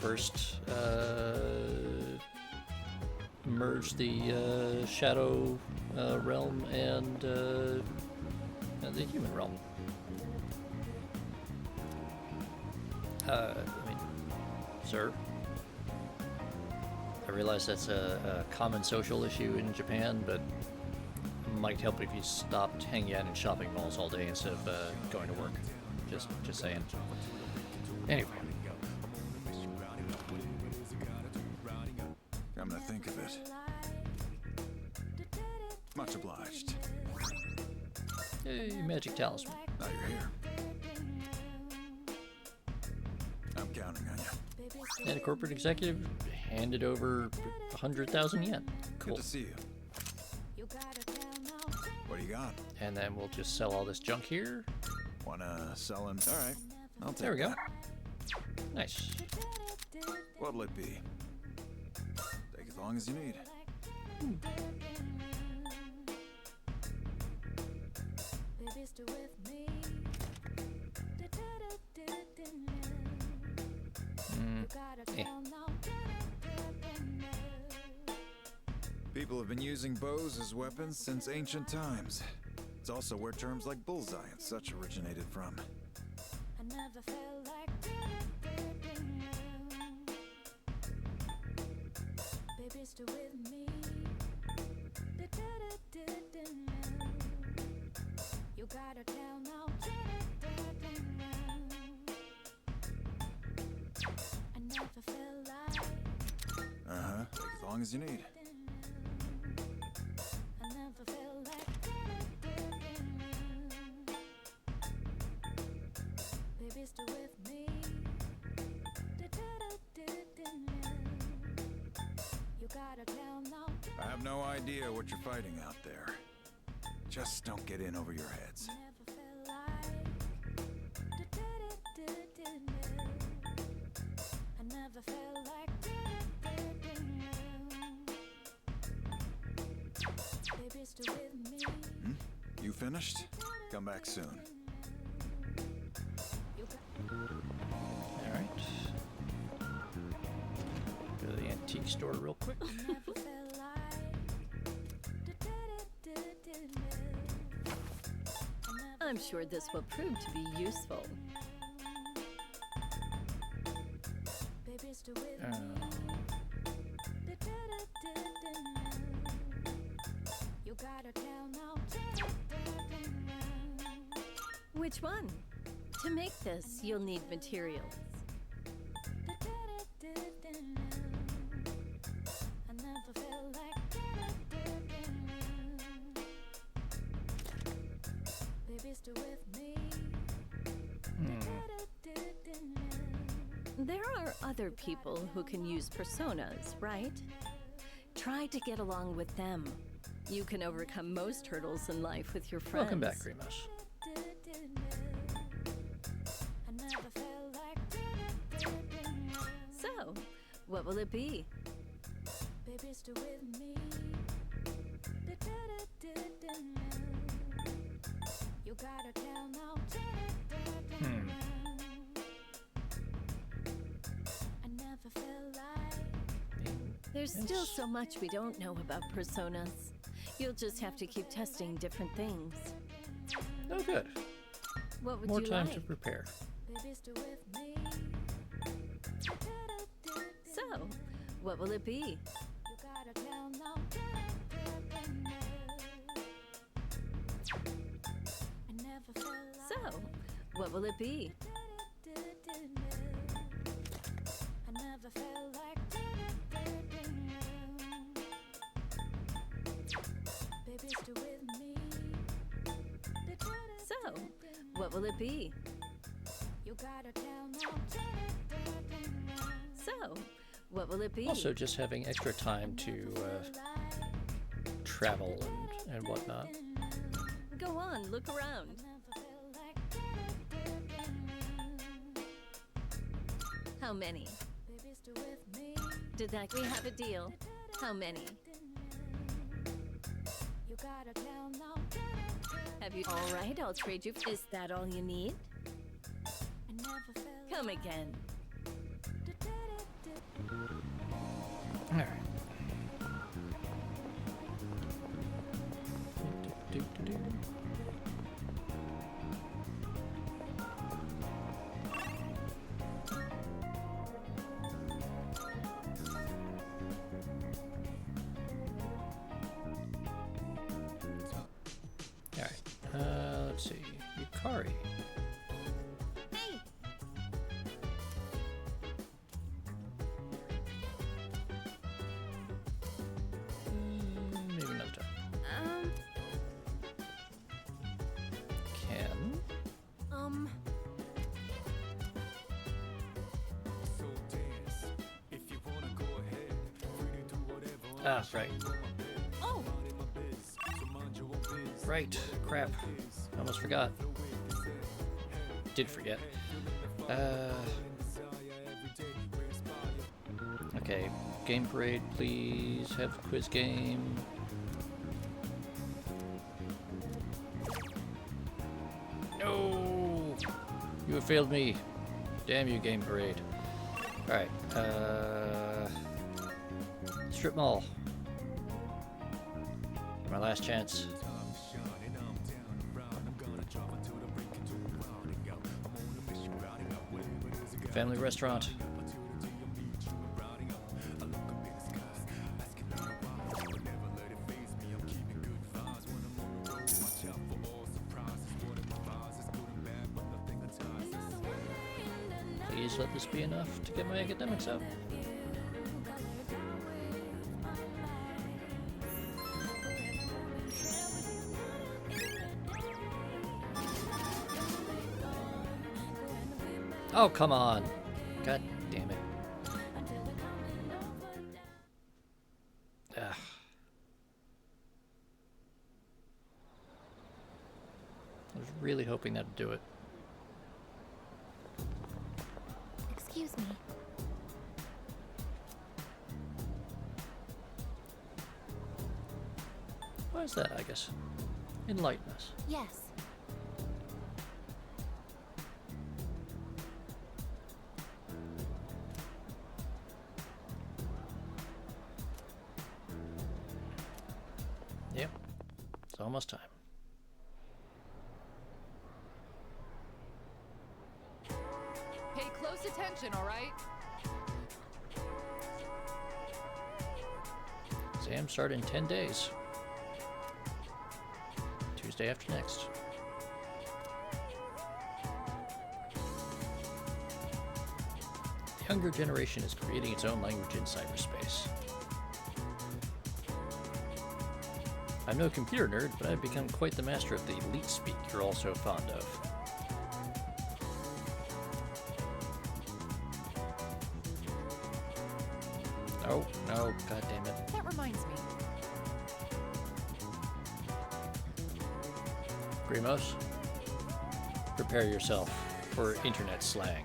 first merged the Shadow realm and the human realm. I mean, sir, I realize that's a common social issue in Japan, but it might help if you stopped hanging out in shopping malls all day instead of going to work. Just saying. Anyway. Come to think of it, Much obliged. Hey, magic talisman. Now you're here. I'm counting on you. And a corporate executive handed over 100,000 yen. Cool. Good to see you. What do you got? And then we'll just sell all this junk here. Wanna sell him? All right. I'll take There we go. that. Nice. What'll it be? Take as long as you need. Eh. People have been using bows as weapons since ancient times. It's also where terms like bullseye and such originated from. Uh-huh. Take as long as you need. I have no idea what you're fighting out there. Just don't get in over your heads. You finished? Come back soon. Alright. Go to the antique store real quick. I'm sure this will prove to be useful. Which one? To make this, you'll need materials. There are other people who can use personas, right? Try to get along with them. You can overcome most hurdles in life with your friends. Welcome back, Remus. So, what will it be? There's still so much we don't know about personas. You'll just have to keep testing different things. Oh, good. What would More you time like? to prepare. So, what will it be? So, what will it be? So, what will it be? So, what will it be? Also, just having extra time to travel and whatnot. Go on, look around. How many? Did that we have a deal? How many? Have you? All right, I'll trade you. Is that all you need? Come again. All right. Let's see. Yukari. Hey! Maybe another time. Ah, right. Oh, Right. Crap. I almost forgot. Did forget. Okay. Game Parade, please have a quiz game. No! You have failed me. Damn you, Game Parade. Alright. Strip Mall. My last chance. Family Restaurant. Please let this be enough to get my academics up. Oh, come on. God damn it. Ugh. I was really hoping that'd do it. Excuse me. Why is that, I guess? Enlighten us. Yes. Yep. It's almost time. pay close attention, all right? Exam start in 10 days. Tuesday after next. The younger generation is creating its own language in cyberspace. I'm no computer nerd, but I've become quite the master of the elite speak you're all so fond of. Oh, no, god damn it. That reminds me. Grimos, prepare yourself for internet slang.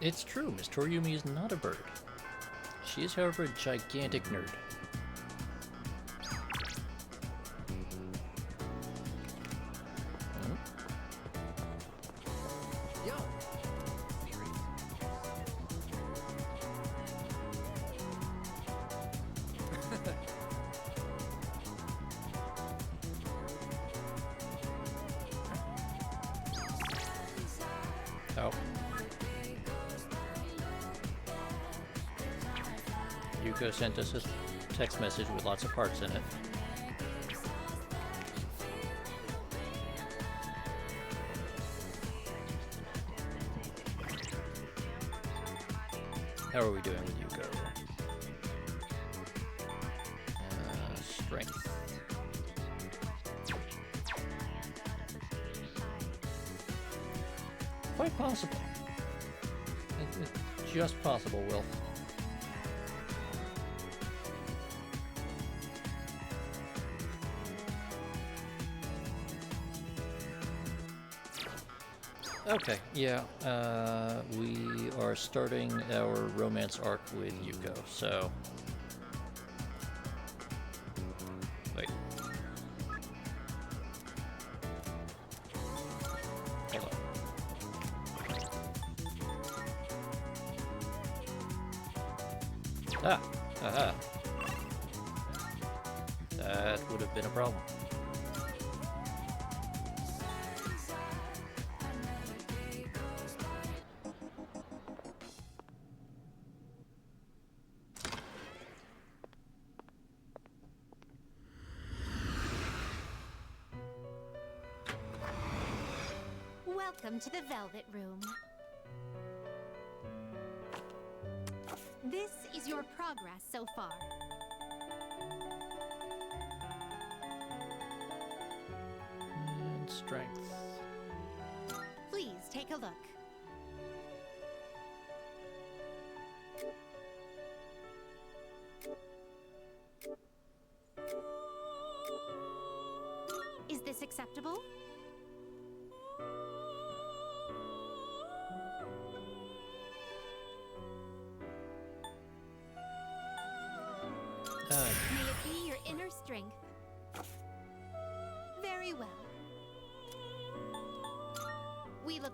It's true, Miss Toriumi is not a bird. She is, however, a gigantic nerd. Yo. Oh. Yuko sent us a text message with lots of hearts in it. How are we doing with Yuko? Strength. Quite possible. It's just possible, Will. Okay, yeah, we are starting our romance arc with Yuko, so... Wait. Hold on. Ah! Aha! that would have been a problem. Welcome to the Velvet Room. This is your progress so far. And strength. Please take a look. Is this acceptable? May it be your inner strength. Very well. We look...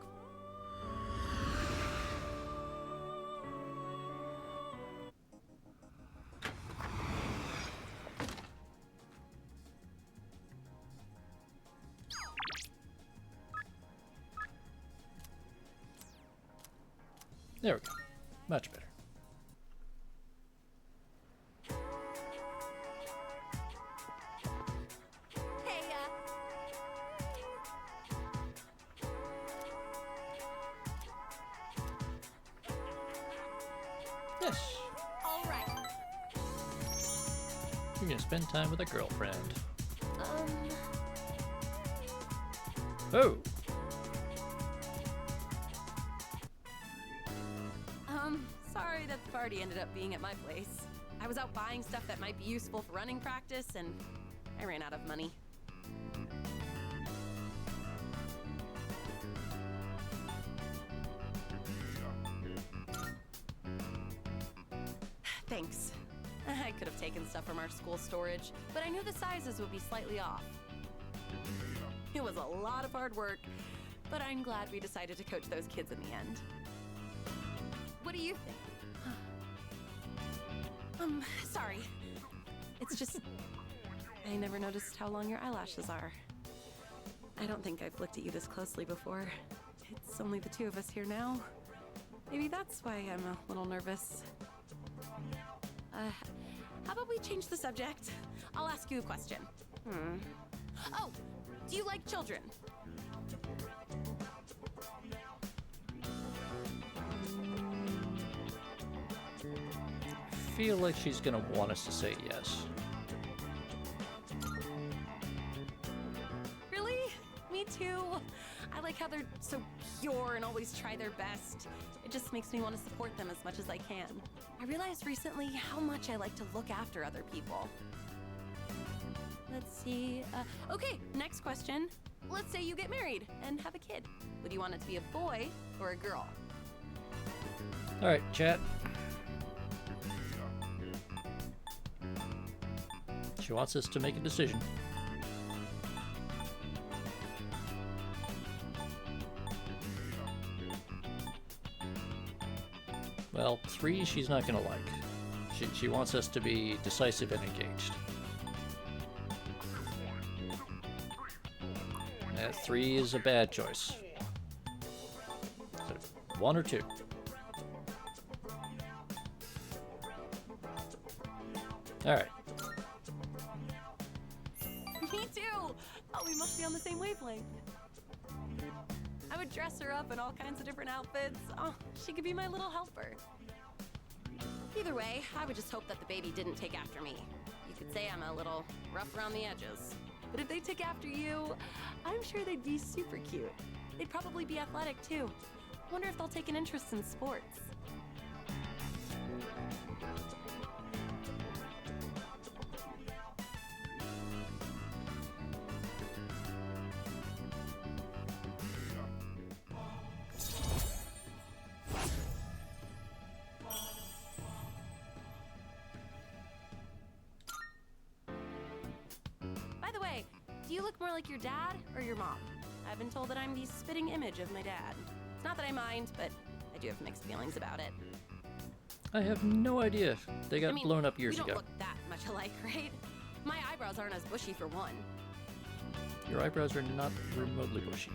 There we go. Much better. Hey, Yes. all right. You're gonna spend time with a girlfriend. Oh! Sorry that the party ended up being at my place. I was out buying stuff that might be useful for running practice, and I ran out of money. Thanks. I could have taken stuff from our school storage, but I knew the sizes would be slightly off. It was a lot of hard work, but I'm glad we decided to coach those kids in the end. What do you think? Sorry. It's just... I never noticed how long your eyelashes are. I don't think I've looked at you this closely before. It's only the two of us here now. Maybe that's why I'm a little nervous. How about we change the subject? I'll ask you a question. Oh, do you like children? I feel like she's gonna want us to say yes. Really? Me too. I like how they're so pure and always try their best. It just makes me want to support them as much as I can. I realized recently how much I like to look after other people. Let's see. Okay, next question. Let's say you get married and have a kid. Would you want it to be a boy or a girl? Alright, chat. She wants us to make a decision. Well, 3 she's not gonna like. She wants us to be decisive and engaged. 3 is a bad choice. So 1 or 2? Alright. Me too! Oh, we must be on the same wavelength. I would dress her up in all kinds of different outfits. Oh, she could be my little helper. Either way, I would just hope that the baby didn't take after me. You could say I'm a little rough around the edges. But if they took after you, I'm sure they'd be super cute. They'd probably be athletic too. Wonder if they'll take an interest in sports. Do you look more like your dad or your mom? I've been told that I'm the spitting image of my dad. It's not that I mind, but I do have mixed feelings about it. I have no idea. They got blown up years we don't ago. look that much alike, right? My eyebrows aren't as bushy for one. Your eyebrows are not remotely bushy.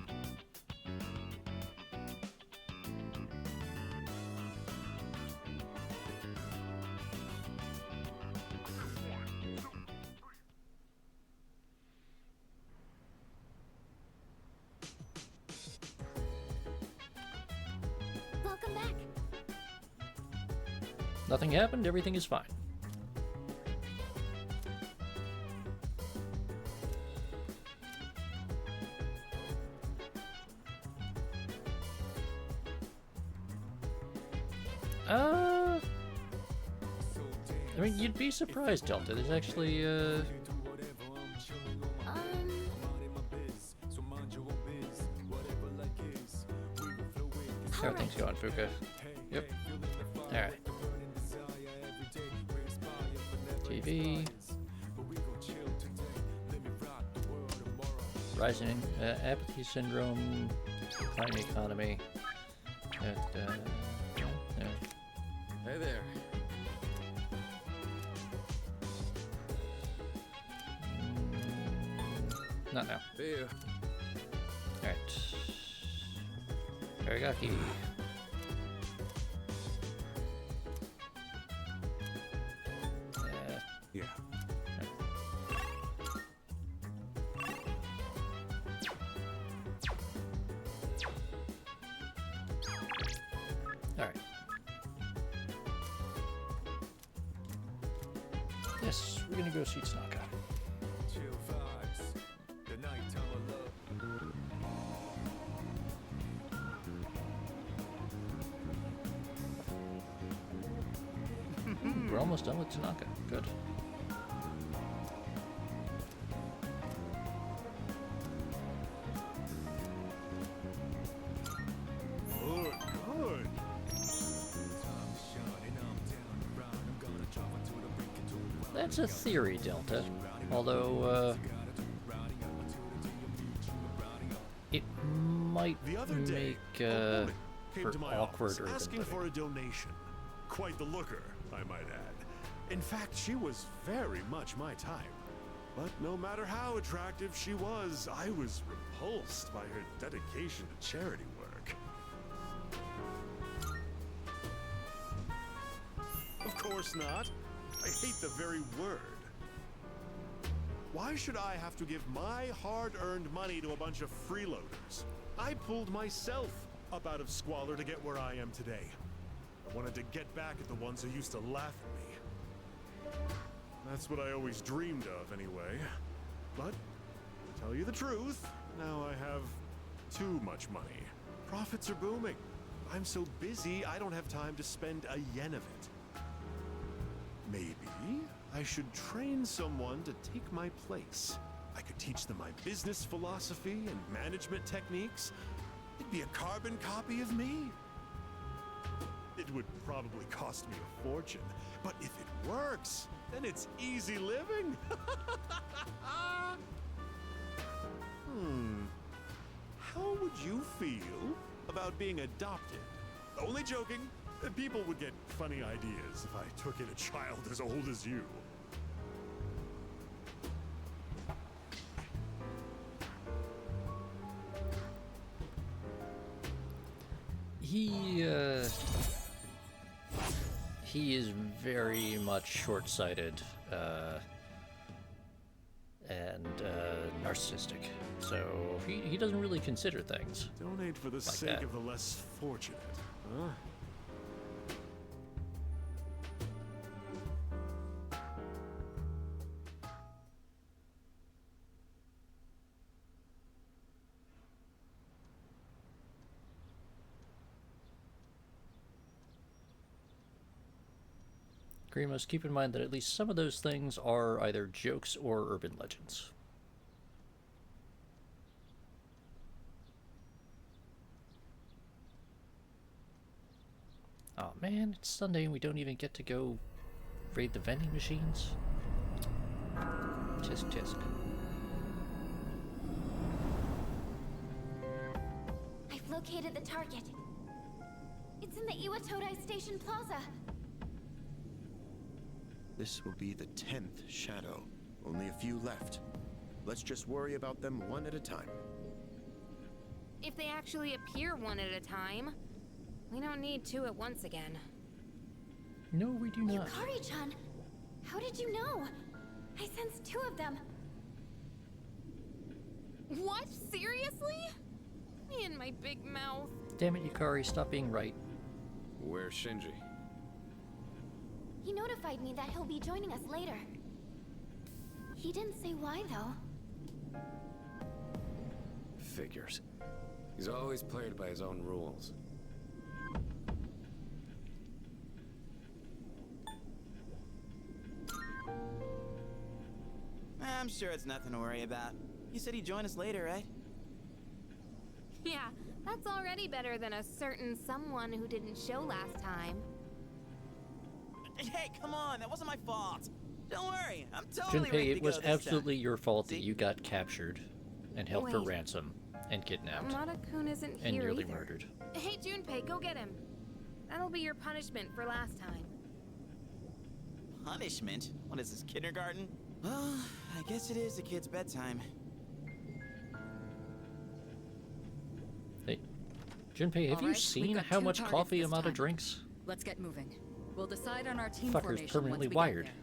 Welcome back. Nothing happened, everything is fine. I mean, you'd be surprised, Delta. There's actually, How are things going, Fuka? Yep. Alright. TV. Rising apathy syndrome. Declining economy. Hey there. Not now. See you. Alright. Aragaki. Yeah. Alright. Yes, we're gonna go see Tanaka. Chill vibes. The nighttime of love. We're almost done with Tanaka. Good. Good. That's a theory, Delta. Although, it might The other day, make, a woman came for to my awkward office urban asking living. for a donation. Quite the looker, I might add. In fact, she was very much my type. But no matter how attractive she was, I was repulsed by her dedication to charity work. Of course not. I hate the very word. Why should I have to give my hard-earned money to a bunch of freeloaders? I pulled myself up out of squalor to get where I am today. I wanted to get back at the ones who used to laugh at me. That's what I always dreamed of, anyway. But, to tell you the truth, now I have too much money. Profits are booming. I'm so busy, I don't have time to spend a yen of it. Maybe I should train someone to take my place. I could teach them my business philosophy and management techniques. It'd be a carbon copy of me. It would probably cost me a fortune, but if it works, then it's easy living. How would you feel about being adopted? Only joking. People would get funny ideas if I took in a child as old as you. He is very much short-sighted and narcissistic, so he doesn't really consider things. Donate for the like sake that. of the less fortunate, huh? Grimos, keep in mind that at least some of those things are either jokes or urban legends. Oh man, it's Sunday and we don't even get to go raid the vending machines. Tisk tisk. I've located the target. It's in the Iwatodai Station Plaza. This will be the 10th shadow. Only a few left. Let's just worry about them one at a time. If they actually appear one at a time, we don't need two at once again. No, we do not. Yukari-chan, how did you know? I sensed two of them. What? Seriously? Me and my big mouth. Damn it, Yukari, stop being right. Where's Shinji? He notified me that he'll be joining us later. He didn't say why, though. Figures. He's always played by his own rules. I'm sure it's nothing to worry about. You said he'd join us later, right? Yeah, that's already better than a certain someone who didn't show last time. Hey, come on, that wasn't my fault. Don't worry, I'm totally ready Junpei, to it was go this absolutely time. your fault that See? you got captured and held for Wait. ransom and kidnapped Amada-kun isn't and here nearly either. murdered. Hey, Junpei, go get him. That'll be your punishment for last time. Punishment? What is this, kindergarten? Well, I guess it is a kid's bedtime. Hey, Junpei, have All you right, seen we've got how two much targets coffee this Amada time. drinks? Let's get moving. We'll decide on our team Fucker's formation permanently once we wired. Get there.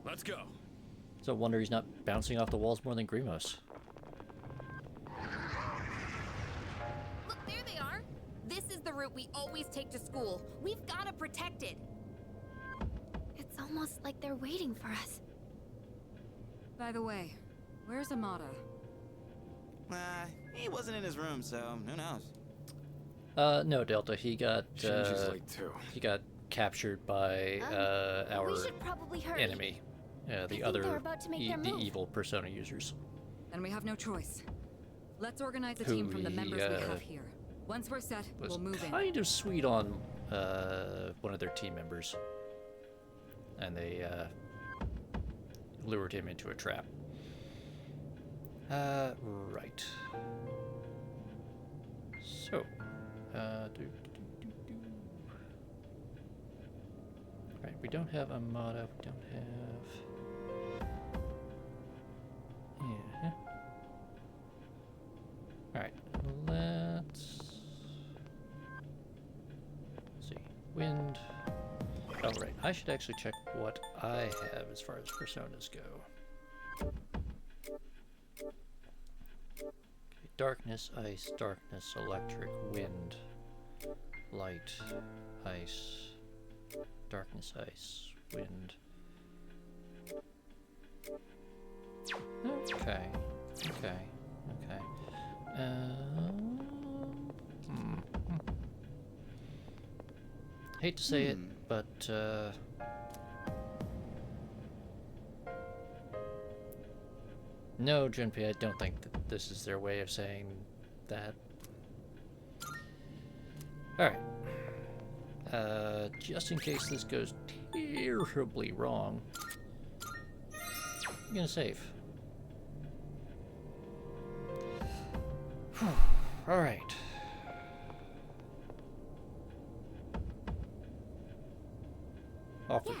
Let's go. It's no wonder he's not bouncing off the walls more than Grimos. Look, there they are. This is the route we always take to school. We've got to protect it. It's almost like they're waiting for us. By the way, where's Amada? He wasn't in his room, so who knows? No, Delta, he got, Shinji's late too. he got captured by, our We should probably hurry. enemy. The think other they're about to make their the move. evil Persona users. Then we have no choice. Let's organize a Who team from the we, members we have here. Once we're set, Was we'll move in. kind of sweet on one of their team members, and they lured him into a trap. Right. So, right, we don't have Amada. We don't have. Yeah. All right. Let's see. Wind. Oh, right. I should actually check what I have as far as personas go. Okay, darkness, ice, darkness, electric, wind, light, ice, darkness, ice, wind. Okay. Okay. Okay. Hate to say it, but no, Junpei, I don't think that this is their way of saying that. Alright. Just in case this goes terribly wrong, I'm gonna save. Alright. Off we go.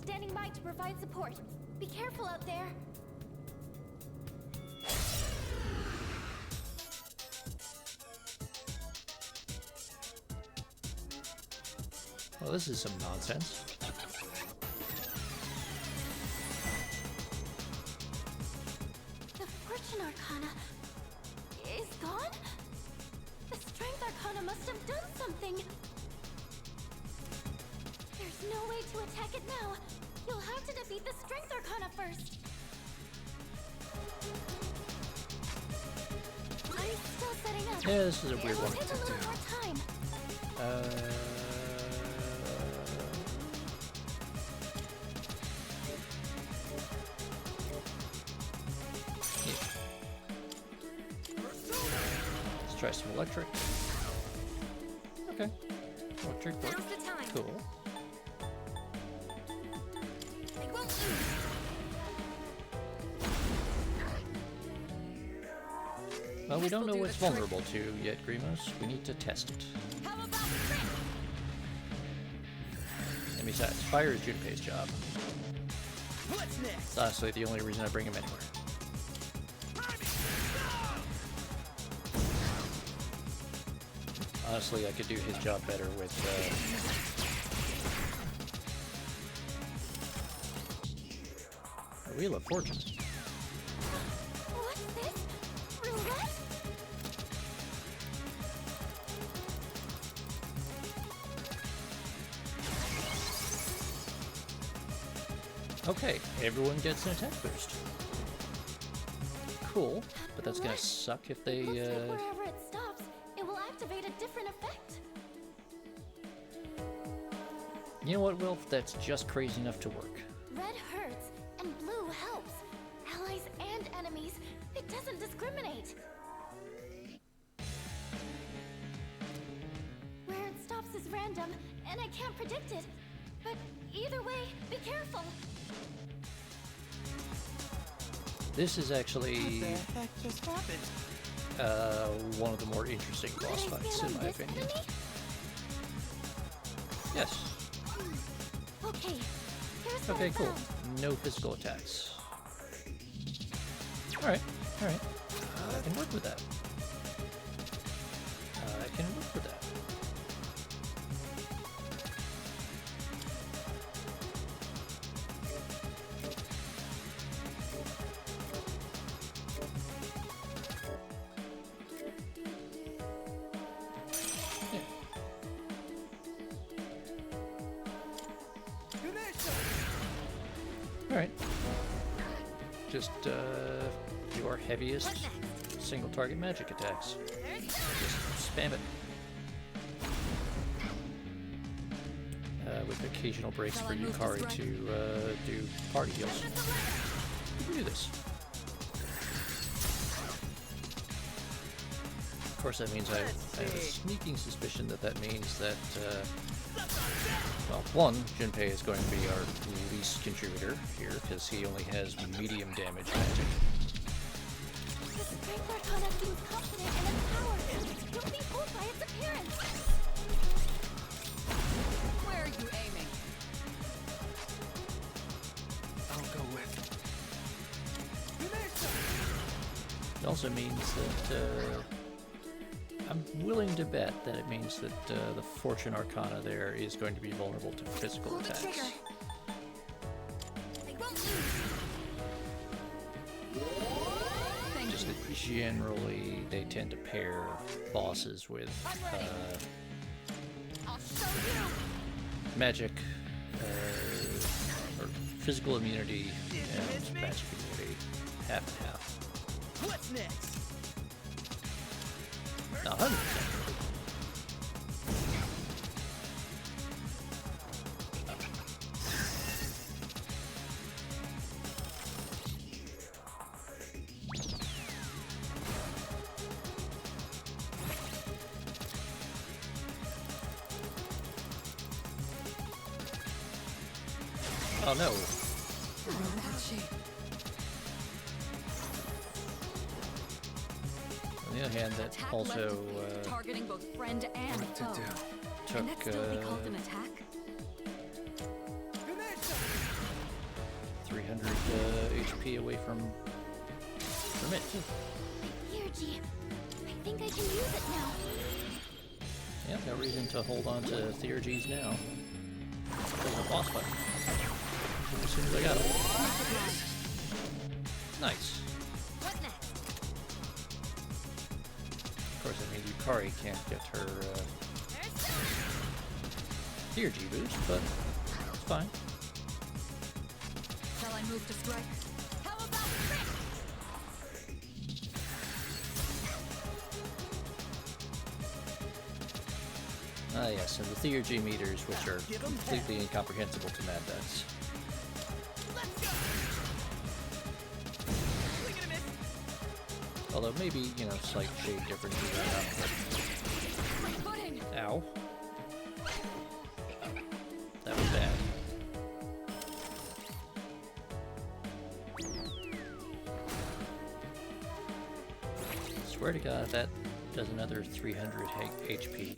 Standing by to provide support. Be careful out there. Well, this is some nonsense. The Fortune Arcana is gone? The Strength Arcana must have done something. There's no way to attack it now. You'll have to defeat the Strength Arcana first. I'm still setting up. Yeah, this is a weird It'll one. take a little more time. Let's try some electric. Okay. Electric work. Now's the time. Cool. They won't lose. Well, we don't know This'll do what's the trick. vulnerable to yet, Grimos. We need to test it. How about trick? And besides, fire is Junpei's job. What's next? It's honestly the only reason I bring him anywhere. Honestly, I could do his job better with, Wheel of Fortune. What's this? Roulette? Okay, everyone gets an attack boost. Cool, but that's gonna suck if they, Looks like wherever it stops, it will activate a different effect. You know what, Wilf? That's just crazy enough to work. Red hurts, and blue helps. Allies and enemies, it doesn't discriminate. Where it stops is random, and I can't predict it. But either way, be careful. This is actually What the heck just happened? one of the more interesting boss Could I fights, stand in on my this opinion. enemy? Yes. Okay, here's what Okay, I cool. found. No physical attacks. Alright, alright. I can work with that. I can work with that. Yeah. Alright. Just do our heaviest single target magic attacks. Just spam it. With occasional breaks for Yukari to do party heals. You can do this. Of course, that means I have a sneaking suspicion that that means that, well, one, Junpei is going to be our least contributor here, because he only has medium damage magic. The strength arcana seems confident in its power. Don't be fooled by its appearance. Where are you aiming? I'll go with. It also means that, I'm willing to bet that it means that the Fortune Arcana there is going to be vulnerable to physical Pull the attacks. trigger. They won't lose. Thank Just you. that generally they tend to pair bosses with I'll show you. magic, or physical immunity and magic immunity, half and half. What's next? Not 100%. Oh no. On the other hand, that Attack also left targeting both friend and What to foe. do? Can that took still be called an attack? 300 HP away from it too. Theurgy, I think I can use it now. Yeah, no reason to hold on to Theurgy's now. There's a boss fight. As soon as I got him. Nice. What next? Of course, that means Yukari can't get her Theurgy boost, but it's fine. Shall I move to strike? How about trick? Ah yes, and the Theurgy meters, which are completely incomprehensible to Mad Vets. Although maybe, you know, slight shade differences are not, but... Ow. That was bad. Swear to God, that does another 300 HP.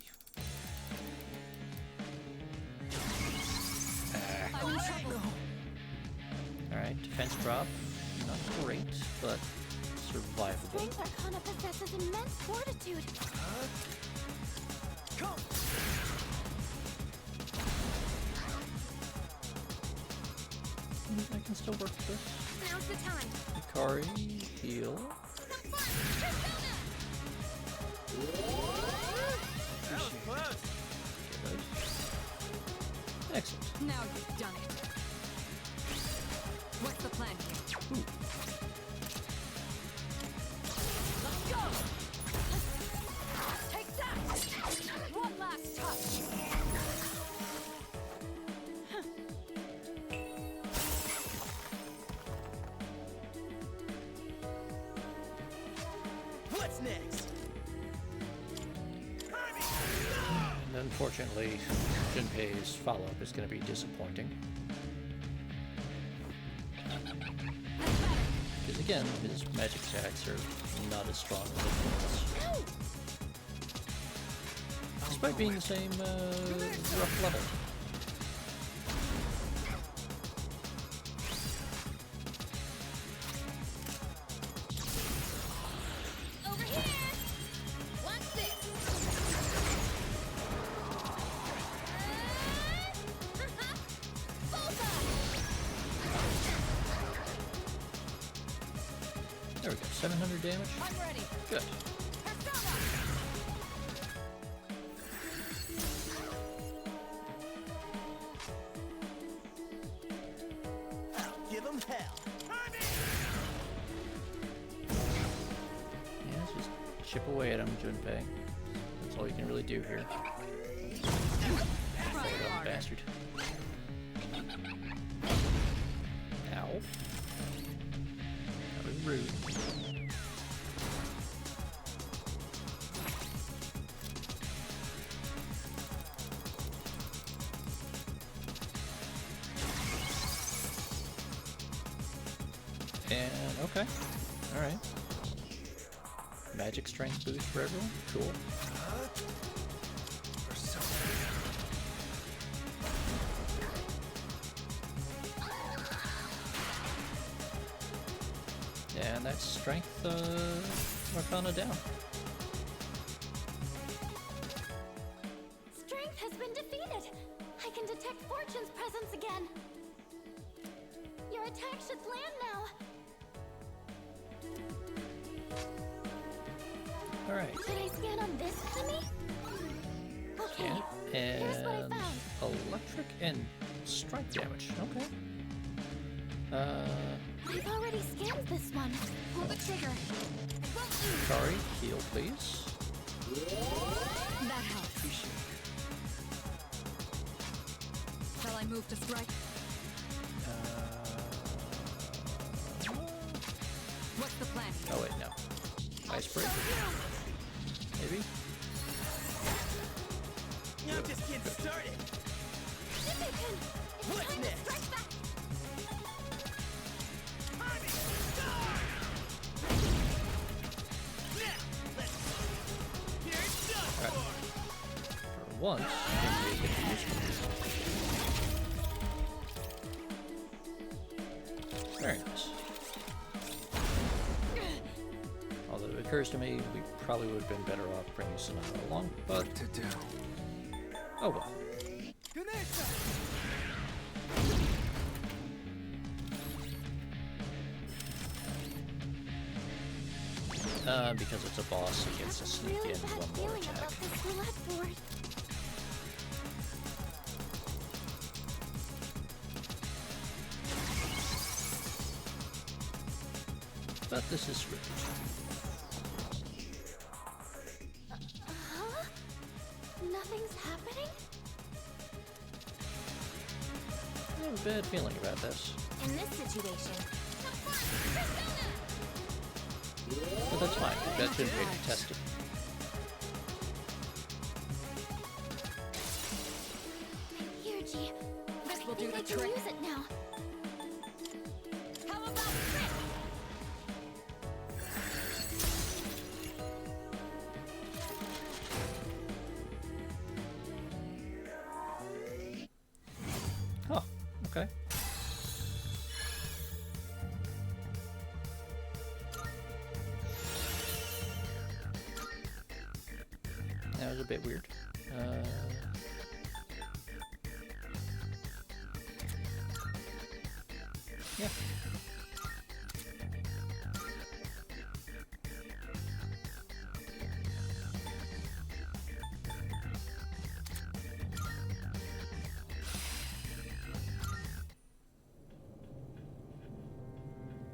I'm in trouble. Alright, defense drop. Not great, but survivable. Strength Arcana possesses immense fortitude. I can still work with this. Now's the time. Ikari, heal. Good. Excellent. Now you've done it. What's the plan here? Ooh. Let's go! Take that! One last touch! What's next? And unfortunately, Junpei's follow-up is going to be disappointing. Because again, his magic attacks are not as strong as everyone else. Despite being the same rough level. Over here! Watch this! There we go, 700 damage. I'm ready. Good. Give him hell. Yeah, let's just chip away at him, Junpei. That's all you can really do here. Hold up, bastard. Ow. That was rude. And okay. Alright. Magic strength boost for everyone? Cool. And that's strength Arcana down. Strength has been defeated. I can detect Fortune's presence again. Your attack should land now. Alright. Should I scan on this enemy? Okay, Yeah. here's what I And found. electric and strike damage. Okay. I've already scanned this one. Pull the trigger. Sorry, heal please. That helps. Shall I move to strike? What's the plan? Oh wait, no. Ice break? Maybe? I'm just getting started. What's next? Alright. For once, we get to use one. Very nice. Although it occurs to me we probably would have been better off bringing Sonata along, but What to do? oh well. Because it's a boss, he gets to sneak Really in bad one more feeling attack. about this roulette board. But this is scripted. Huh? Nothing's happening? I have a bad feeling about this. In this situation, But that's fine. That shouldn't be contested. Here, G. This will I do think the I can trick. use it now. how about trick? Okay. That was a bit weird. Yeah.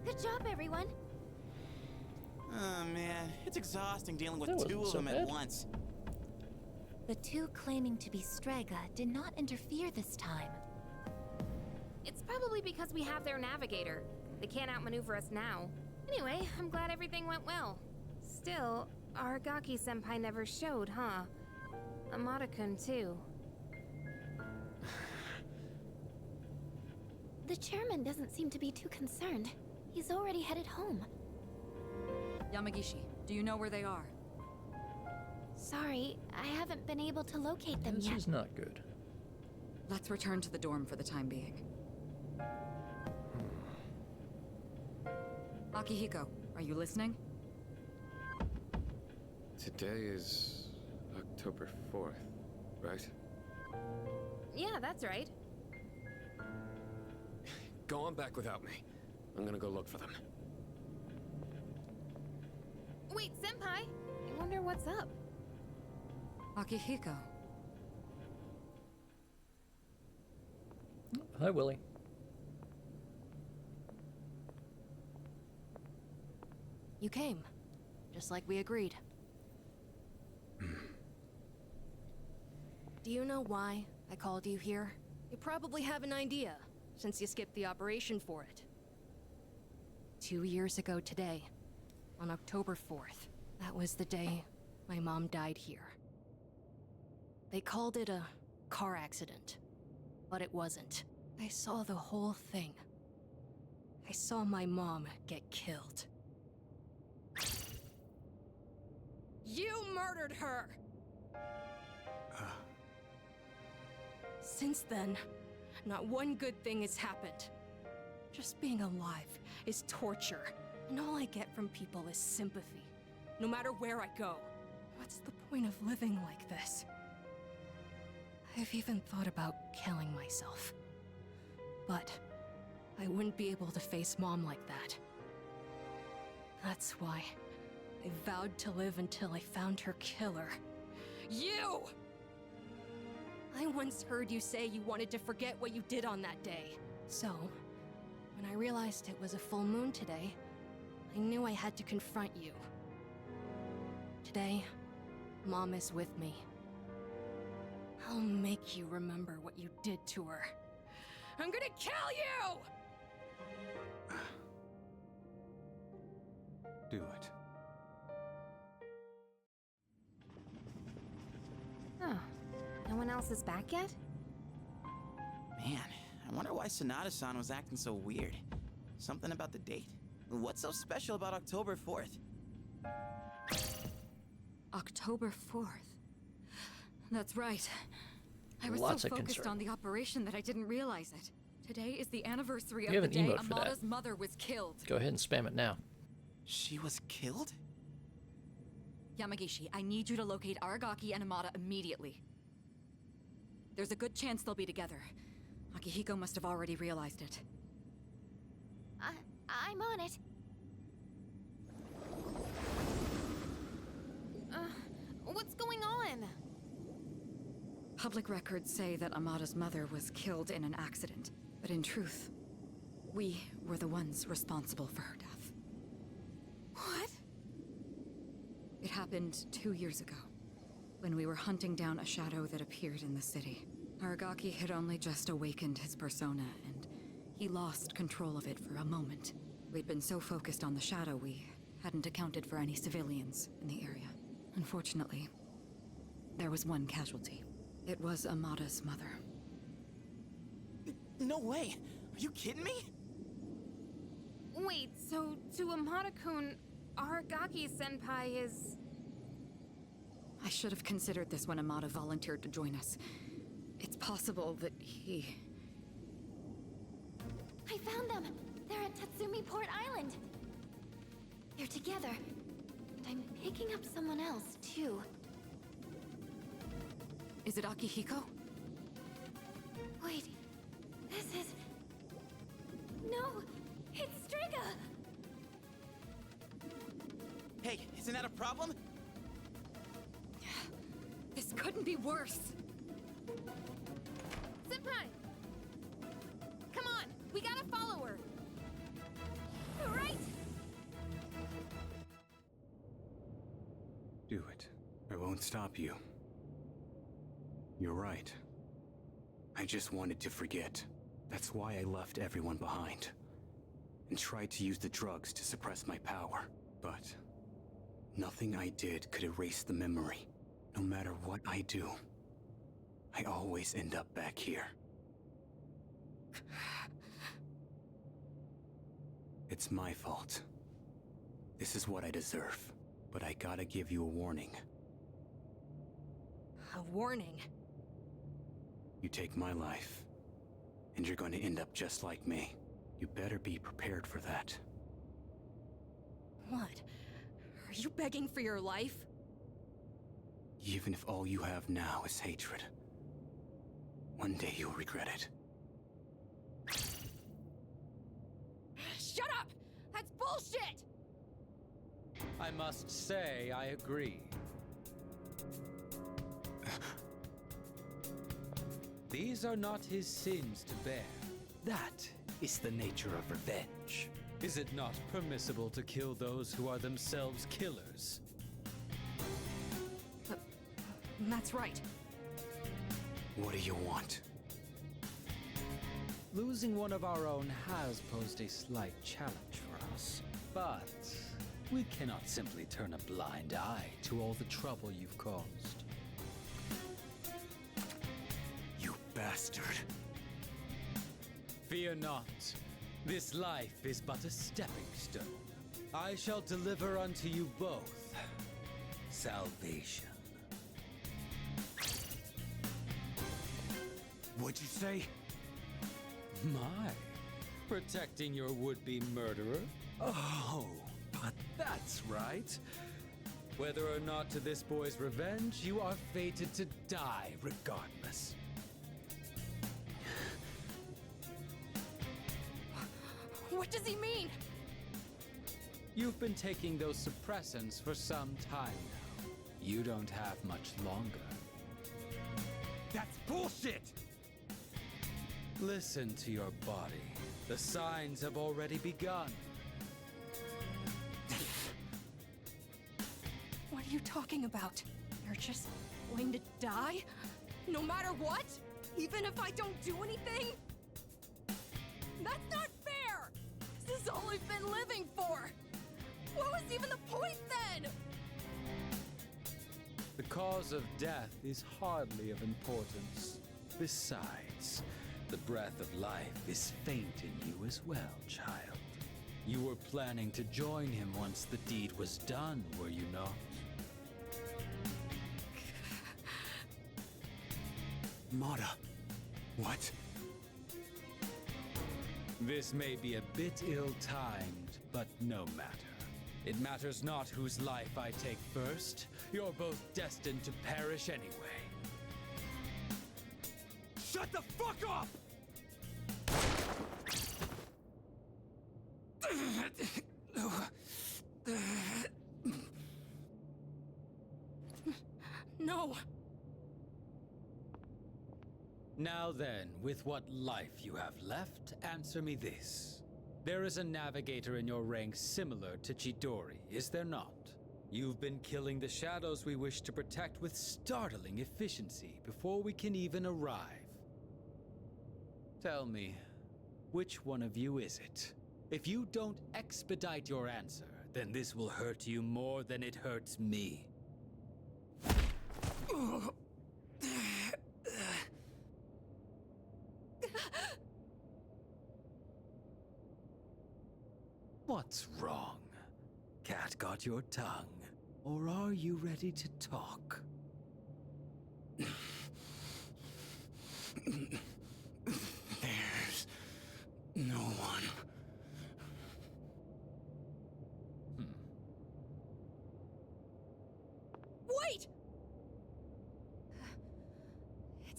Good job, everyone. Oh man, it's exhausting dealing with That two wasn't of so them bad. at once. The two claiming to be Strega did not interfere this time. It's probably because we have their navigator. They can't outmaneuver us now. Anyway, I'm glad everything went well. Still, Aragaki-senpai never showed, huh? Amada-kun, too. The chairman doesn't seem to be too concerned. He's already headed home. Yamagishi, do you know where they are? Sorry, I haven't been able to locate them This yet. is not good. Let's return to the dorm for the time being. Akihiko, are you listening? Today is October 4th, right? Yeah, that's right. Go on back without me. I'm gonna go look for them. Wait, senpai! I wonder what's up. Akihiko. Hi, Willie. You came, just like we agreed. Do you know why I called you here? You probably have an idea, since you skipped the operation for it. 2 years ago today, on October 4th, that was the day my mom died here. They called it a car accident, but it wasn't. I saw the whole thing. I saw my mom get killed. You murdered her! Since then, not one good thing has happened. Just being alive is torture, and all I get from people is sympathy, no matter where I go. What's the point of living like this? I've even thought about killing myself. But I wouldn't be able to face Mom like that. That's why I vowed to live until I found her killer. You! I once heard you say you wanted to forget what you did on that day. So, when I realized it was a full moon today, I knew I had to confront you. Today, Mom is with me. I'll make you remember what you did to her. I'm gonna kill you! Do it. Oh, no one else is back yet? Man, I wonder why Sonata-san was acting so weird. Something about the date? What's so special about October 4th? October 4th. That's right. I was Lots so of focused concern. on the operation that I didn't realize it. Today is the anniversary You of have the an day emote for that. Amada's mother was killed. Go ahead and spam it now. She was killed? Yamagishi, I need you to locate Aragaki and Amada immediately. There's a good chance they'll be together. Akihiko must have already realized it. I'm on it. What's going on? Public records say that Amada's mother was killed in an accident, but in truth, we were the ones responsible for her death. What? It happened 2 years ago, when we were hunting down a shadow that appeared in the city. Aragaki had only just awakened his persona, and he lost control of it for a moment. We'd been so focused on the shadow, we hadn't accounted for any civilians in the area. Unfortunately, there was one casualty. It was Amada's mother. No way! Are you kidding me? Wait, so to Amada-kun, Aragaki-senpai is... I should have considered this when Amada volunteered to join us. It's possible that he... I found them! They're at Tatsumi Port Island! They're together. And I'm picking up someone else, too. Is it Akihiko? Wait, this is... No! It's Striga! Hey, isn't that a problem? This couldn't be worse! Senpai! Come on, we gotta follow her! Right? Do it. I won't stop you. You're right. I just wanted to forget. That's why I left everyone behind. And tried to use the drugs to suppress my power. But nothing I did could erase the memory. No matter what I do, I always end up back here. It's my fault. This is what I deserve. But I gotta give you a warning. A warning? You take my life, and you're going to end up just like me. You better be prepared for that. What? Are you begging for your life? Even if all you have now is hatred, one day you'll regret it. Shut up! That's bullshit! I must say, I agree. These are not his sins to bear. That is the nature of revenge. Is it not permissible to kill those who are themselves killers? That's right. What do you want? Losing one of our own has posed a slight challenge for us, but we cannot simply turn a blind eye to all the trouble you've caused. You bastard. Fear not. This life is but a stepping stone. I shall deliver unto you both salvation. What'd you say? My, protecting your would-be murderer? Oh, but that's right. Whether or not to this boy's revenge, you are fated to die regardless. What does he mean? You've been taking those suppressants for some time now. You don't have much longer. That's bullshit! Listen to your body. The signs have already begun. What are you talking about? You're just going to die? No matter what? Even if I don't do anything? That's not fair! This is all I've been living for! What was even the point then? The cause of death is hardly of importance. Besides, the breath of life is faint in you as well, child. You were planning to join him once the deed was done, were you not? Mata. What? This may be a bit ill-timed, but no matter. It matters not whose life I take first. You're both destined to perish anyway. Shut the fuck up! No. Now then, with what life you have left, answer me this. There is a navigator in your ranks similar to Chidori, is there not? You've been killing the shadows we wish to protect with startling efficiency before we can even arrive. Tell me, which one of you is it? If you don't expedite your answer, then this will hurt you more than it hurts me. What's wrong? Cat got your tongue? Or are you ready to talk? There's no one.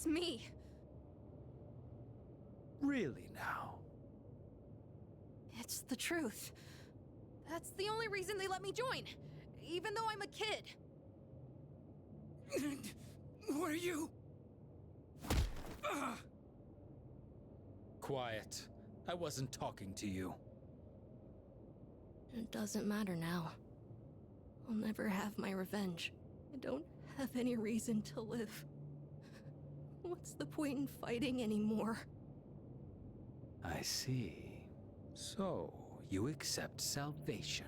me. Really now? It's the truth. That's the only reason they let me join, even though I'm a kid. What are you? Quiet. I wasn't talking to you. It doesn't matter now. I'll never have my revenge. I don't have any reason to live. What's the point in fighting anymore? I see. So, you accept salvation.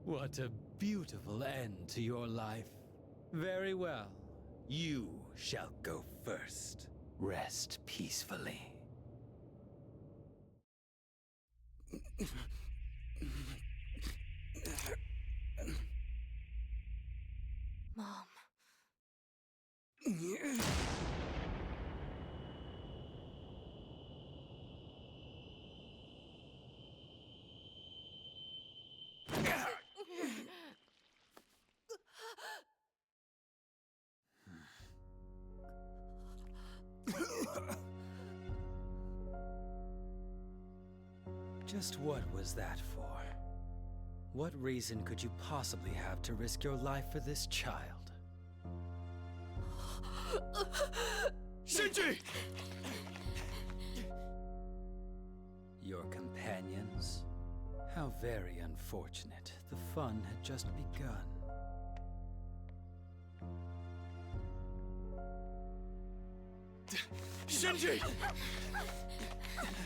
What a beautiful end to your life. Very well. You shall go first. Rest peacefully. Mom. Just what was that for? What reason could you possibly have to risk your life for this child? Shinji! Your companions? How very unfortunate. The fun had just begun. Shinji!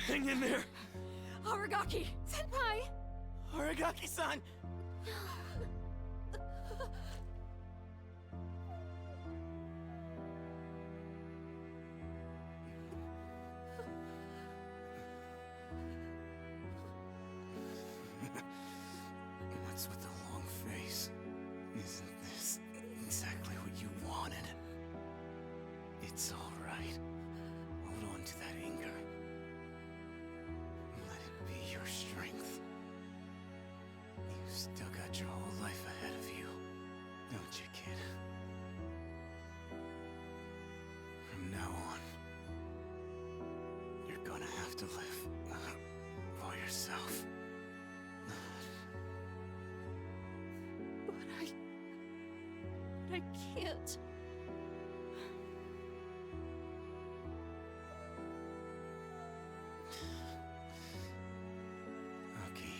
Hang in there! Aragaki! Senpai! Aragaki-san! What's with the long face? Isn't this exactly what you wanted? It's all right. Hold on to that anger. Let it be your strength. You've still got your whole life ahead of you, don't you, kid? From now on, you're gonna have to live for yourself. But I can't. Okay.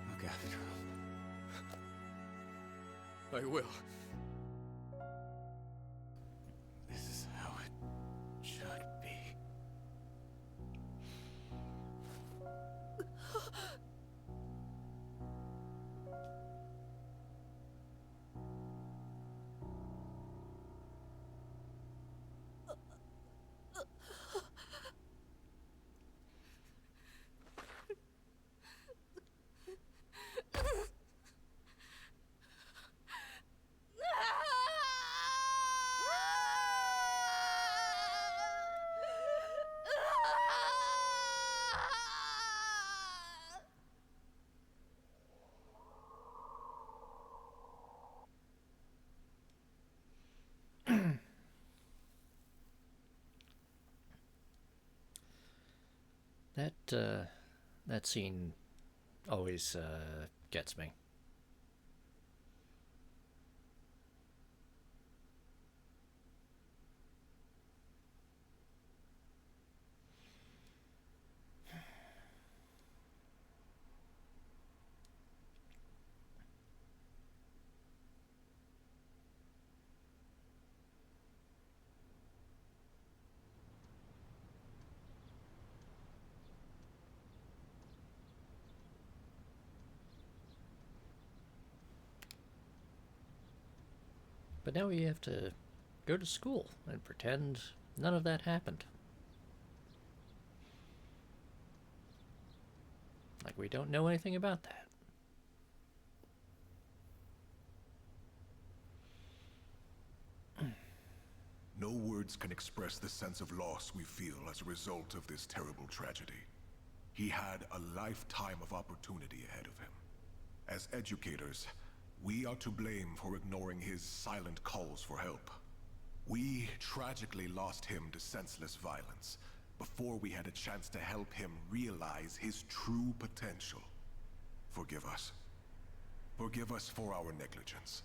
Look after him. I will. This is how it should be. That scene always gets me. But now we have to go to school and pretend none of that happened. Like we don't know anything about that. No words can express the sense of loss we feel as a result of this terrible tragedy. He had a lifetime of opportunity ahead of him. As educators, we are to blame for ignoring his silent calls for help. We tragically lost him to senseless violence before we had a chance to help him realize his true potential. Forgive us. Forgive us for our negligence.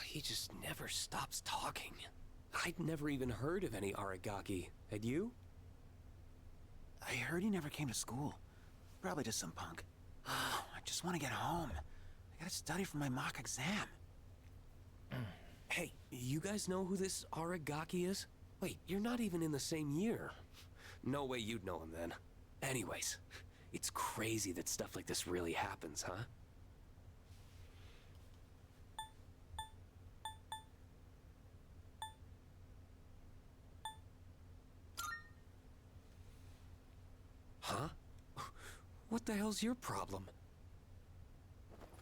He just never stops talking. I'd never even heard of any Aragaki. Had you? I heard he never came to school. Probably just some punk. I just want to get home. I gotta study for my mock exam. Hey, you guys know who this Aragaki is? Wait, you're not even in the same year. No way you'd know him then. Anyways, it's crazy that stuff like this really happens, huh? Huh? What the hell's your problem?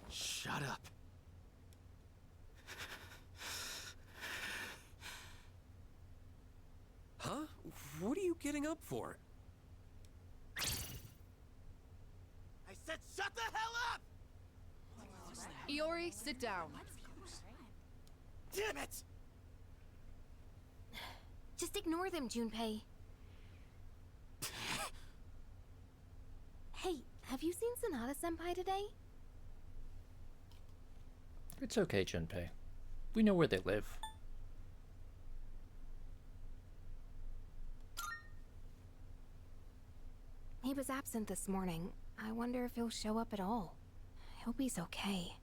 Shut up. Huh? What are you getting up for? I said shut the hell up! Iori, sit down. Damn it! Just ignore them, Junpei. Hey, have you seen Sonata-senpai today? It's okay, Junpei. We know where they live. He was absent this morning. I wonder if he'll show up at all. I hope he's okay.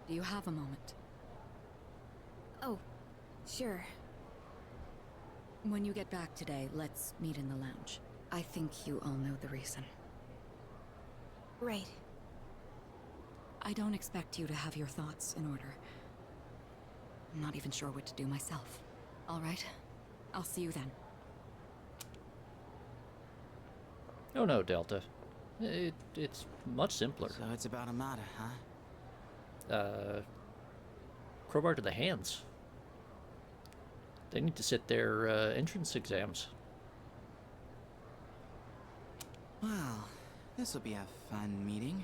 Do you have a moment? Oh, sure. When you get back today, let's meet in the lounge. I think you all know the reason. Right. I don't expect you to have your thoughts in order. I'm not even sure what to do myself. All right, I'll see you then. Oh no, Delta. It's much simpler. So it's about Amada, huh? Crowbar to the hands. They need to sit their entrance exams. Well, this will be a fun meeting.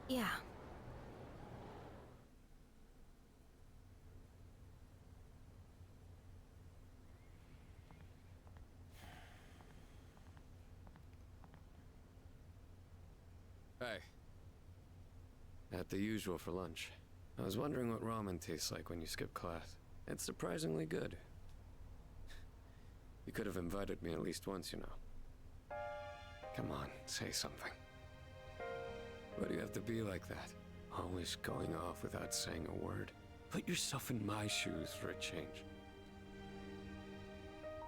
Yeah. Hey. At the usual for lunch. I was wondering what ramen tastes like when you skip class. It's surprisingly good. You could have invited me at least once, you know. Come on, say something. Why do you have to be like that? Always going off without saying a word. Put yourself in my shoes for a change.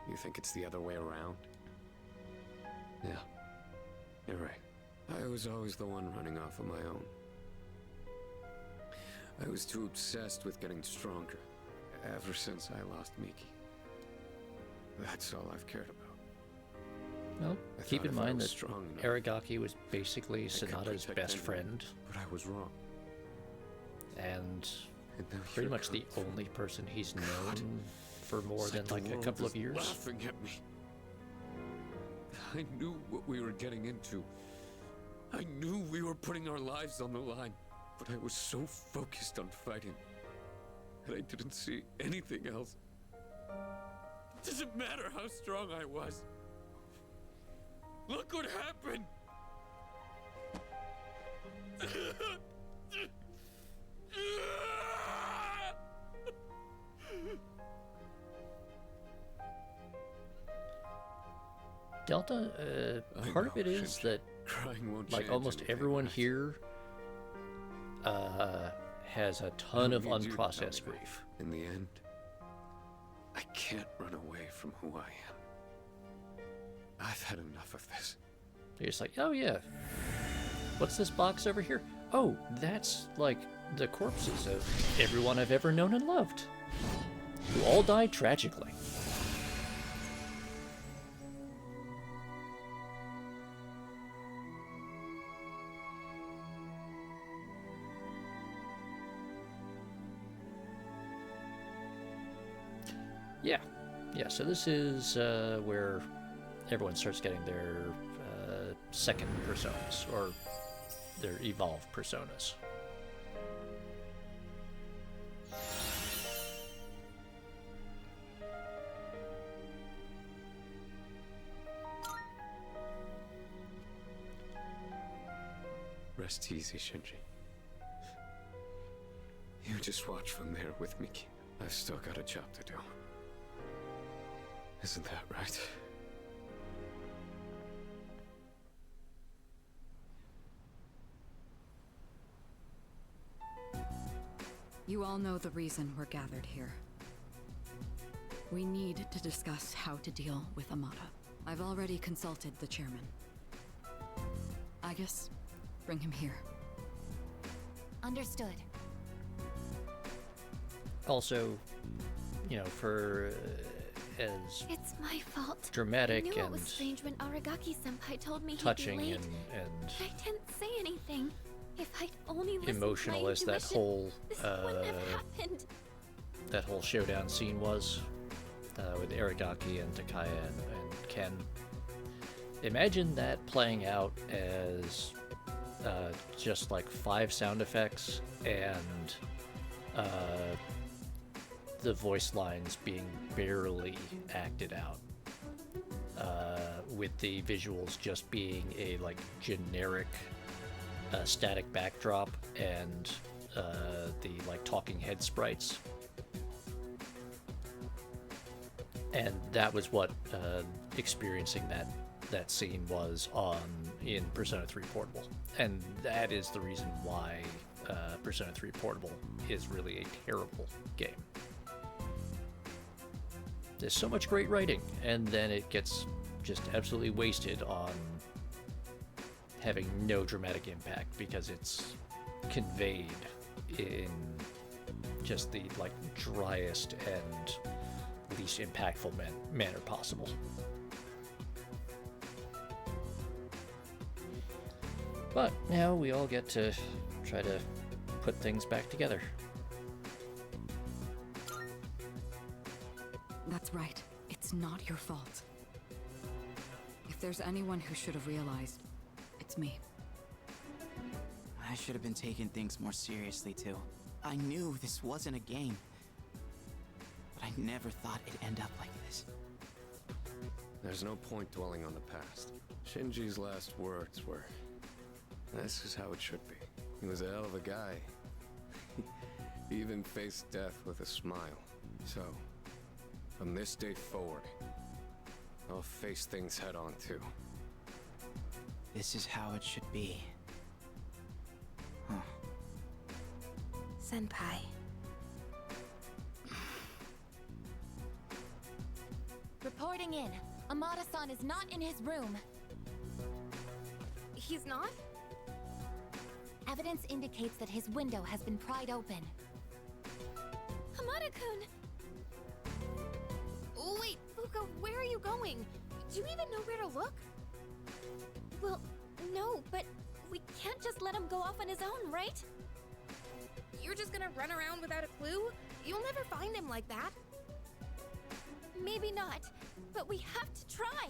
You think it's the other way around? Yeah, you're right. I was always the one running off on my own. I was too obsessed with getting stronger, ever since I lost Miki. That's all I've cared about. Well, keep in mind that strong enough, Aragaki was basically Sonata's best friend. But I was wrong. And now pretty you're much the coming only person he's God. known for more It's than the like a world couple is of years. laughing at me. I knew what we were getting into. I knew we were putting our lives on the line. But I was so focused on fighting that I didn't see anything else. It doesn't matter how strong I was. Look what happened! Delta, part of it is that Crying won't like change almost anything, everyone right? here has a ton of Don't need you to unprocessed tell me. grief. In the end, I can't run away from who I am. I've had enough of this. You're just like, oh yeah, what's this box over here? Oh, that's like the corpses of everyone I've ever known and loved, who all died tragically. Yeah, so this is where everyone starts getting their second personas, or their evolved personas. Rest easy, Shinji. You just watch from there with me. I've still got a job to do. Isn't that right? You all know the reason we're gathered here. We need to discuss how to deal with Amada. I've already consulted the chairman. Agus, bring him here. Understood. Also, you know, for as It's my fault. dramatic I knew it and was strange when Aragaki-senpai told me touching he'd be late. and I didn't say anything. If I'd only listened emotional to my as that intuition, whole this wouldn't have happened. that whole showdown scene was with Aragaki and Takaya and Ken. Imagine that playing out as just like 5 sound effects and the voice lines being barely acted out, with the visuals just being a like generic static backdrop and the like talking head sprites. And that was what experiencing that scene was in Persona 3 Portable, and that is the reason why Persona 3 Portable is really a terrible game. There's so much great writing, and then it gets just absolutely wasted on having no dramatic impact because it's conveyed in just the like driest and least impactful manner possible. But now we all get to try to put things back together. That's right. It's not your fault. If there's anyone who should have realized, it's me. I should have been taking things more seriously, too. I knew this wasn't a game. But I never thought it'd end up like this. There's no point dwelling on the past. Shinji's last words were, "This is how it should be." He was a hell of a guy. He even faced death with a smile. So, from this day forward, I'll face things head on too. This is how it should be. Huh. Senpai. Reporting in. Amada-san is not in his room. He's not? Evidence indicates that his window has been pried open. Amada-kun! Oh, wait, Fuka, where are you going? Do you even know where to look? Well, no, but we can't just let him go off on his own, right? You're just gonna run around without a clue? You'll never find him like that. Maybe not, but we have to try.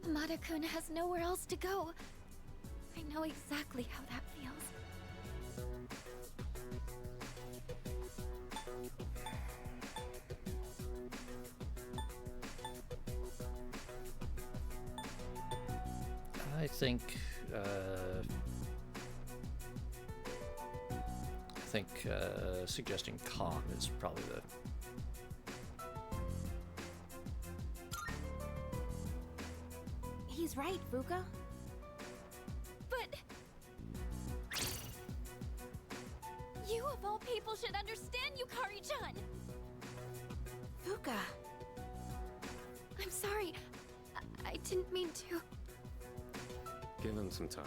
Amada-kun has nowhere else to go. I know exactly how that feels. I think suggesting calm is probably the He's right, Fuka. But you of all people should understand, Yukari-chan. Fuka. I'm sorry. I didn't mean to. Give him some time.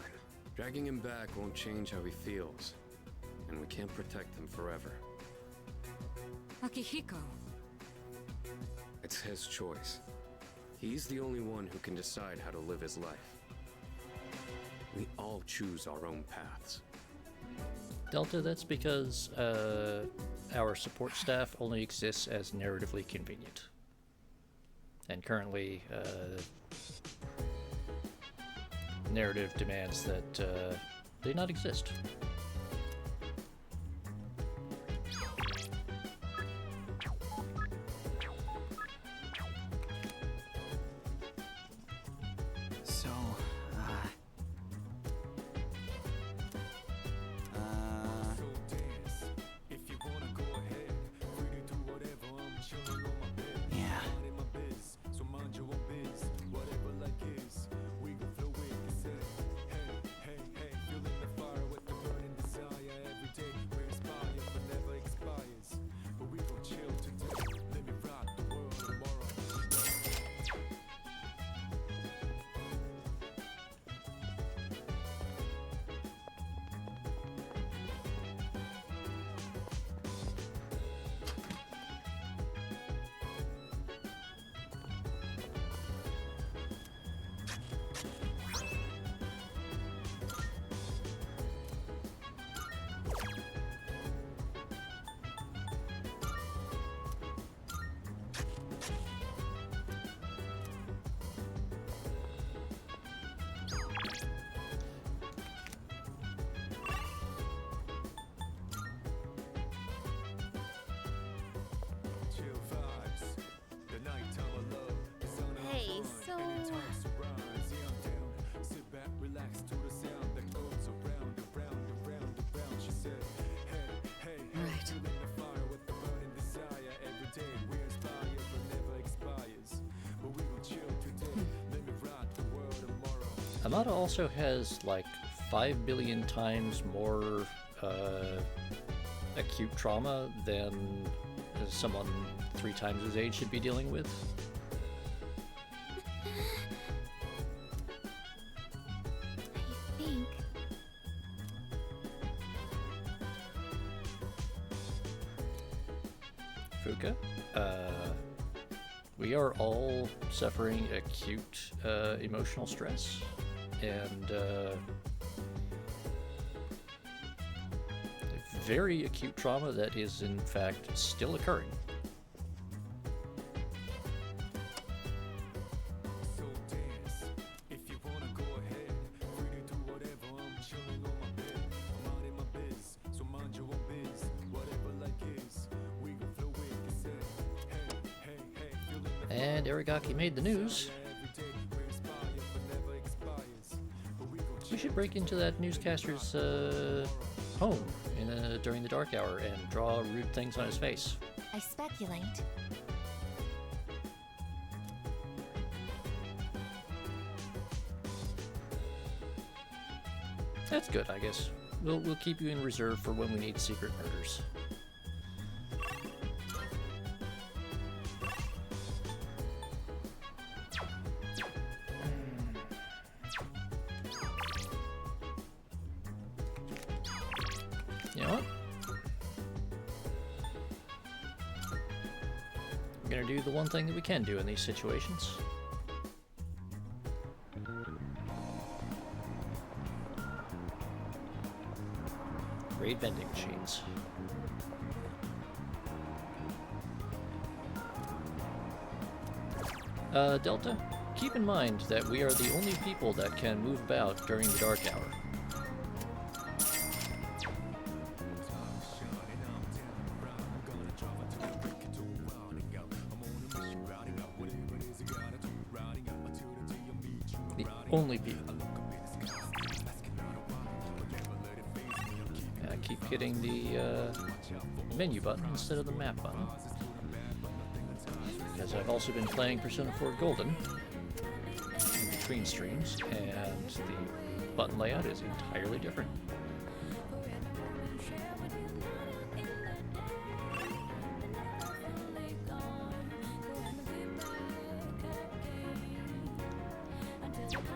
Dragging him back won't change how he feels. And we can't protect him forever. Akihiko. It's his choice. He's the only one who can decide how to live his life. We all choose our own paths. Delta, that's because our support staff only exists as narratively convenient. currently, narrative demands that they not exist. So, yeah. Hey, so... Right. Amada also has like 5 billion times more acute trauma than someone 3 times his age should be dealing with. I think. Fuka, we are all suffering acute emotional stress, and very acute trauma that is in fact still occurring. And Aragaki made the news. We should break into that newscaster's home during the dark hour and draw rude things on his face. I speculate. That's good, I guess. We'll keep you in reserve for when we need secret murders. You know what? We're gonna do the one thing that we can do in these situations. Raid vending machines. Delta, keep in mind that we are the only people that can move about during the dark hour. The only people. I keep hitting the menu button instead of the map button. Because I've also been playing Persona 4 Golden in between streams, and the button layout is entirely different.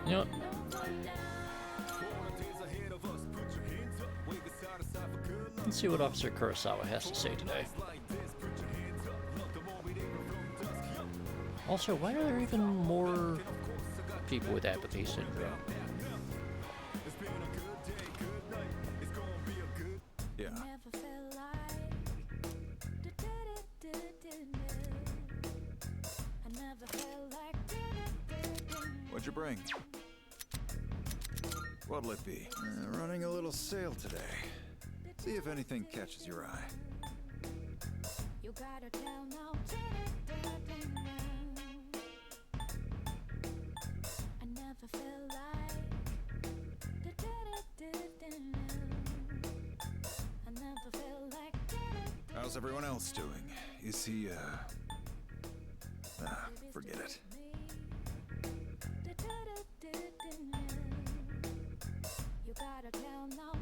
You know what? Let's see what Officer Kurosawa has to say today. Also, why are there even more people with apathy syndrome? Yeah. I never felt like you bring? What'll it be? Running a little sale today. See if anything catches your eye. You gotta tell now. I never felt like. I never felt like. How's everyone else doing? Is he, forget it. You gotta tell now.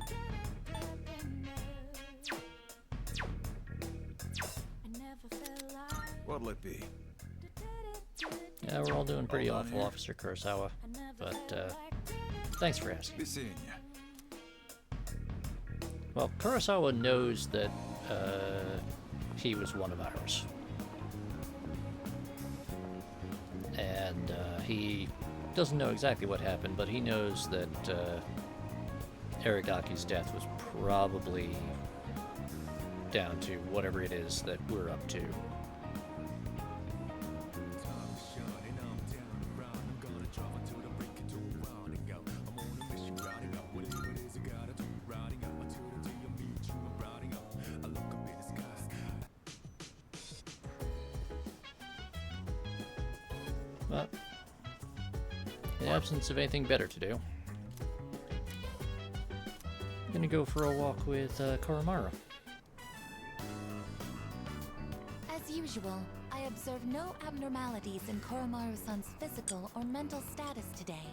I never felt like. What'll it be? Yeah, we're all doing pretty Hold on awful, here. Officer Kurosawa. But, thanks for asking. Be seeing you. Well, Kurosawa knows that, he was one of ours. And, he doesn't know exactly what happened, but he knows that, Aragaki's death was probably down to whatever it is that we're up to. But, in the absence of anything better to do, I'm gonna go for a walk with Koromaru. As usual, I observe no abnormalities in Koromaru-san's physical or mental status today.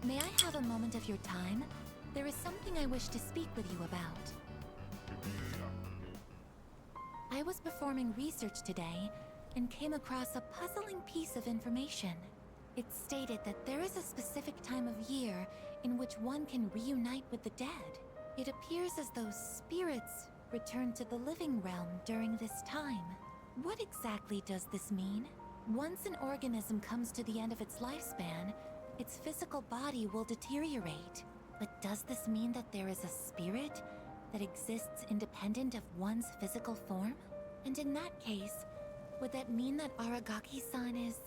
May I have a moment of your time? There is something I wish to speak with you about. I was performing research today and came across a puzzling piece of information. It stated that there is a specific time of year in which one can reunite with the dead. It appears as though spirits return to the living realm during this time. What exactly does this mean? Once an organism comes to the end of its lifespan, its physical body will deteriorate. But does this mean that there is a spirit that exists independent of one's physical form? And in that case, would that mean that Aragaki-san is...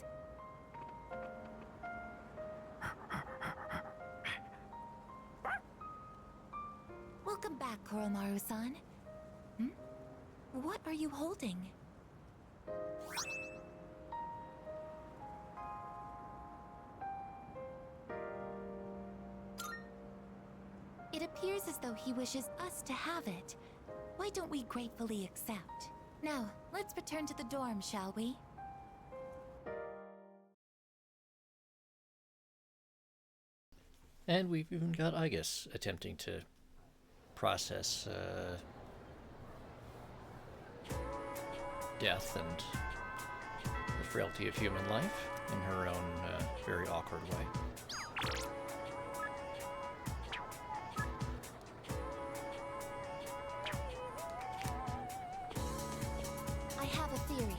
Welcome back, Koromaru-san. What are you holding? It appears as though he wishes us to have it. Why don't we gratefully accept? Now, let's return to the dorm, shall we? And we've even got Igus attempting to process death and the frailty of human life in her own very awkward way. I have a theory.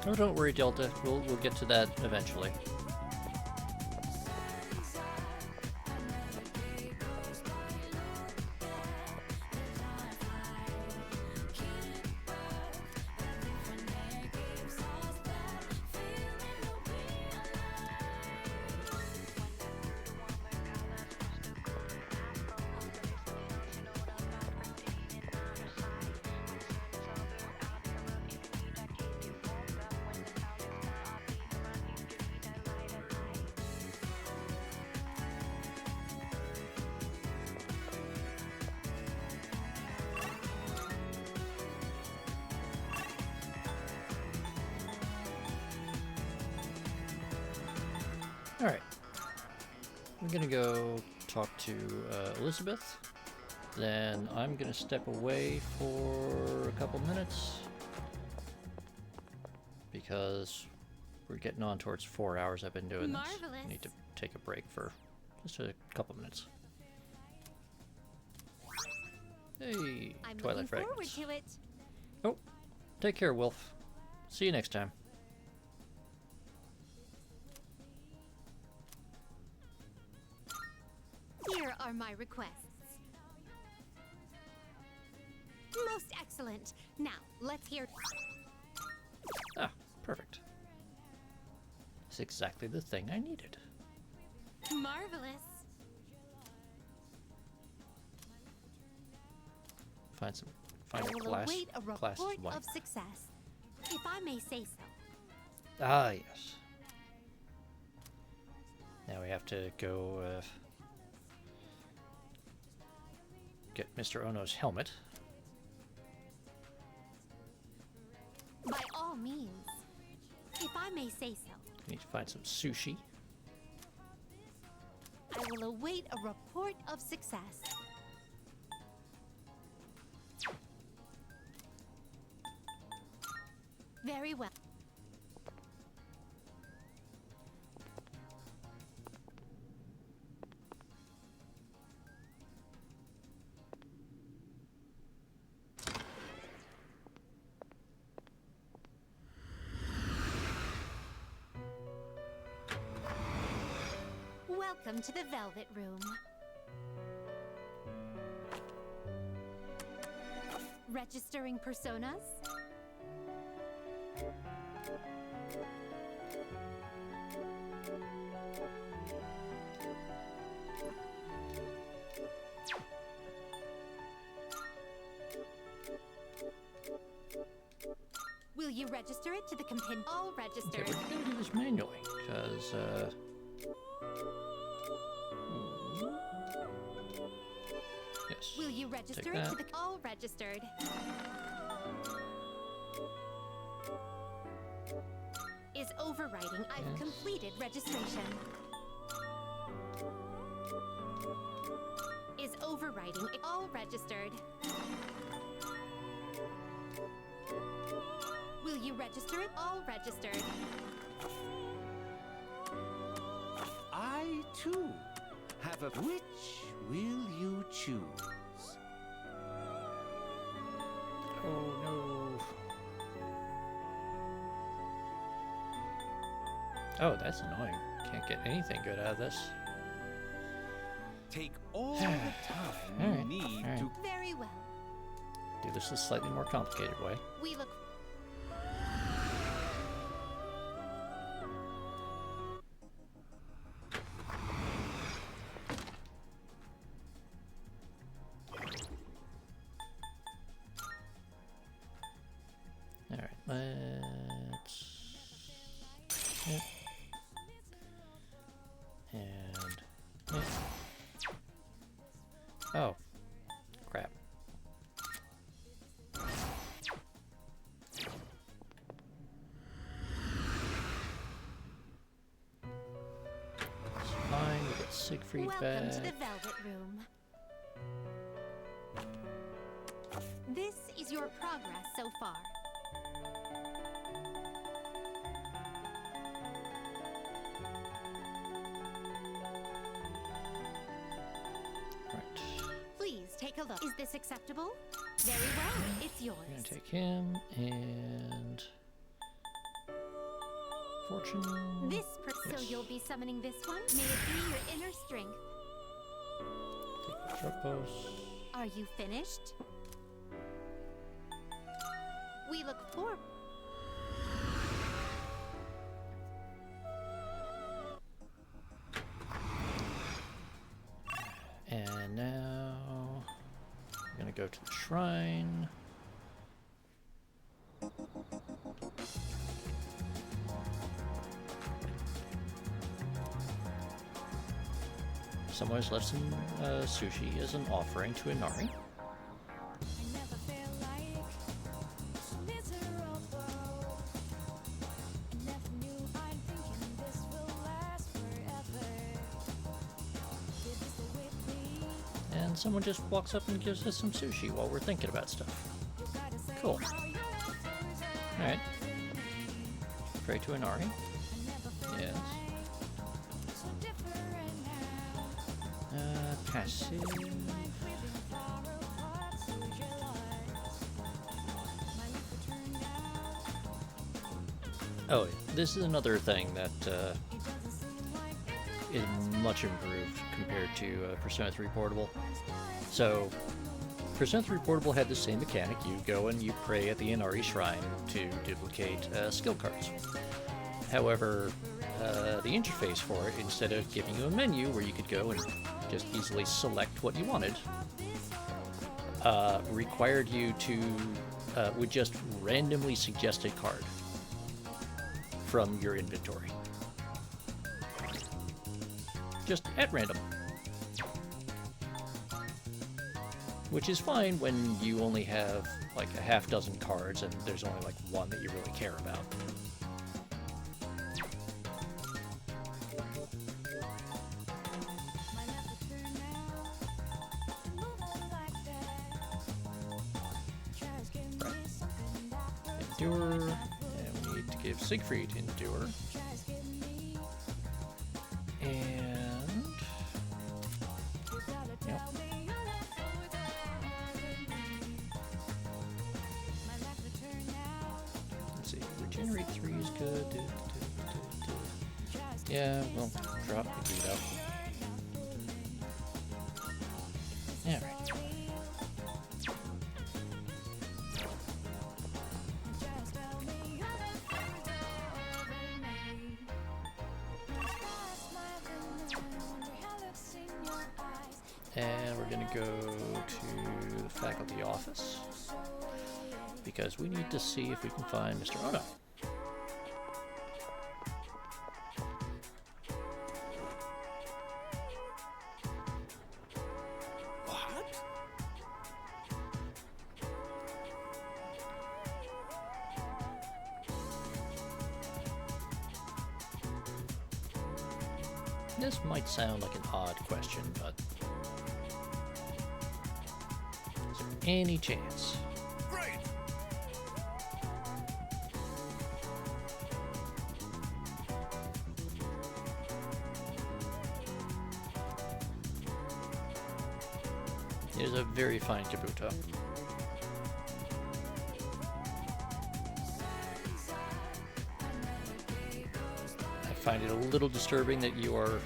Oh, don't worry, Delta. We'll get to that eventually. Alright. I'm gonna go talk to Elizabeth. Then I'm gonna step away for a couple minutes. Because we're getting on towards 4 hours I've been doing this. I need to take a break for just a couple minutes. Hey, I'm Twilight looking forward Fragments. to it. Oh, take care, Wolf. See you next time. Here are my requests. Most excellent. Now, let's hear. Ah, perfect. It's exactly the thing I needed. Marvelous. Find I a will class. await a Class report one. of success, if I may say so. Ah, yes. Now we have to go get Mr. Ono's helmet. By all means, if I may say so. We need to find some sushi. I will await a report of success. Very well. Welcome to the Velvet Room. Registering personas? Will you register it to the compendium? All Okay, registered. we're gonna do this manually, because yes. Will you register Take it to that. the all registered? Is overriding. I've Yes. completed registration. Is overriding. All registered. Will you register it? All registered. I, too, have a... Which will you choose? Oh no. Oh, that's annoying. Can't get anything good out of this. Take all the time you Alright, need alright. to... Very well. Do this a slightly more complicated way. We look. Alright, let's... Yep. And... Yep. Oh. Crap. It's fine, we get Siegfried Welcome back. to the Velvet Room. This is your progress so far. Right. Please take a look. Is this acceptable? Very well. It's yours. We're gonna take him and... Fortune... So you'll be summoning this one? May it be your inner strength. Take the drug post. Are you finished? We look forward. And now... I'm gonna go to the shrine. Someone's left some sushi as an offering to Inari. And someone just walks up and gives us some sushi while we're thinking about stuff. Cool. Alright. Pray to Inari. Yes. Passive. Oh, this is another thing that is much improved compared to Persona 3 Portable. So, Persona 3 Portable had the same mechanic. You go and you pray at the Inari Shrine to duplicate skill cards. However, the interface for it, instead of giving you a menu where you could go and just easily select what you wanted, required you to, would just randomly suggest a card from your inventory. Just at random. Which is fine when you only have like a half dozen cards and there's only like one that you really care about. Endure, and we need to give Siegfried Endure. And yep. Let's see, regenerate 3 is good. Yeah, well, drop the beat up. Yeah, right. And we're gonna go to the faculty office because we need to see if we can find Mr. Ono. What? This might sound like an odd question, but is there any chance? Great! It is a very fine Kabuto. I find it a little disturbing that you are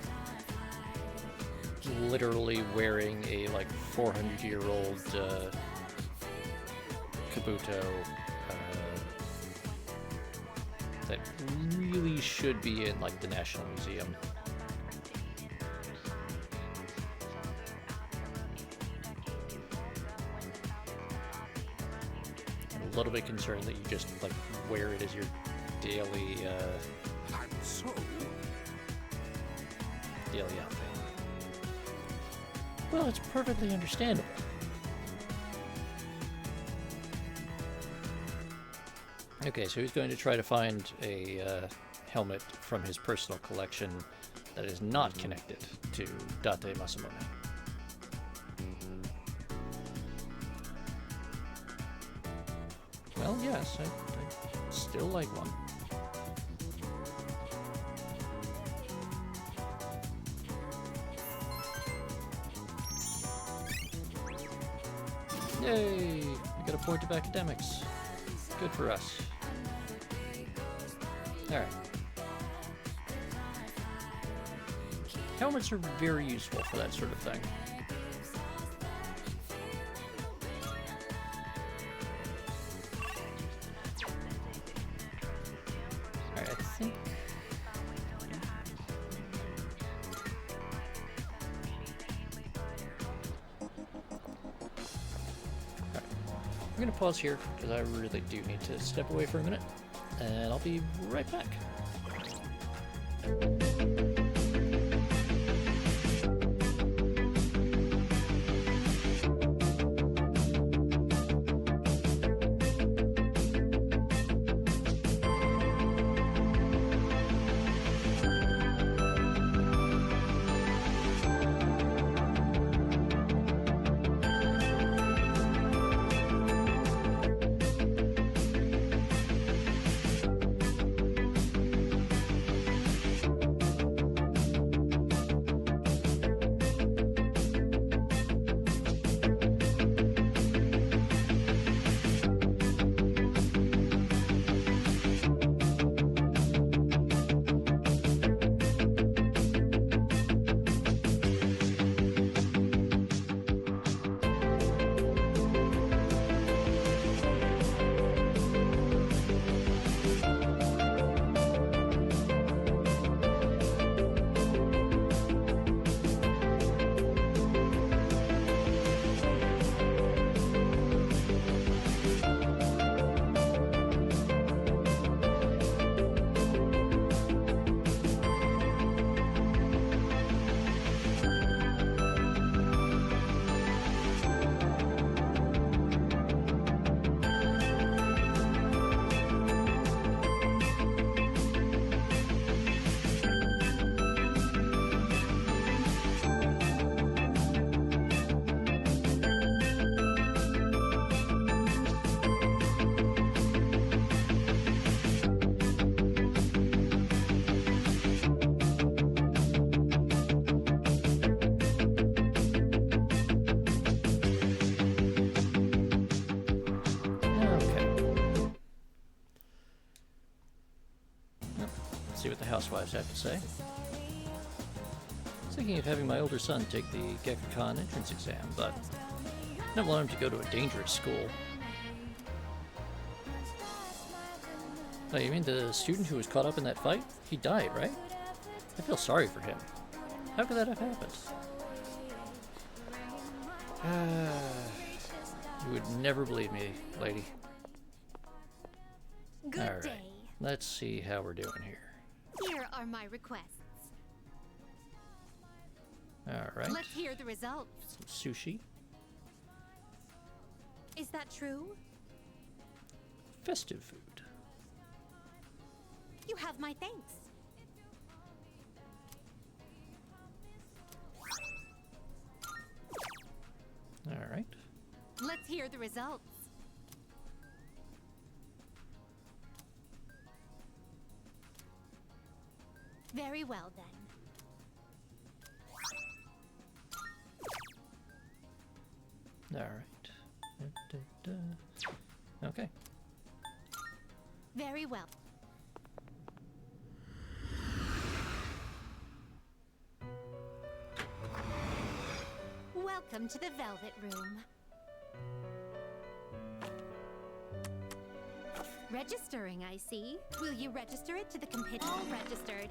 literally wearing a like 400-year-old Kabuto that really should be in like the National Museum. I'm a little bit concerned that you just like wear it as your daily daily outfit. Well, it's perfectly understandable. Okay, so he's going to try to find a helmet from his personal collection that is not connected to Date Masamune. Well, yes, I still like one. Yay! We got a point of academics. Good for us. Alright. Helmets are very useful for that sort of thing. Alright, I think... I'm going to pause here because I really do need to step away for a minute, and I'll be right back. Let's see what the housewives have to say. I was thinking of having my older son take the GekkaCon entrance exam, but I don't want him to go to a dangerous school. Oh, you mean the student who was caught up in that fight? He died, right? I feel sorry for him. How could that have happened? You would never believe me, lady. Good All right, day. let's see how we're doing here. Here are my requests. All right, Let's hear the results. some sushi, Is that true? festive food. You have my thanks. All right, Let's hear the results. Very well then. all right. Okay. Very well. Welcome to the Velvet Room. Registering, I see. Will you register it to the computer? All registered.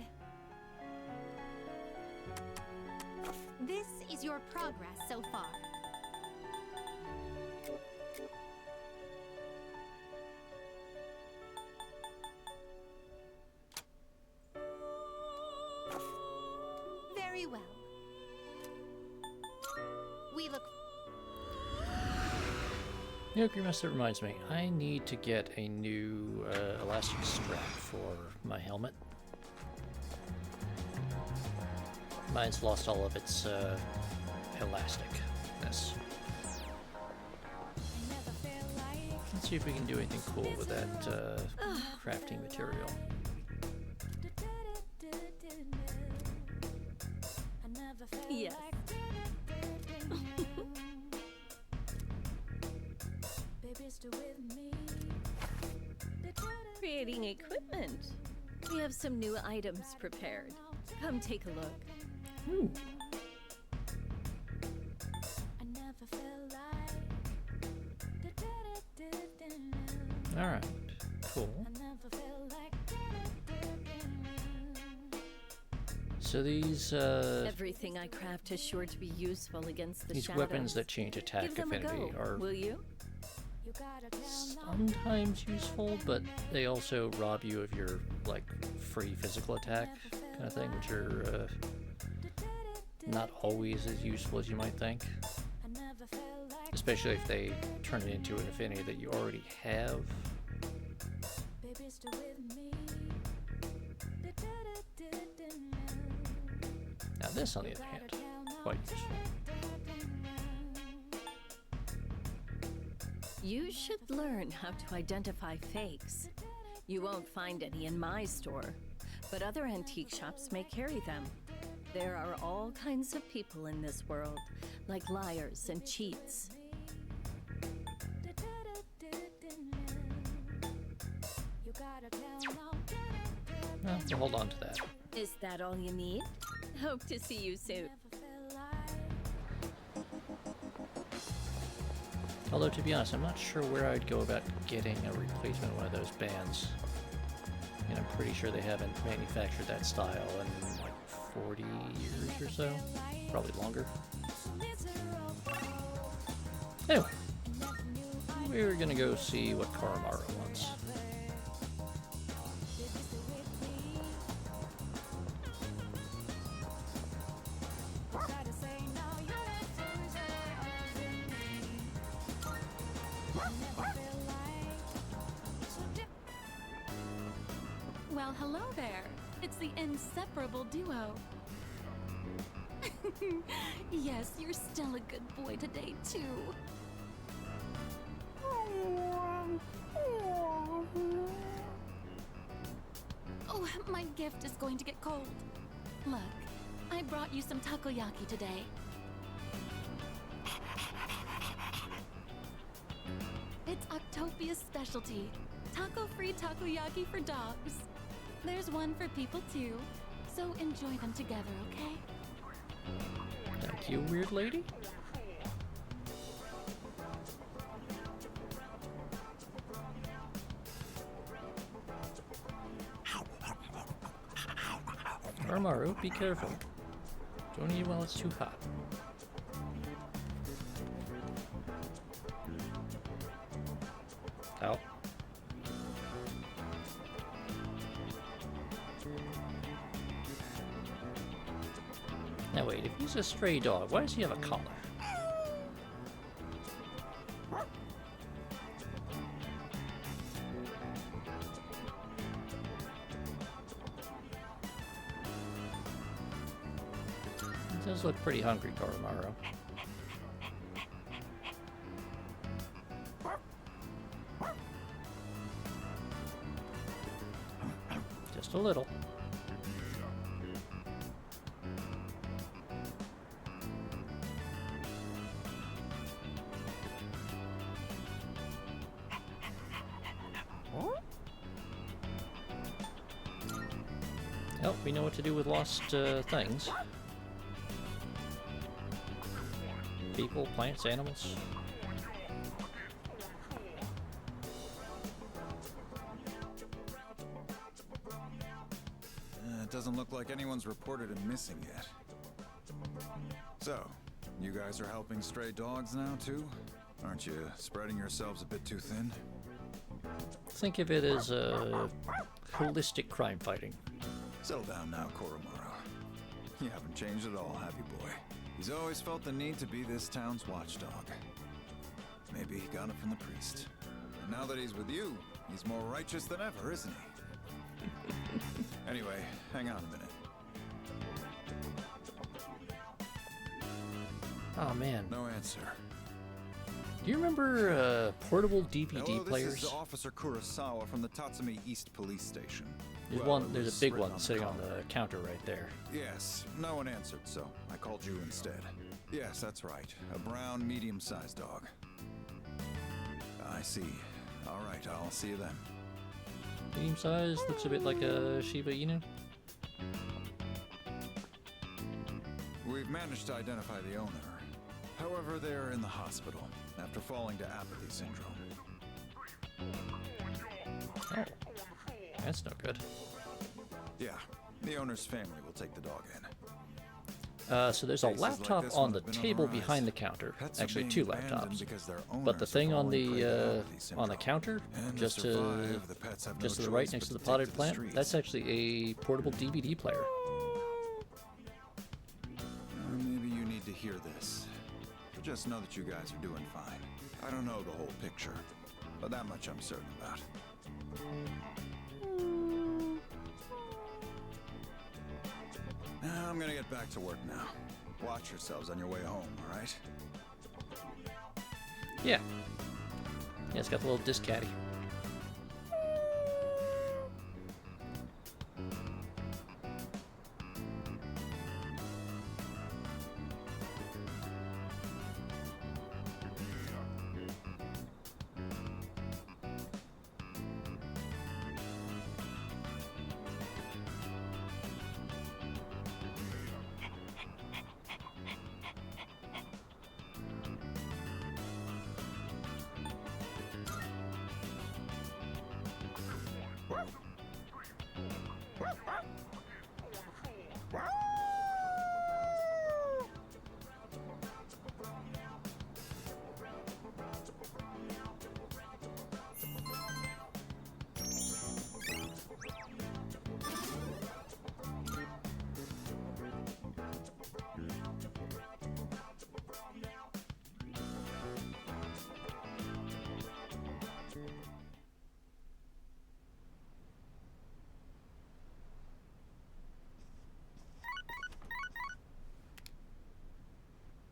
This is your progress so far. Very well. We look. Okay, that reminds me. I need to get a new elastic strap for my helmet. Mine's lost all of its elasticness. Let's see if we can do anything cool with that crafting material. Yes. Creating equipment. We have some new items prepared. Come take a look. Ooh. All right, cool. So these Everything I craft is sure to be useful against the these shadows. weapons that change attack Give them a affinity go, are will you? sometimes useful, but they also rob you of your like free physical attack kind of thing, which are not always as useful as you might think. Especially if they turn it into an affinity that you already have. Now this, on the other hand, quite useful. You should learn how to identify fakes. You won't find any in my store, but other antique shops may carry them. There are all kinds of people in this world, like liars and cheats. Well, we'll hold on to that. Is that all you need? Hope to see you soon. Although, to be honest, I'm not sure where I'd go about getting a replacement of one of those bands. And I'm pretty sure they haven't manufactured that style in like 40 years or so. Probably longer. Anyway, we're gonna go see what Karamara wants. Well, hello there. It's the inseparable duo. Yes, you're still a good boy today, too. Oh, my gift is going to get cold. Look, I brought you some takoyaki today. It's Octopia's specialty. Taco-free takoyaki for dogs. They're There's one for people too. So enjoy them together, okay? Thank you, weird lady. Armaru, be careful. Don't eat while it's too hot. Ow. Now wait, if he's a stray dog, why does he have a collar? He does look pretty hungry, Koromaru. Just a little. Oh, we know what to do with lost things. People, plants, animals. It doesn't look like anyone's reported him missing yet. So, you guys are helping stray dogs now, too? Aren't you spreading yourselves a bit too thin? Think of it as holistic crime fighting. Settle down now, Koromaru. You haven't changed at all, have you, boy? He's always felt the need to be this town's watchdog. Maybe he got it from the priest. And now that he's with you, he's more righteous than ever, isn't he? Anyway, hang on a minute. Oh man. No answer. Do you remember portable DVD Hello, players? This is Officer Kurosawa from the Tatsumi East Police Station. There's Well, one. it There's was a big written one the sitting on collar. the counter right there. Yes, no one answered, so I called you instead. Yes, that's right. A brown, medium-sized dog. I see. All right, I'll see you then. Medium size, looks a bit like a Shiba Inu. We've managed to identify the owner. However, they're in the hospital after falling to apathy syndrome. Oh, that's no good. Yeah, the owner's family will take the dog in. So there's a Cases like laptop this on one the have been on table the rise. behind the counter. Pets are Actually, being two abandoned laptops. because their But the owners thing are on falling prey to the apathy on the syndrome. counter, And just to to survive, the pets have just no to the right choice next but to the take potted the plant, streets. that's actually a portable DVD player. Maybe you need to hear this. But just know that you guys are doing fine. I don't know the whole picture, but that much I'm certain about. I'm gonna get back to work now. Watch yourselves on your way home, all right? Yeah. Yeah, it's got the little disc caddy.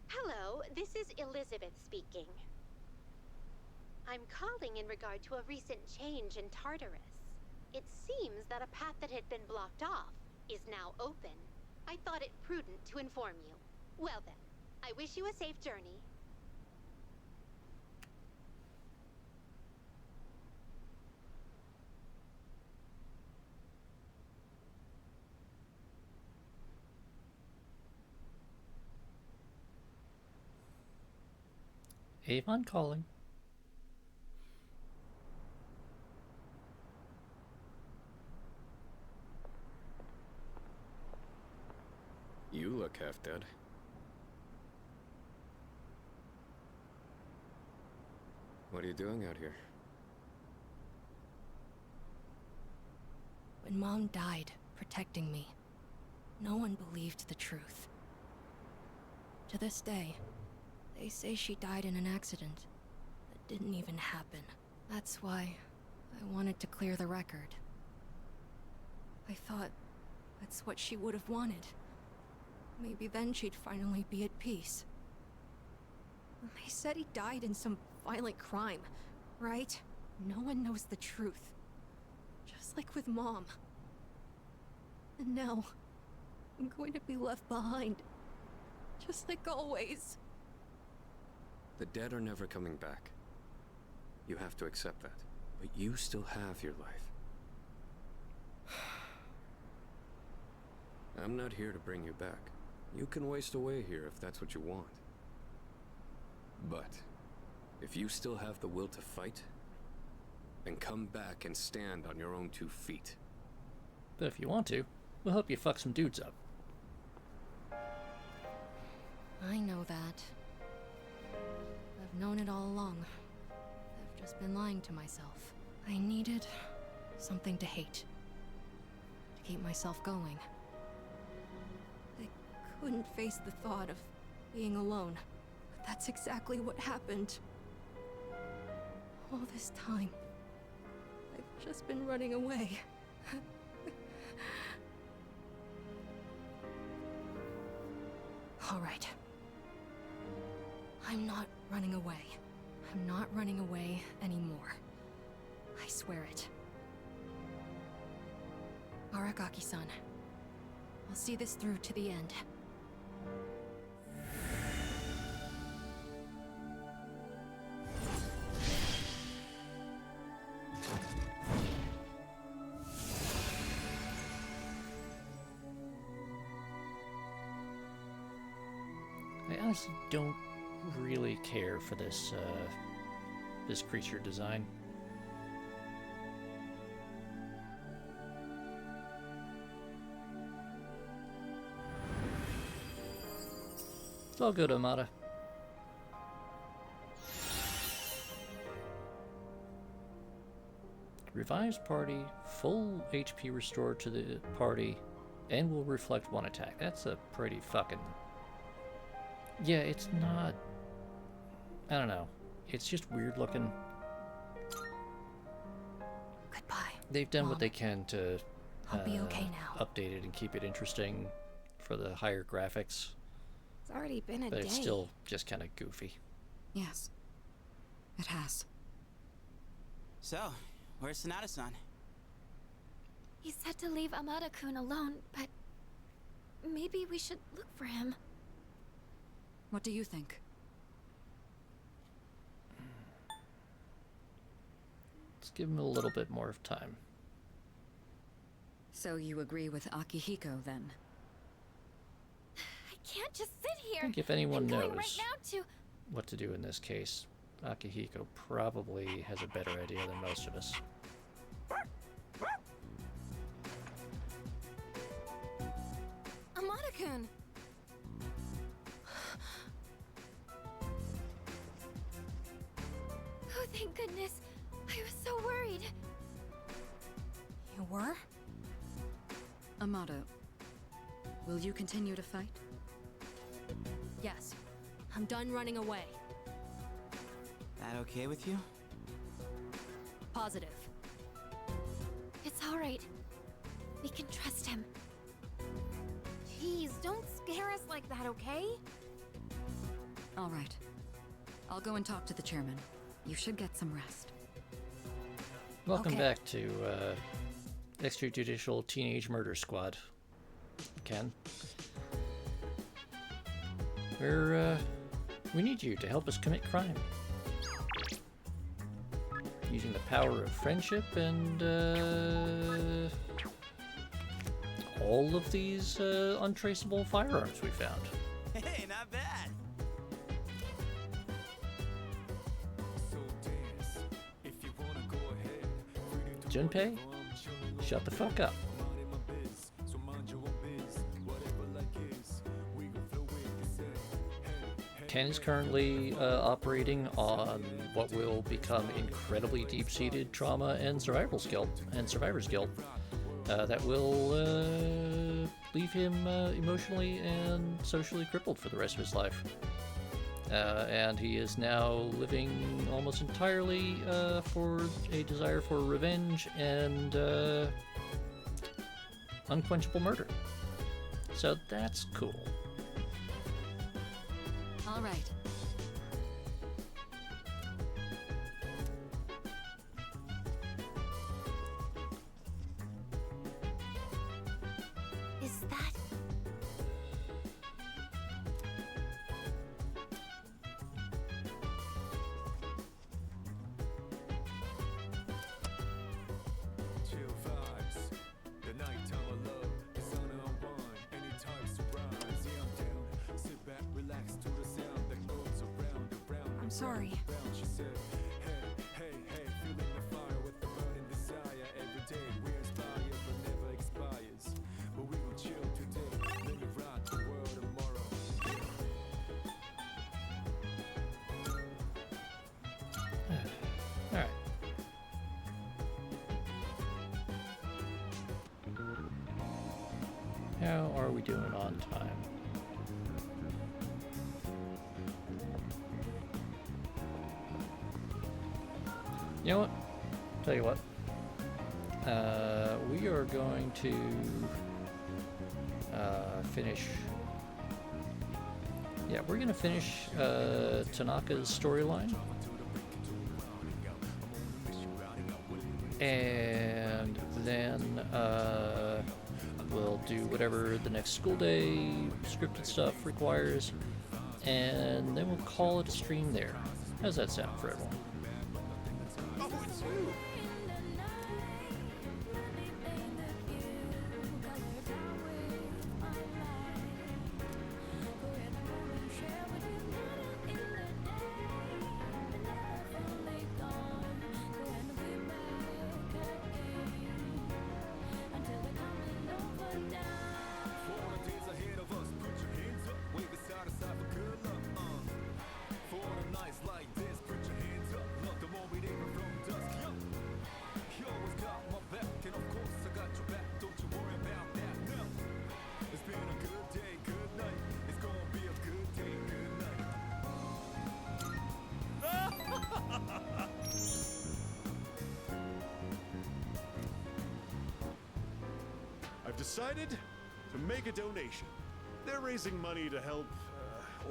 Hello, this is Elizabeth speaking. I'm calling in regard to a recent change in Tartarus. It seems that a path that had been blocked off is now open. I thought it prudent to inform you. Well then, I wish you a safe journey. Avon calling. You look half dead. What are you doing out here? When Mom died, protecting me, no one believed the truth. To this day, they say she died in an accident that didn't even happen. That's why I wanted to clear the record. I thought that's what she would have wanted. Maybe then she'd finally be at peace. They said he died in some violent crime, right? No one knows the truth. Just like with Mom. And now, I'm going to be left behind. Just like always. The dead are never coming back. You have to accept that. But you still have your life. I'm not here to bring you back. You can waste away here if that's what you want. But if you still have the will to fight, then come back and stand on your own 2 feet. But if you want to, we'll help you fuck some dudes up. I know that. I've known it all along. I've just been lying to myself. I needed something to hate. To keep myself going. I couldn't face the thought of being alone. But that's exactly what happened. All this time, I've just been running away. All right. I'm not running away. I'm not running away anymore. I swear it. Aragaki-san, I'll see this through to the end. I honestly don't really care for this this creature design. It's all good, Amada. Revives party, full HP restored to the party, and will reflect 1 attack. That's a pretty fucking... Yeah, it's not... I don't know. It's just weird looking. Goodbye. They've done Mom. what they can to I'll be okay now. update it and keep it interesting for the higher graphics. It's already been a But day. it's still just kind of goofy. Yes. It has. So, where's Sonata-san? He said to leave Amada-kun alone, but maybe we should look for him. What do you think? Let's give him a little bit more of time. So you agree with Akihiko, then? I can't just sit here. I think if anyone I'm going knows right now to... what to do in this case, Akihiko probably has a better idea than most of us. Amada-kun! Oh, thank goodness. I was so worried. You were? Amada, will you continue to fight? Yes. I'm done running away. That okay with you? Positive. It's all right. We can trust him. Jeez, don't scare us like that, okay? All right. I'll go and talk to the chairman. You should get some rest. Welcome Okay. back to Extrajudicial Teenage Murder Squad, Ken. We need you to help us commit crime. Using the power of friendship and all of these untraceable firearms we found. Hey, not bad. Junpei, shut the fuck up. Ken is currently operating on what will become incredibly deep-seated trauma and survivor's guilt, that will leave him emotionally and socially crippled for the rest of his life. And he is now living almost entirely for a desire for revenge and unquenchable murder. So that's cool. All right. Is that... Chill vibes. The nighttime of love. It's on and on. Any time surprise. Yeah, I'm down. Sit back, relax to the sound that goes around and round. I'm sorry. Round, she said, hey, feeling the fire with the burning desire. Every day we inspire, but never expires. But we gon' chill today. Let me rock the world tomorrow. Alright. How are we doing on time? You know what? Tell you what. We are going to finish. Yeah, we're going to finish Tanaka's storyline. And then we'll do whatever the next school day scripted stuff requires. And then we'll call it a stream there. How's that sound for everyone? Oh, it's you! I've decided to make a donation. They're raising money to help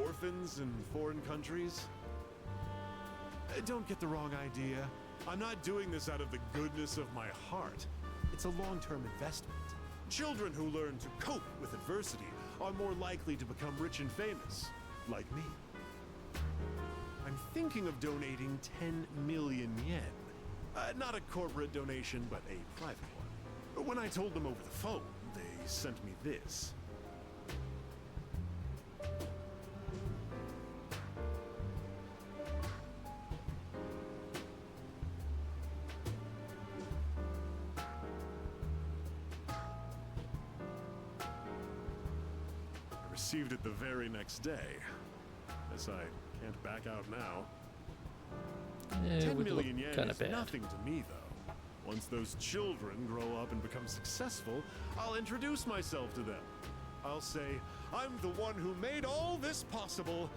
orphans in foreign countries. Don't get the wrong idea. I'm not doing this out of the goodness of my heart. It's a long-term investment. Children who learn to cope with adversity are more likely to become rich and famous, like me. I'm thinking of donating 10 million yen. Not a corporate donation, but a private one. When I told them over the phone, they sent me this. I received it the very next day. Guess I can't back out now. 10 million yen is nothing to me, though. Once those children grow up and become successful, I'll introduce myself to them. I'll say, I'm the one who made all this possible.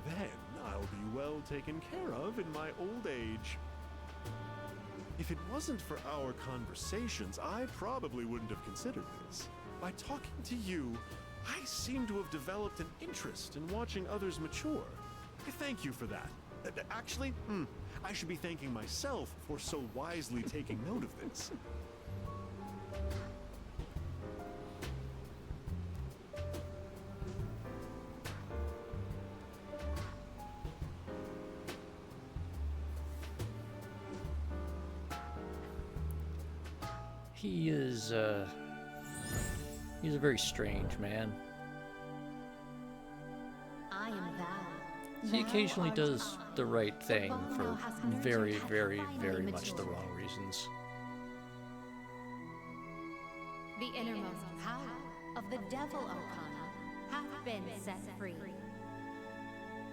Then I'll be well taken care of in my old age. If it wasn't for our conversations, I probably wouldn't have considered this. By talking to you, I seem to have developed an interest in watching others mature. I thank you for that. Actually, I should be thanking myself for so wisely taking note of this. He's a very strange man. I am Val. He occasionally does the right thing for very, very, very much the wrong reasons. The innermost power of the Devil Arcana hath been set free.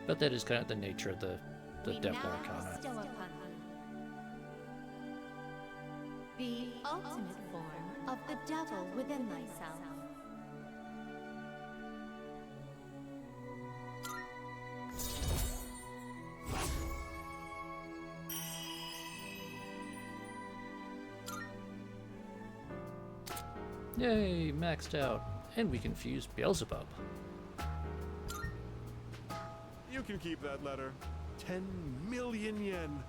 But that is kind of the nature of the We Devil now Arcana. bestow upon thee the ultimate form of the devil within thyself. Yay, maxed out. And we can fuse Beelzebub. You can keep that letter. 10 million yen.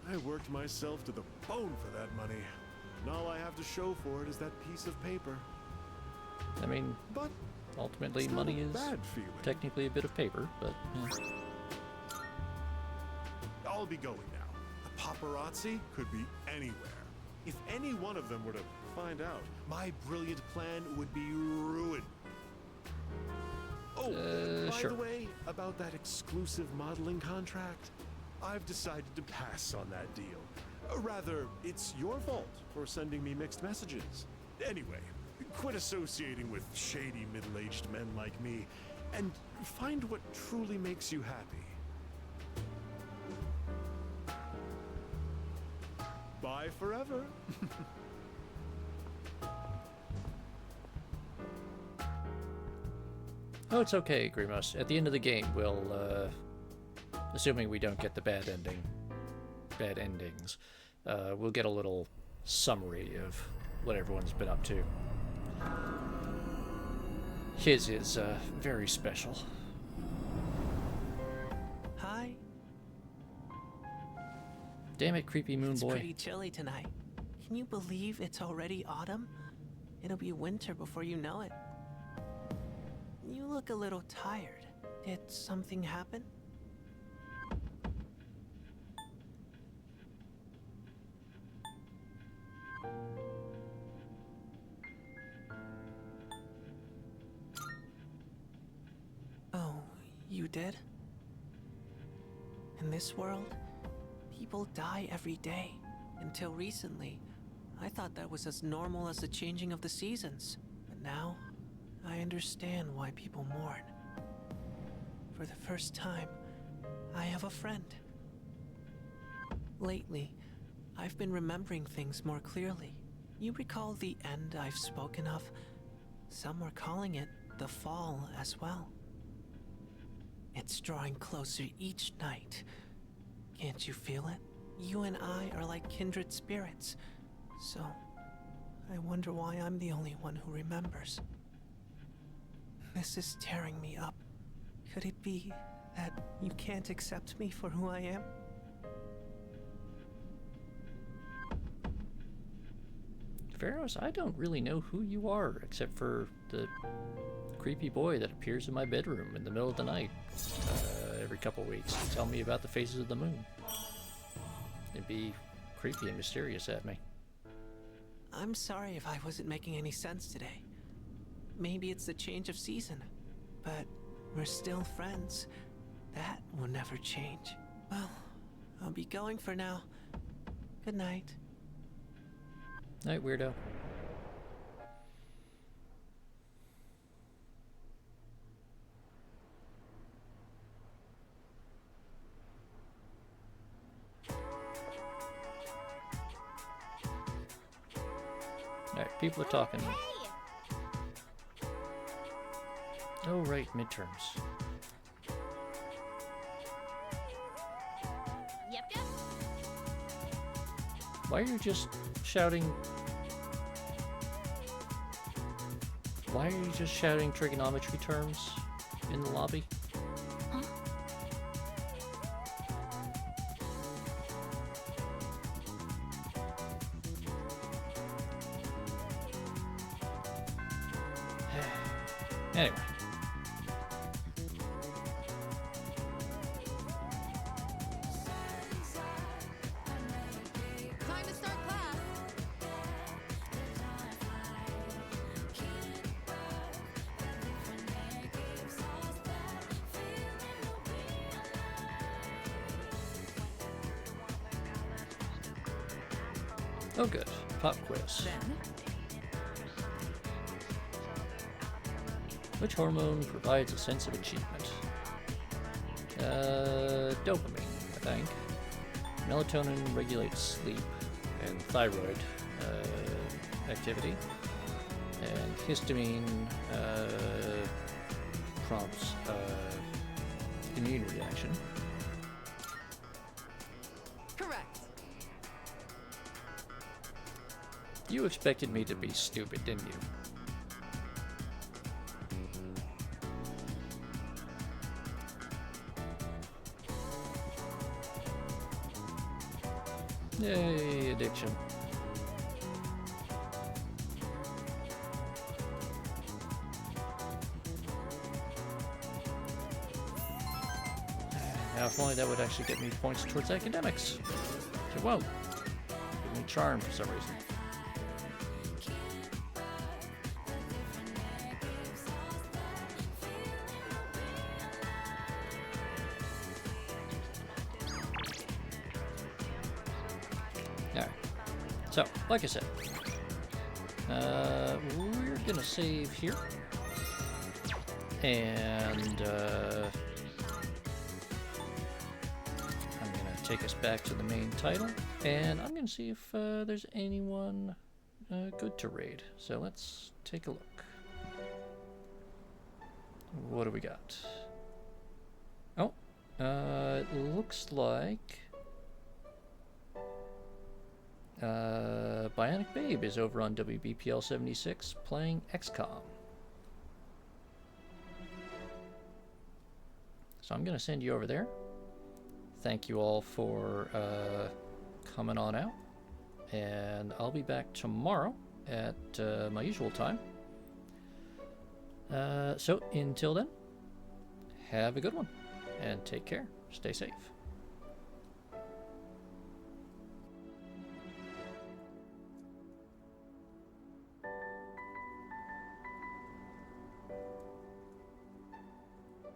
I worked myself to the bone for that money. And all I have to show for it is that piece of paper. I mean, But ultimately it's not money a is bad feeling. technically a bit of paper, but I'll be going now. The paparazzi could be anywhere. If any one of them were to find out, my brilliant plan would be ruined. Oh, by sure. the way, about that exclusive modeling contract, I've decided to pass on that deal. Rather, it's your fault for sending me mixed messages. Anyway, quit associating with shady middle-aged men like me, and find what truly makes you happy. Bye forever. oh, it's okay, Grimos. At the end of the game, we'll, assuming we don't get the bad endings, we'll get a little summary of what everyone's been up to. His is very special. Hi. Damn it, creepy moon It's boy. pretty chilly tonight. Can you believe it's already autumn? It'll be winter before you know it. You look a little tired. Did something happen? Oh, you did? In this world, people die every day. Until recently, I thought that was as normal as the changing of the seasons. But now, I understand why people mourn. For the first time, I have a friend. Lately, I've been remembering things more clearly. You recall the end I've spoken of? Some were calling it the fall as well. It's drawing closer each night. Can't you feel it? You and I are like kindred spirits. So, I wonder why I'm the only one who remembers. This is tearing me up. Could it be that you can't accept me for who I am? Pharaohs, I don't really know who you are, except for the creepy boy that appears in my bedroom in the middle of the night every couple weeks to tell me about the phases of the moon. It'd be creepy and mysterious at me. I'm sorry if I wasn't making any sense today. Maybe it's the change of season, but we're still friends. That will never change. Well, I'll be going for now. Good night. Night, weirdo. Alright, people are talking. Oh, right, midterms. Yep. Why are you just shouting? Why are you just shouting trigonometry terms in the lobby? Huh? Anyway. Time to start class. Oh, good. Pop quiz. Then, Which hormone provides a sense of achievement? Dopamine, I think. Melatonin regulates sleep and thyroid activity. And histamine prompts immune reaction. Correct. You expected me to be stupid, didn't you? Yay, addiction. Now, if only that would actually get me points towards academics. It won't. Give me charm for some reason. Alright. So, like I said, we're gonna save here. And, I'm gonna take us back to the main title, and I'm gonna see if there's anyone good to raid. So let's take a look. What do we got? Oh, it looks like Bionic Babe is over on WBPL 76 playing XCOM. So I'm gonna send you over there. Thank you all for coming on out, and I'll be back tomorrow at my usual time. So until then, have a good one, and take care. Stay safe.